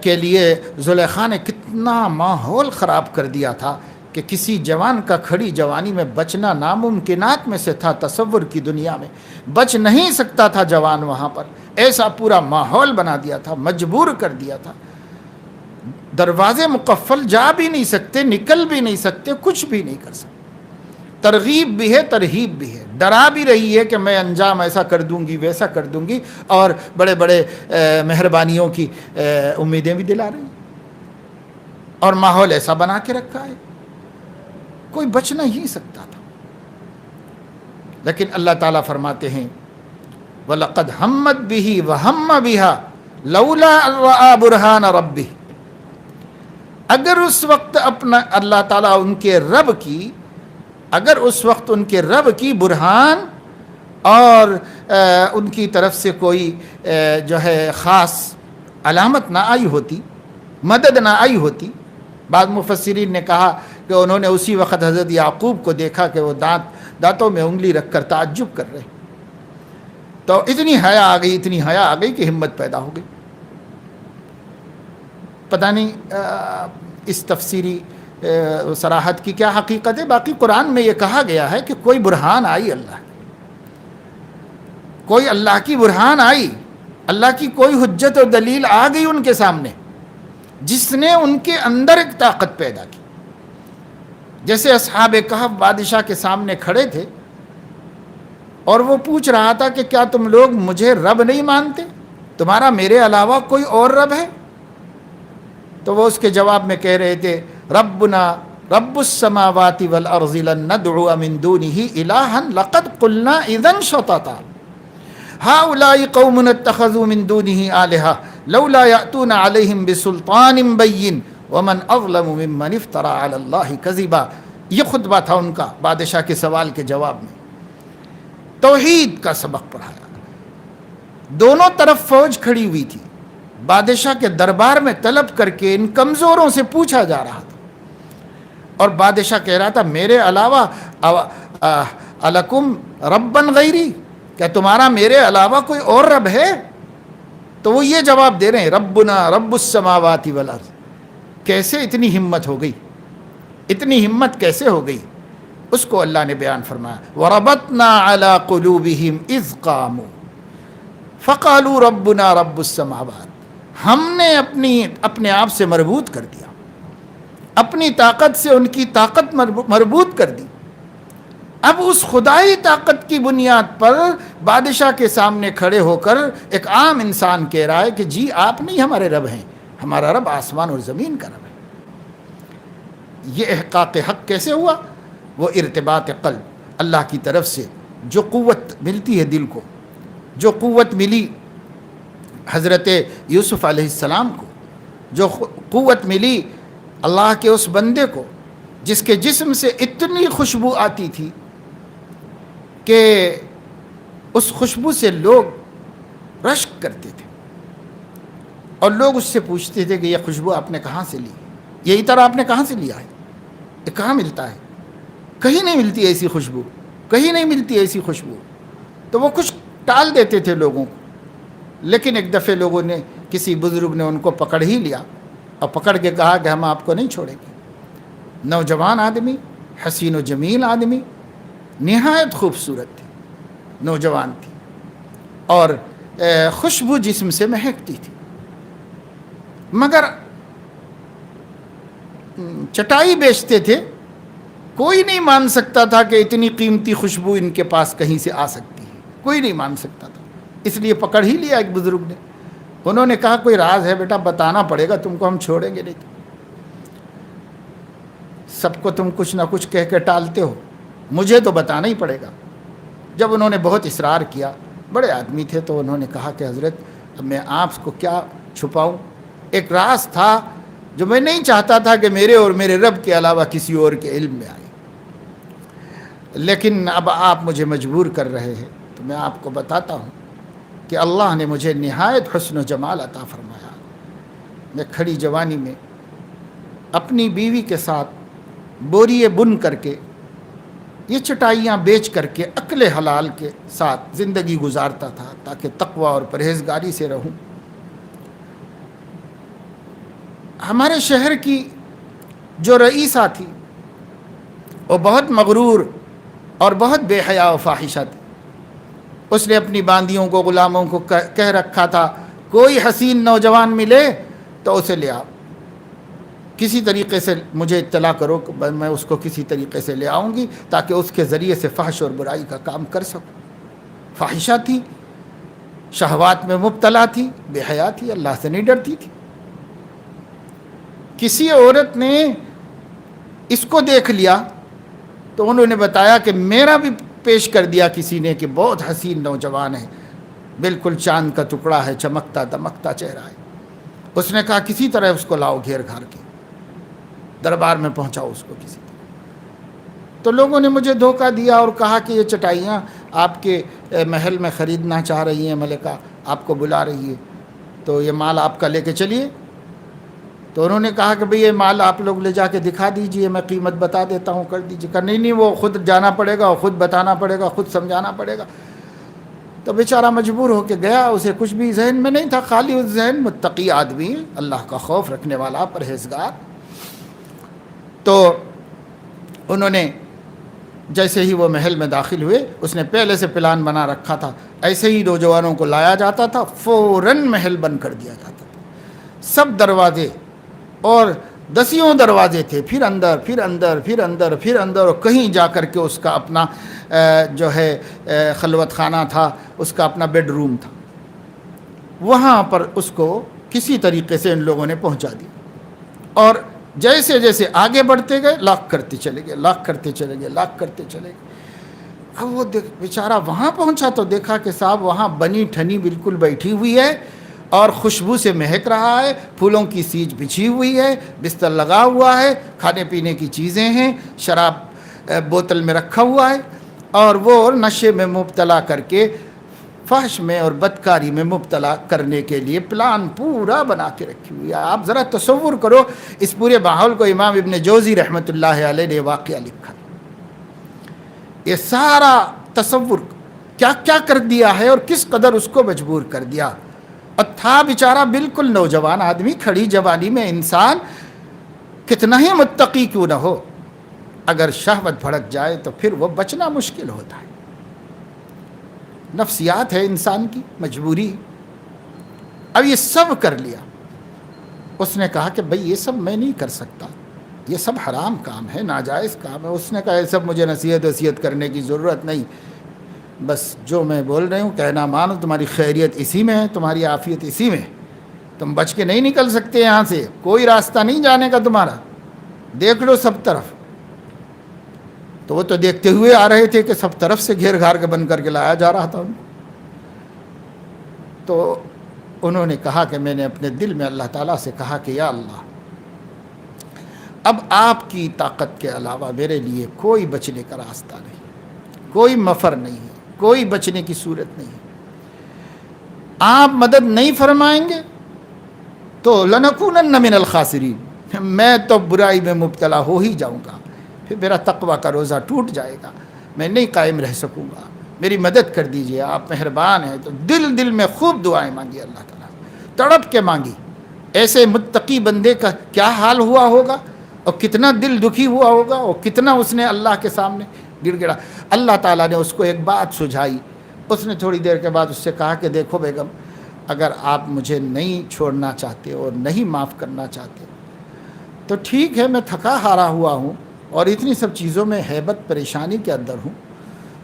کے لیے زلیخا نے کتنا ماحول خراب کر دیا تھا کہ کسی جوان کا کھڑی جوانی میں بچنا ناممکنات میں سے تھا. تصور کی دنیا میں بچ نہیں سکتا تھا جوان وہاں پر. ایسا پورا ماحول بنا دیا تھا، مجبور کر دیا تھا. دروازے مقفل، جا بھی نہیں سکتے، نکل بھی نہیں سکتے، کچھ بھی نہیں کر سکتے. ترغیب بھی ہے، ترہیب بھی ہے، ڈرا بھی رہی ہے کہ میں انجام ایسا کر دوں گی، ویسا کر دوں گی، اور بڑے بڑے مہربانیوں کی امیدیں بھی دلا رہی ہیں، اور ماحول ایسا بنا کے رکھا ہے کوئی بچ نہیں سکتا تھا. لیکن اللہ تعالیٰ فرماتے ہیں وَلَقَدْ هَمَّتْ بِهِ وَهَمَّ بِهَا لَوْلَا أَن رَأَىٰ بُرْهَانَ رَبِّهِ. اگر اس وقت اپنا اللہ تعالیٰ اگر اس وقت ان کے رب کی برہان اور ان کی طرف سے کوئی جو ہے خاص علامت نہ آئی ہوتی، مدد نہ آئی ہوتی. بعض مفسرین نے کہا کہ انہوں نے اسی وقت حضرت یعقوب کو دیکھا کہ وہ دانتوں میں انگلی رکھ کر تعجب کر رہے، تو اتنی حیا آ گئی کہ ہمت پیدا ہو گئی. پتہ نہیں اس تفسیری صراحت کی کیا حقیقت ہے. باقی قرآن میں یہ کہا گیا ہے کہ کوئی برہان آئی، کوئی اللہ کی برہان آئی، اللہ کی کوئی حجت اور دلیل آ گئی ان کے سامنے، جس نے ان کے اندر ایک طاقت پیدا کی. جیسے اصحاب کہف بادشاہ کے سامنے کھڑے تھے اور وہ پوچھ رہا تھا کہ کیا تم لوگ مجھے رب نہیں مانتے؟ تمہارا میرے علاوہ کوئی اور رب ہے؟ تو وہ اس کے جواب میں کہہ رہے تھے ربنا رب السماوات والارض لن ندعو من دونه الہا لقد قلنا اذا شططا هؤلاء قوم اتخذوا من دونه آلهة لولا يأتون عليهم بسلطان بين ومن اظلم ممن افترى على الله كذبا. یہ خطبہ تھا ان کا بادشاہ کے سوال کے جواب میں. توحید کا سبق پڑھایا. دونوں طرف فوج کھڑی ہوئی تھی. بادشاہ کے دربار میں طلب کر کے ان کمزوروں سے پوچھا جا رہا تھا اور بادشاہ کہہ رہا تھا میرے علاوہ الکم ربن غیری، کیا تمہارا میرے علاوہ کوئی اور رب ہے؟ تو وہ یہ جواب دے رہے ہیں ربنا رب السماوات والارض. کیسے اتنی ہمت ہو گئی؟ اتنی ہمت کیسے ہو گئی؟ اس کو اللہ نے بیان فرمایا وَرَبَطْنَا عَلَىٰ قُلُوبِهِمْ اِذْ قَامُوا فَقَالُوا رَبُّنَا رَبُّ السَّمَاوَاتِ. ہم نے اپنے آپ سے مربوط کر دیا، اپنی طاقت سے ان کی طاقت مربوط کر دی. اب اس خدائی طاقت کی بنیاد پر بادشاہ کے سامنے کھڑے ہو کر ایک عام انسان کہہ رہا ہے کہ جی آپ نہیں ہمارے رب ہیں، ہمارا رب آسمان اور زمین کا رب ہے. یہ احقاق حق کیسے ہوا؟ وہ ارتباط قلب، اللہ کی طرف سے جو قوت ملتی ہے دل کو، جو قوت ملی حضرت یوسف علیہ السلام کو، جو قوت ملی اللہ کے اس بندے کو جس کے جسم سے اتنی خوشبو آتی تھی کہ اس خوشبو سے لوگ رشک کرتے تھے اور لوگ اس سے پوچھتے تھے کہ یہ خوشبو آپ نے کہاں سے لی، یہ عطر آپ نے کہاں سے لیا ہے، یہ کہاں ملتا ہے؟ کہیں نہیں ملتی ایسی خوشبو، کہیں نہیں ملتی ایسی خوشبو. تو وہ کچھ ٹال دیتے تھے لوگوں کو. لیکن ایک دفعہ لوگوں نے، کسی بزرگ نے ان کو پکڑ ہی لیا اور پکڑ کے کہا کہ ہم آپ کو نہیں چھوڑیں گے. نوجوان آدمی، حسین و جمیل آدمی، نہایت خوبصورت تھی، نوجوان تھی اور خوشبو جسم سے مہکتی تھی، مگر چٹائی بیچتے تھے. کوئی نہیں مان سکتا تھا کہ اتنی قیمتی خوشبو ان کے پاس کہیں سے آ سکتی ہے، کوئی نہیں مان سکتا تھا. اس لیے پکڑ ہی لیا ایک بزرگ نے. انہوں نے کہا کوئی راز ہے بیٹا، بتانا پڑے گا، تم کو ہم چھوڑیں گے نہیں. سب کو تم کچھ نہ کچھ کہہ کے ٹالتے ہو، مجھے تو بتانا ہی پڑے گا. جب انہوں نے بہت اصرار کیا، بڑے آدمی تھے، تو انہوں نے کہا کہ حضرت اب میں آپ کو کیا چھپاؤں، ایک راز تھا جو میں نہیں چاہتا تھا کہ میرے اور میرے رب کے علاوہ کسی اور کے علم میں آئے، لیکن اب آپ مجھے مجبور کر رہے ہیں تو میں آپ کو بتاتا ہوں کہ اللہ نے مجھے نہایت حسن و جمال عطا فرمایا. میں کھڑی جوانی میں اپنی بیوی کے ساتھ بوریے بن کر کے، یہ چٹائیاں بیچ کر کے عقل حلال کے ساتھ زندگی گزارتا تھا تاکہ تقوی اور پرہیزگاری سے رہوں. ہمارے شہر کی جو رئیسہ تھی وہ بہت مغرور اور بہت بے حیا و فاحشہ تھی. اس نے اپنی باندیوں کو، غلاموں کو کہہ رکھا تھا کوئی حسین نوجوان ملے تو اسے لے آؤ، کسی طریقے سے مجھے اطلاع کرو کہ میں اس کو کسی طریقے سے لے آؤں گی تاکہ اس کے ذریعے سے فحش اور برائی کا کام کر سکوں. فاحشہ تھی، شہوات میں مبتلا تھی، بے حیا تھی، اللہ سے نہیں ڈرتی تھی. کسی عورت نے اس کو دیکھ لیا تو انہوں نے بتایا کہ میرا بھی پیش کر دیا کسی نے کہ بہت حسین نوجوان ہے، بالکل چاند کا ٹکڑا ہے، چمکتا دمکتا چہرہ ہے. اس نے کہا کسی طرح اس کو لاؤ، گھیر گھار کے دربار میں پہنچاؤ اس کو کسی طرح. تو لوگوں نے مجھے دھوکہ دیا اور کہا کہ یہ چٹائیاں آپ کے محل میں خریدنا چاہ رہی ہیں، ملکہ آپ کو بلا رہی ہے، تو یہ مال آپ کا لے کے چلیے. تو انہوں نے کہا کہ بھئی یہ مال آپ لوگ لے جا کے دکھا دیجئے، میں قیمت بتا دیتا ہوں، کر دیجئے. کہ نہیں وہ خود جانا پڑے گا، خود بتانا پڑے گا، خود سمجھانا پڑے گا. تو بیچارہ مجبور ہو کے گیا. اسے کچھ بھی ذہن میں نہیں تھا، خالی اس ذہن متقی آدمی، اللہ کا خوف رکھنے والا، پرہیزگار. تو انہوں نے جیسے ہی وہ محل میں داخل ہوئے، اس نے پہلے سے پلان بنا رکھا تھا، ایسے ہی نوجوانوں کو لایا جاتا تھا، فوراً محل بند کر دیا جاتا تھا. سب دروازے اور دسیوں دروازے تھے، پھر اندر پھر اندر پھر اندر پھر اندر، اور کہیں جا کر کے اس کا اپنا جو ہے خلوت خانہ تھا، اس کا اپنا بیڈ روم تھا. وہاں پر اس کو کسی طریقے سے ان لوگوں نے پہنچا دی اور جیسے جیسے آگے بڑھتے گئے لاک کرتے چلے گئے، لاک کرتے چلے گئے، لاک کرتے چلے گئے۔ اب وہ بیچارہ وہاں پہنچا تو دیکھا کہ صاحب وہاں بنی ٹھنی بالکل بیٹھی ہوئی ہے اور خوشبو سے مہک رہا ہے، پھولوں کی سیج بچھی ہوئی ہے، بستر لگا ہوا ہے، کھانے پینے کی چیزیں ہیں، شراب بوتل میں رکھا ہوا ہے، اور وہ نشے میں مبتلا کر کے فحش میں اور بدکاری میں مبتلا کرنے کے لیے پلان پورا بنا کے رکھی ہوئی ہے۔ آپ ذرا تصور کرو، اس پورے ماحول کو امام ابن جوزی رحمۃ اللہ علیہ نے واقعہ لکھا۔ یہ سارا تصور کیا کیا کر دیا ہے اور کس قدر اس کو مجبور کر دیا، اور تھا بیچارہ بالکل نوجوان آدمی، کھڑی جوانی میں انسان کتنا ہی متقی کیوں نہ ہو، اگر شہوت بھڑک جائے تو پھر وہ بچنا مشکل ہوتا ہے۔ نفسیات ہے انسان کی، مجبوری۔ اب یہ سب کر لیا، اس نے کہا کہ بھئی یہ سب میں نہیں کر سکتا، یہ سب حرام کام ہے، ناجائز کام ہے۔ اس نے کہا یہ سب مجھے نصیحت کرنے کی ضرورت نہیں، بس جو میں بول رہی ہوں کہنا مانو، تمہاری خیریت اسی میں ہے، تمہاری عافیت اسی میں ہے، تم بچ کے نہیں نکل سکتے یہاں سے، کوئی راستہ نہیں جانے کا تمہارا، دیکھ لو سب طرف۔ تو وہ تو دیکھتے ہوئے آ رہے تھے کہ سب طرف سے گھیر گھار کے بند کر کے لایا جا رہا تھا ان کو۔ تو انہوں نے کہا کہ میں نے اپنے دل میں اللہ تعالیٰ سے کہا کہ یا اللہ، اب آپ کی طاقت کے علاوہ میرے لیے کوئی بچنے کا راستہ نہیں، کوئی مفر نہیں ہے، کوئی بچنے کی صورت نہیں ہے۔ آپ مدد نہیں فرمائیں گے تو لنکونن من الخاسرین، میں تو برائی میں مبتلا ہو ہی جاؤں گا، پھر میرا تقویٰ کا روزہ ٹوٹ جائے گا، میں نہیں قائم رہ سکوں گا، میری مدد کر دیجئے، آپ مہربان ہیں۔ تو دل میں خوب دعائیں مانگی اللہ تعالیٰ، تڑپ کے مانگی۔ ایسے متقی بندے کا کیا حال ہوا ہوگا، اور کتنا دل دکھی ہوا ہوگا، اور کتنا اس نے اللہ کے سامنے گڑ گڑا۔ اللہ تعالیٰ نے اس کو ایک بات سجھائی۔ اس نے تھوڑی دیر کے بعد اس سے کہا کہ دیکھو بیگم، اگر آپ مجھے نہیں چھوڑنا چاہتے اور نہیں معاف کرنا چاہتے تو ٹھیک ہے، میں تھکا ہارا ہوا ہوں اور اتنی سب چیزوں میں ہیبت پریشانی کے اندر ہوں،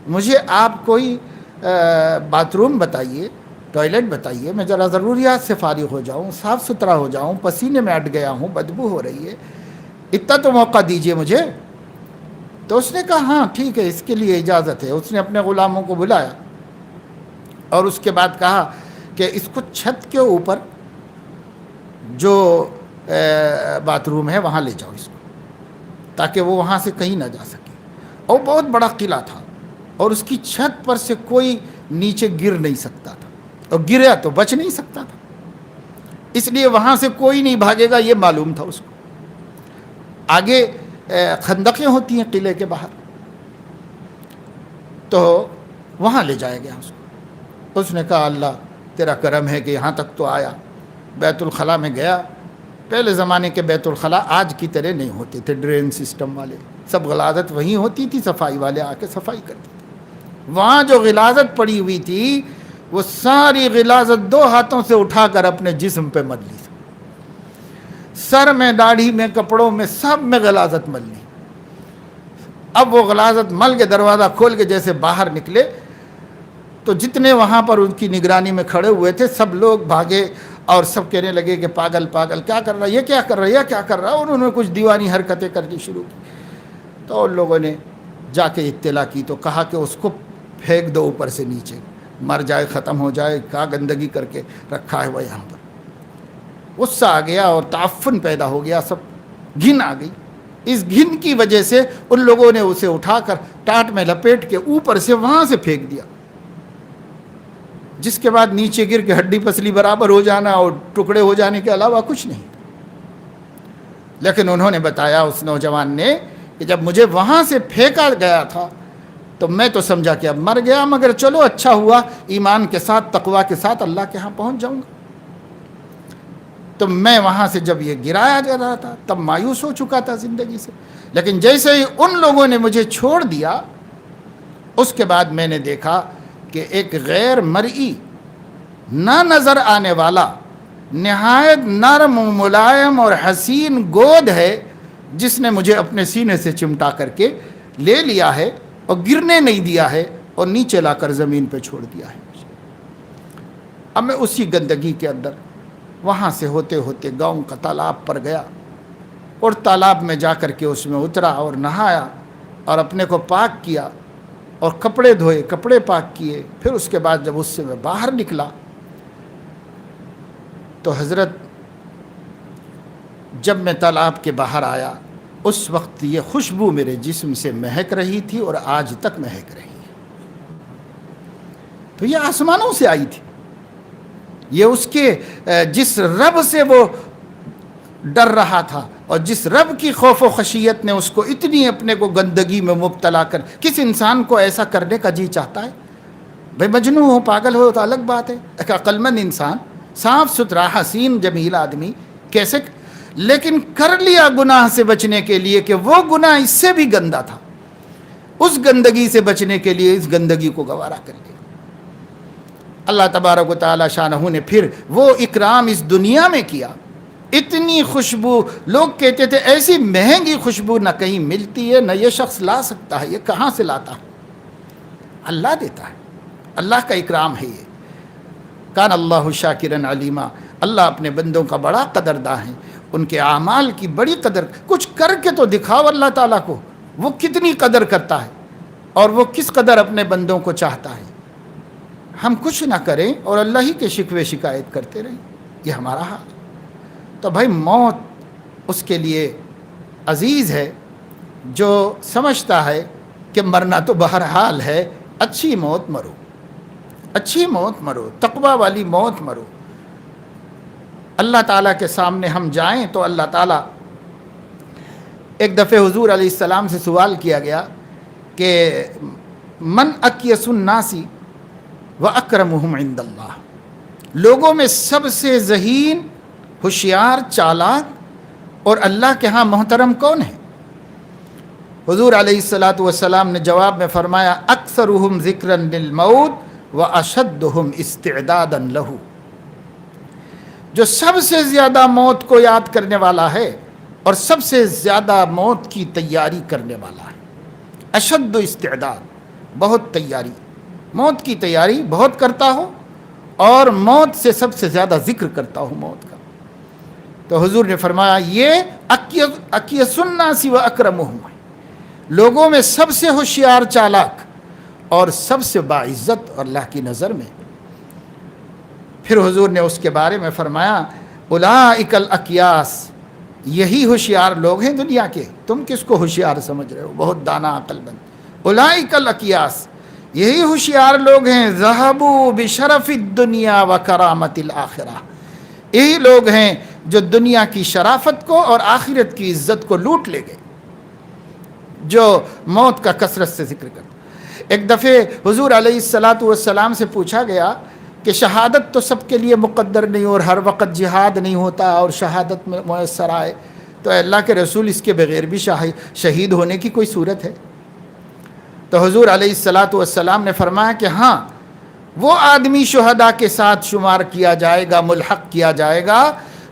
مجھے آپ کوئی باتھ روم بتائیے، ٹوائلٹ بتائیے، میں ذرا ضروریات سے فارغ ہو جاؤں، صاف ستھرا ہو جاؤں، پسینے میں اٹ گیا ہوں، بدبو ہو رہی ہے، اتنا تو موقع دیجئے مجھے۔ تو اس نے کہا ہاں ٹھیک ہے، اس کے لیے اجازت ہے۔ اس نے اپنے غلاموں کو بلایا اور اس کے بعد کہا کہ اس کو چھت کے اوپر جو باتھ روم ہے وہاں لے جاؤ اس کو، تاکہ وہ وہاں سے کہیں نہ جا سکے۔ اور بہت بڑا قلعہ تھا اور اس کی چھت پر سے کوئی نیچے گر نہیں سکتا تھا، اور گرا تو بچ نہیں سکتا تھا، اس لیے وہاں سے کوئی نہیں بھاگے گا یہ معلوم تھا اس کو۔ آگے خندقیں ہوتی ہیں قلعے کے باہر، تو وہاں لے جایا گیا اس کو۔ اس نے کہا اللہ تیرا کرم ہے کہ یہاں تک تو آیا۔ بیت الخلاء میں گیا۔ پہلے زمانے کے بیت الخلاء آج کی طرح نہیں ہوتے تھے، ڈرین سسٹم والے، سب غلاظت وہیں ہوتی تھی، صفائی والے آ کے صفائی کرتے تھے۔ وہاں جو غلاظت پڑی ہوئی تھی وہ ساری غلاظت 2 ہاتھوں سے اٹھا کر اپنے جسم پہ مل لی، سر میں، داڑھی میں، کپڑوں میں، سب میں غلاظت مل لی۔ اب وہ غلاظت مل کے دروازہ کھول کے جیسے باہر نکلے تو جتنے وہاں پر ان کی نگرانی میں کھڑے ہوئے تھے سب لوگ بھاگے اور سب کہنے لگے کہ پاگل پاگل، کیا کر رہا ہے یہ، کیا کر رہا ہے یہ، کیا کر رہا ہے۔ اور انہوں نے کچھ دیوانی حرکتیں کرنی شروع کی۔ تو ان لوگوں نے جا کے اطلاع کی تو کہا کہ اس کو پھینک دو اوپر سے نیچے، مر جائے، ختم ہو جائے، کیا گندگی کر کے رکھا ہے وہ یہاں پر۔ غصہ آ گیا اور تعفن پیدا ہو گیا، سب گھن آ گئی۔ اس گھن کی وجہ سے ان لوگوں نے اسے اٹھا کر ٹاٹ میں لپیٹ کے اوپر سے وہاں سے پھینک دیا، جس کے بعد نیچے گر کے ہڈی پسلی برابر ہو جانا اور ٹکڑے ہو جانے کے علاوہ کچھ نہیں۔ لیکن انہوں نے بتایا اس نوجوان نے کہ جب مجھے وہاں سے پھینکا گیا تھا تو میں تو سمجھا کہ اب مر گیا، مگر چلو اچھا ہوا، ایمان کے ساتھ، تقویٰ کے ساتھ اللہ کے ہاں پہنچ جاؤں گا۔ تو میں وہاں سے جب یہ گرایا جا رہا تھا تب مایوس ہو چکا تھا زندگی سے، لیکن جیسے ہی ان لوگوں نے مجھے چھوڑ دیا اس کے بعد میں نے دیکھا کہ ایک غیر مرئی، نہ نظر آنے والا، نہایت نرم و ملائم اور حسین گود ہے جس نے مجھے اپنے سینے سے چمٹا کر کے لے لیا ہے اور گرنے نہیں دیا ہے اور نیچے لا کر زمین پہ چھوڑ دیا ہے۔ اب میں اسی گندگی کے اندر وہاں سے ہوتے ہوتے گاؤں کا تالاب پر گیا اور تالاب میں جا کر کے اس میں اترا اور نہایا اور اپنے کو پاک کیا اور کپڑے دھوئے، کپڑے پاک کیے. پھر اس کے بعد جب اس سے میں باہر نکلا تو حضرت جب میں تالاب کے باہر آیا اس وقت یہ خوشبو میرے جسم سے مہک رہی تھی اور آج تک مہک رہی ہے. تو یہ آسمانوں سے آئی تھی. یہ اس کے جس رب سے وہ ڈر رہا تھا اور جس رب کی خوف و خشیت نے اس کو اتنی اپنے کو گندگی میں مبتلا کر، کس انسان کو ایسا کرنے کا جی چاہتا ہے؟ بھائی مجنون ہو، پاگل ہو تو الگ بات ہے. ایک عقل مند انسان، صاف ستھرا حسین جمیل آدمی کیسے، لیکن کر لیا گناہ سے بچنے کے لیے کہ وہ گناہ اس سے بھی گندا تھا. اس گندگی سے بچنے کے لیے اس گندگی کو گوارا کر لیا. اللہ تبارک و تعالی شانہ نے پھر وہ اکرام اس دنیا میں کیا. اتنی خوشبو، لوگ کہتے تھے ایسی مہنگی خوشبو نہ کہیں ملتی ہے، نہ یہ شخص لا سکتا ہے، یہ کہاں سے لاتا ہے؟ اللہ دیتا ہے، اللہ کا اکرام ہے یہ. کان اللہ شاکرا علیما، اللہ اپنے بندوں کا بڑا قدرداں ہے، ان کے اعمال کی بڑی قدر. کچھ کر کے تو دکھاؤ اللہ تعالیٰ کو، وہ کتنی قدر کرتا ہے اور وہ کس قدر اپنے بندوں کو چاہتا ہے. ہم کچھ نہ کریں اور اللہ ہی کے شکوے شکایت کرتے رہیں، یہ ہمارا حال. تو بھائی موت اس کے لیے عزیز ہے جو سمجھتا ہے کہ مرنا تو بہرحال ہے. اچھی موت مرو، اچھی موت مرو، تقوی والی موت مرو. اللہ تعالیٰ کے سامنے ہم جائیں تو اللہ تعالیٰ، ایک دفعہ حضور علیہ السلام سے سوال کیا گیا کہ من اکیس الناس واکرمہم عند اللہ، لوگوں میں سب سے ذہین، ہوشیار، چالاک اور اللہ کے ہاں محترم کون ہے؟ حضور علیہ السلام نے جواب میں فرمایا اکثرہم ذکرا للموت واشدہم استعدادا لہ، جو سب سے زیادہ موت کو یاد کرنے والا ہے اور سب سے زیادہ موت کی تیاری کرنے والا ہے. اشد استعداد، بہت تیاری، موت کی تیاری بہت کرتا ہوں اور موت سے سب سے زیادہ ذکر کرتا ہوں موت کا. تو حضور نے فرمایا یہ اکیس الناس و اکرمہم، لوگوں میں سب سے ہوشیار، چالاک اور سب سے باعزت اللہ کی نظر میں. پھر حضور نے اس کے بارے میں فرمایا اولئک الاکیاس، یہی ہوشیار لوگ ہیں دنیا کے. تم کس کو ہوشیار سمجھ رہے ہو؟ بہت دانا عقل مند. اولئک الاکیاس، یہی ہوشیار لوگ ہیں ذہبوا بشرف الدنیا و کرامت الآخرہ، یہی لوگ ہیں جو دنیا کی شرافت کو اور آخرت کی عزت کو لوٹ لے گئے، جو موت کا کثرت سے ذکر کرتے. ایک دفعہ حضور علیہ السلام سے پوچھا گیا کہ شہادت تو سب کے لیے مقدر نہیں اور ہر وقت جہاد نہیں ہوتا اور شہادت میں میسر آئے، تو اللہ کے رسول اس کے بغیر بھی شہید ہونے کی کوئی صورت ہے؟ تو حضور علیہ السلام نے فرمایا کہ ہاں، وہ آدمی شہداء کے ساتھ شمار کیا جائے گا، ملحق کیا جائے گا،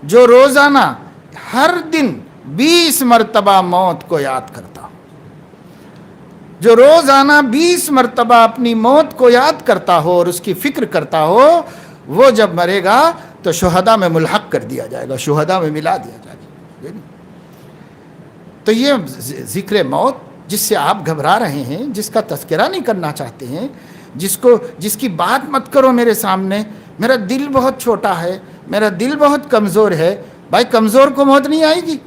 جو روزانہ ہر دن 20 مرتبہ موت کو یاد کرتا ہو. جو روزانہ 20 مرتبہ اپنی موت کو یاد کرتا ہو اور اس کی فکر کرتا ہو، وہ جب مرے گا تو شہداء میں ملحق کر دیا جائے گا، شہداء میں ملا دیا جائے گا. تو یہ ذکر موت جس سے آپ گھبرا رہے ہیں، جس کا تذکرہ نہیں کرنا چاہتے ہیں، جس کی بات مت کرو میرے سامنے، میرا دل بہت چھوٹا ہے، میرا دل بہت کمزور ہے. بھائی کمزور کو موت نہیں آئے گی؟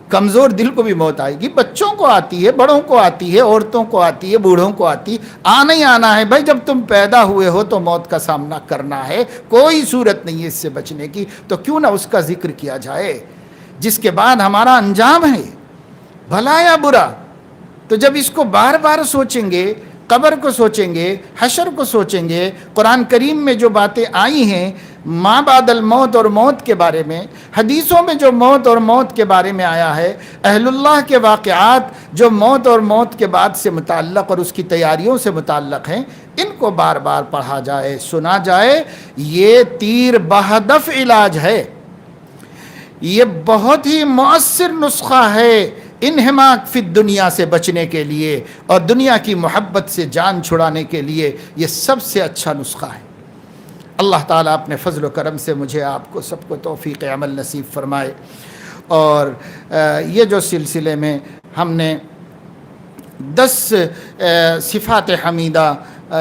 کمزور دل کو بھی موت آئے گی. بچوں کو آتی ہے، بڑوں کو آتی ہے، عورتوں کو آتی ہے، بوڑھوں کو آتی ہے. آنا ہی آنا ہے بھائی. جب تم پیدا ہوئے ہو تو موت کا سامنا کرنا ہے، کوئی صورت نہیں ہے اس سے بچنے کی. تو کیوں نہ اس کا ذکر کیا جائے جس کے بعد ہمارا انجام ہے، بھلا یا برا. تو جب اس کو بار بار سوچیں گے، قبر کو سوچیں گے، حشر کو سوچیں گے، قرآن کریم میں جو باتیں آئی ہیں ما بعد الموت اور موت کے بارے میں، حدیثوں میں جو موت اور موت کے بارے میں آیا ہے، اہل اللہ کے واقعات جو موت اور موت کے بعد سے متعلق اور اس کی تیاریوں سے متعلق ہیں، ان کو بار بار پڑھا جائے، سنا جائے. یہ تیر بہدف علاج ہے، یہ بہت ہی مؤثر نسخہ ہے انہماک فی دنیا سے بچنے کے لیے اور دنیا کی محبت سے جان چھڑانے کے لیے. یہ سب سے اچھا نسخہ ہے. اللہ تعالیٰ اپنے فضل و کرم سے مجھے آپ کو سب کو توفیق عمل نصیب فرمائے. اور یہ جو سلسلے میں ہم نے 10 صفات حمیدہ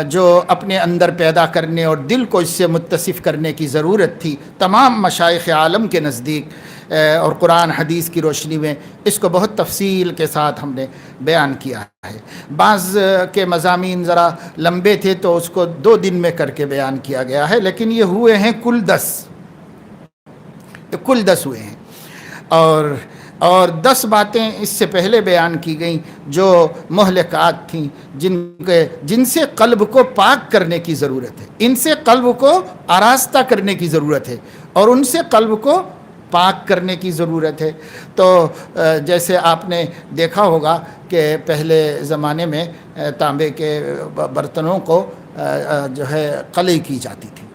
جو اپنے اندر پیدا کرنے اور دل کو اس سے متصف کرنے کی ضرورت تھی تمام مشائخ عالم کے نزدیک اور قرآن حدیث کی روشنی میں، اس کو بہت تفصیل کے ساتھ ہم نے بیان کیا ہے۔ بعض کے مضامین ذرا لمبے تھے تو اس کو 2 دن میں کر کے بیان کیا گیا ہے، لیکن یہ ہوئے ہیں کل 10 ہوئے ہیں، اور 10 باتیں اس سے پہلے بیان کی گئیں جو مہلکات تھیں، جن سے قلب کو پاک کرنے کی ضرورت ہے، ان سے قلب کو آراستہ کرنے کی ضرورت ہے، اور ان سے قلب کو پاک کرنے کی ضرورت ہے۔ تو جیسے آپ نے دیکھا ہوگا کہ پہلے زمانے میں تانبے کے برتنوں کو جو ہے قلعی کی جاتی تھی۔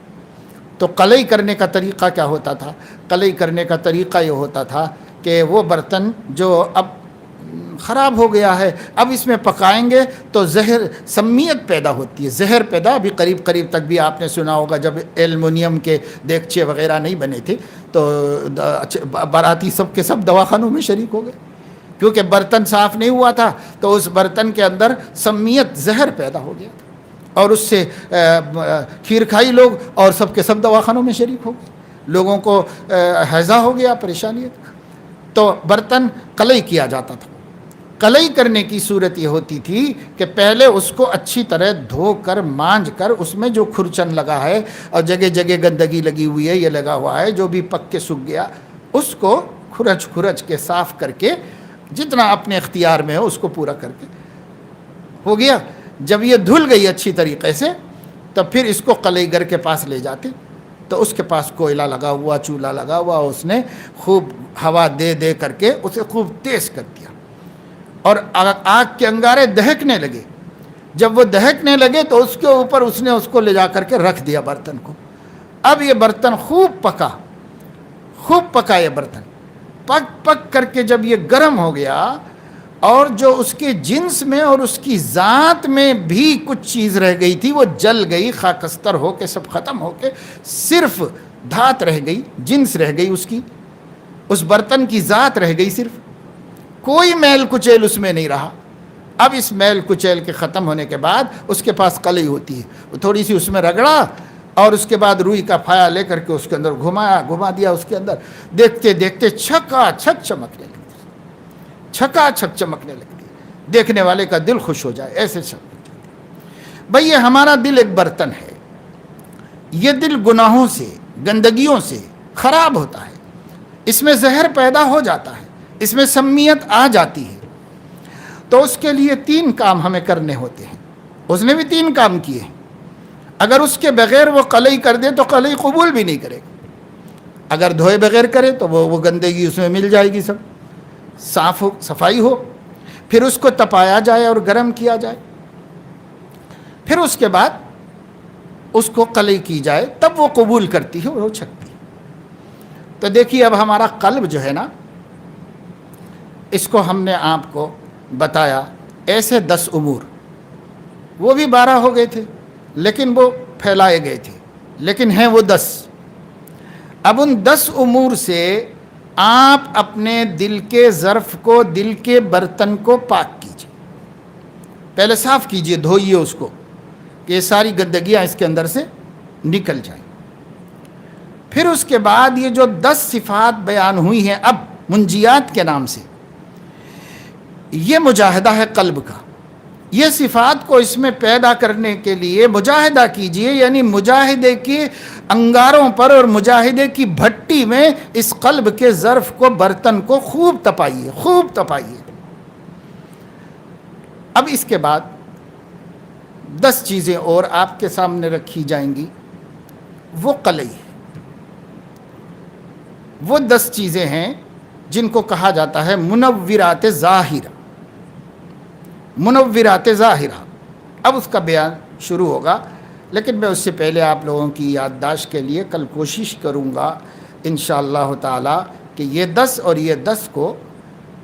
تو قلعی کرنے کا طریقہ کیا ہوتا تھا؟ قلعی کرنے کا طریقہ یہ ہوتا تھا کہ وہ برتن جو اب خراب ہو گیا ہے، اب اس میں پکائیں گے تو سمیت پیدا ہوتی ہے، زہر پیدا۔ ابھی قریب تک بھی آپ نے سنا ہوگا جب ایلومینیم کے دیگچے وغیرہ نہیں بنے تھے تو باراتی سب کے سب دواخانوں میں شریک ہو گئے، کیونکہ برتن صاف نہیں ہوا تھا تو اس برتن کے اندر سمیت زہر پیدا ہو گیا تھا، اور اس سے کھیر کھائی لوگ اور سب کے سب دواخانوں میں شریک ہو گئے، لوگوں کو ہیضہ ہو گیا، پریشانی۔ تو برتن قلعی کیا جاتا تھا۔ قلعی کرنے کی صورت یہ ہوتی تھی کہ پہلے اس کو اچھی طرح دھو کر مانج کر اس میں جو کھرچن لگا ہے اور جگہ جگہ گندگی لگی ہوئی ہے، یہ لگا ہوا ہے، جو بھی پک کے سوکھ گیا، اس کو کھرچ کے صاف کر کے جتنا اپنے اختیار میں ہو اس کو پورا کر کے ہو گیا۔ جب یہ دھل گئی اچھی طریقے سے تو پھر اس کو قلعی گر کے پاس لے جاتے، تو اس کے پاس کوئلہ لگا ہوا، چولہا لگا ہوا، اس نے خوب ہوا دے کر کے اسے خوب تیز کر دیا، اور آگ کے انگارے دہکنے لگے۔ جب وہ دہکنے لگے تو اس کے اوپر اس نے اس کو لے جا کر کے رکھ دیا برتن کو۔ اب یہ برتن خوب پکا یہ برتن پک کر کے جب یہ گرم ہو گیا، اور جو اس کے جنس میں اور اس کی ذات میں بھی کچھ چیز رہ گئی تھی وہ جل گئی، خاکستر ہو کے سب ختم ہو کے صرف دھات رہ گئی، جنس رہ گئی، اس برتن کی ذات رہ گئی، صرف کوئی میل کچیل اس میں نہیں رہا۔ اب اس میل کچیل کے ختم ہونے کے بعد اس کے پاس قلعی ہوتی ہے، وہ تھوڑی سی اس میں رگڑا اور اس کے بعد روئی کا پھایا لے کر کے اس کے اندر گھما دیا، اس کے اندر دیکھتے چھکا چھک چمکنے لگتی، دیکھنے والے کا دل خوش ہو جائے، ایسے چمک۔ بھئی یہ ہمارا دل ایک برتن ہے، یہ دل گناہوں سے، گندگیوں سے خراب ہوتا ہے، اس میں زہر پیدا ہو جاتا ہے، اس میں سمیت آ جاتی ہے۔ تو اس کے لیے 3 کام ہمیں کرنے ہوتے ہیں۔ اس نے بھی 3 کام کیے ہیں۔ اگر اس کے بغیر وہ قلعی کر دے تو قلعی قبول بھی نہیں کرے گا، اگر دھوئے بغیر کرے تو وہ گندگی اس میں مل جائے گی، سب صفائی ہو، پھر اس کو تپایا جائے اور گرم کیا جائے، پھر اس کے بعد اس کو قلعی کی جائے، تب وہ قبول کرتی ہے اور وہ چھکتی ہے۔ تو دیکھیے اب ہمارا قلب جو ہے نا، اس کو ہم نے آپ کو بتایا ایسے 10 امور، وہ بھی 12 ہو گئے تھے لیکن وہ پھیلائے گئے تھے، لیکن ہیں وہ 10۔ اب ان 10 امور سے آپ اپنے دل کے ظرف کو، دل کے برتن کو پاک کیجیے، پہلے صاف کیجیے، دھوئیے اس کو کہ یہ ساری گندگیاں اس کے اندر سے نکل جائیں۔ پھر اس کے بعد یہ جو 10 صفات بیان ہوئی ہیں اب منجیات کے نام سے، یہ مجاہدہ ہے قلب کا۔ یہ صفات کو اس میں پیدا کرنے کے لیے مجاہدہ کیجئے، یعنی مجاہدے کے انگاروں پر اور مجاہدے کی بھٹی میں اس قلب کے ظرف کو، برتن کو خوب تپائیے۔ اب اس کے بعد 10 چیزیں اور آپ کے سامنے رکھی جائیں گی، وہ قلعی، وہ 10 چیزیں ہیں جن کو کہا جاتا ہے منورات ظاہرہ۔ اب اس کا بیان شروع ہوگا، لیکن میں اس سے پہلے آپ لوگوں کی یادداشت کے لیے کل کوشش کروں گا انشاءاللہ تعالی کہ یہ 10 اور یہ 10 کو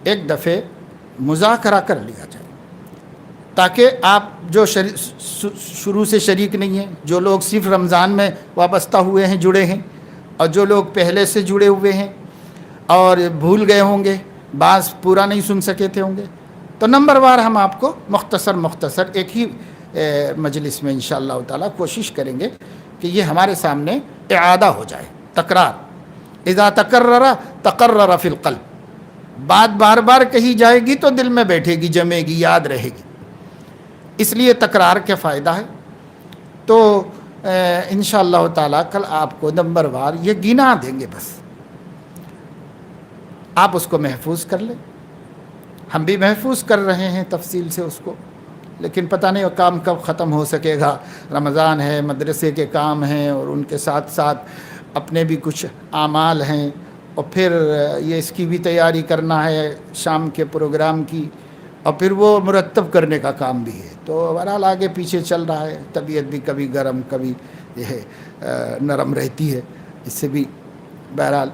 ایک دفعہ مذاکرہ کر لیا جائے، تاکہ آپ جو شروع سے شریک نہیں ہیں، جو لوگ صرف رمضان میں وابستہ ہوئے ہیں، جڑے ہیں، اور جو لوگ پہلے سے جڑے ہوئے ہیں، اور بھول گئے ہوں گے، بعض پورا نہیں سن سکے تھے ہوں گے، تو نمبر وار ہم آپ کو مختصر ایک ہی مجلس میں انشاءاللہ تعالی کوشش کریں گے کہ یہ ہمارے سامنے اعادہ ہو جائے، تکرار۔ اذا تقرر فی القلب، بات بار بار کہی جائے گی تو دل میں بیٹھے گی، جمے گی، یاد رہے گی، اس لیے تکرار کا فائدہ ہے۔ تو انشاءاللہ تعالی کل آپ کو نمبر وار یہ گنا دیں گے، بس آپ اس کو محفوظ کر لیں، ہم بھی محفوظ کر رہے ہیں تفصیل سے اس کو، لیکن پتہ نہیں وہ کام کب ختم ہو سکے گا۔ رمضان ہے، مدرسے کے کام ہیں، اور ان کے ساتھ ساتھ اپنے بھی کچھ اعمال ہیں، اور پھر یہ اس کی بھی تیاری کرنا ہے شام کے پروگرام کی، اور پھر وہ مرتب کرنے کا کام بھی ہے۔ تو بہرحال آگے پیچھے چل رہا ہے، طبیعت بھی کبھی گرم کبھی یہ نرم رہتی ہے، اس سے بھی بہرحال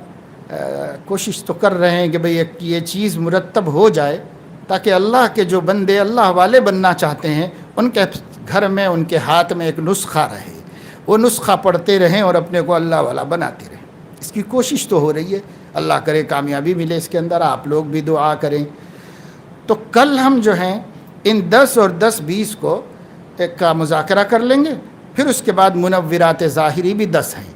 کوشش تو کر رہے ہیں کہ بھئی یہ چیز مرتب ہو جائے، تاکہ اللہ کے جو بندے اللہ والے بننا چاہتے ہیں ان کے گھر میں، ان کے ہاتھ میں ایک نسخہ رہے، وہ نسخہ پڑھتے رہیں اور اپنے کو اللہ والا بناتے رہیں۔ اس کی کوشش تو ہو رہی ہے، اللہ کرے کامیابی ملے اس کے اندر، آپ لوگ بھی دعا کریں۔ تو کل ہم جو ہیں ان 10 اور 10-20 کو ایک کا مذاکرہ کر لیں گے، پھر اس کے بعد منورات ظاہری بھی 10 ہیں،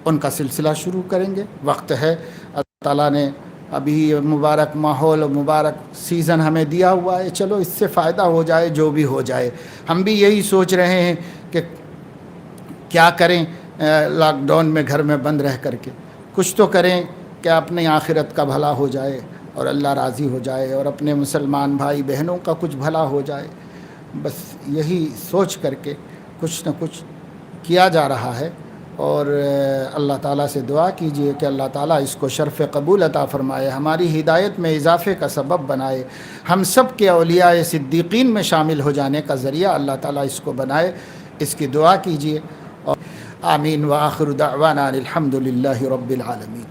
ان کا سلسلہ شروع کریں گے۔ وقت ہے، اللہ تعالیٰ نے ابھی مبارک ماحول اور مبارک سیزن ہمیں دیا ہوا ہے، چلو اس سے فائدہ ہو جائے، جو بھی ہو جائے۔ ہم بھی یہی سوچ رہے ہیں کہ کیا کریں لاک ڈاؤن میں گھر میں بند رہ کر کے، کچھ تو کریں کہ اپنی آخرت کا بھلا ہو جائے اور اللہ راضی ہو جائے، اور اپنے مسلمان بھائی بہنوں کا کچھ بھلا ہو جائے۔ بس یہی سوچ کر کے کچھ نہ کچھ کیا جا رہا ہے، اور اللہ تعالیٰ سے دعا کیجئے کہ اللہ تعالیٰ اس کو شرف قبول عطا فرمائے، ہماری ہدایت میں اضافے کا سبب بنائے، ہم سب کے اولیاء صدیقین میں شامل ہو جانے کا ذریعہ اللہ تعالیٰ اس کو بنائے، اس کی دعا کیجئے۔ اور آمین، وآخر دعوانا الحمد للہ رب العالمین۔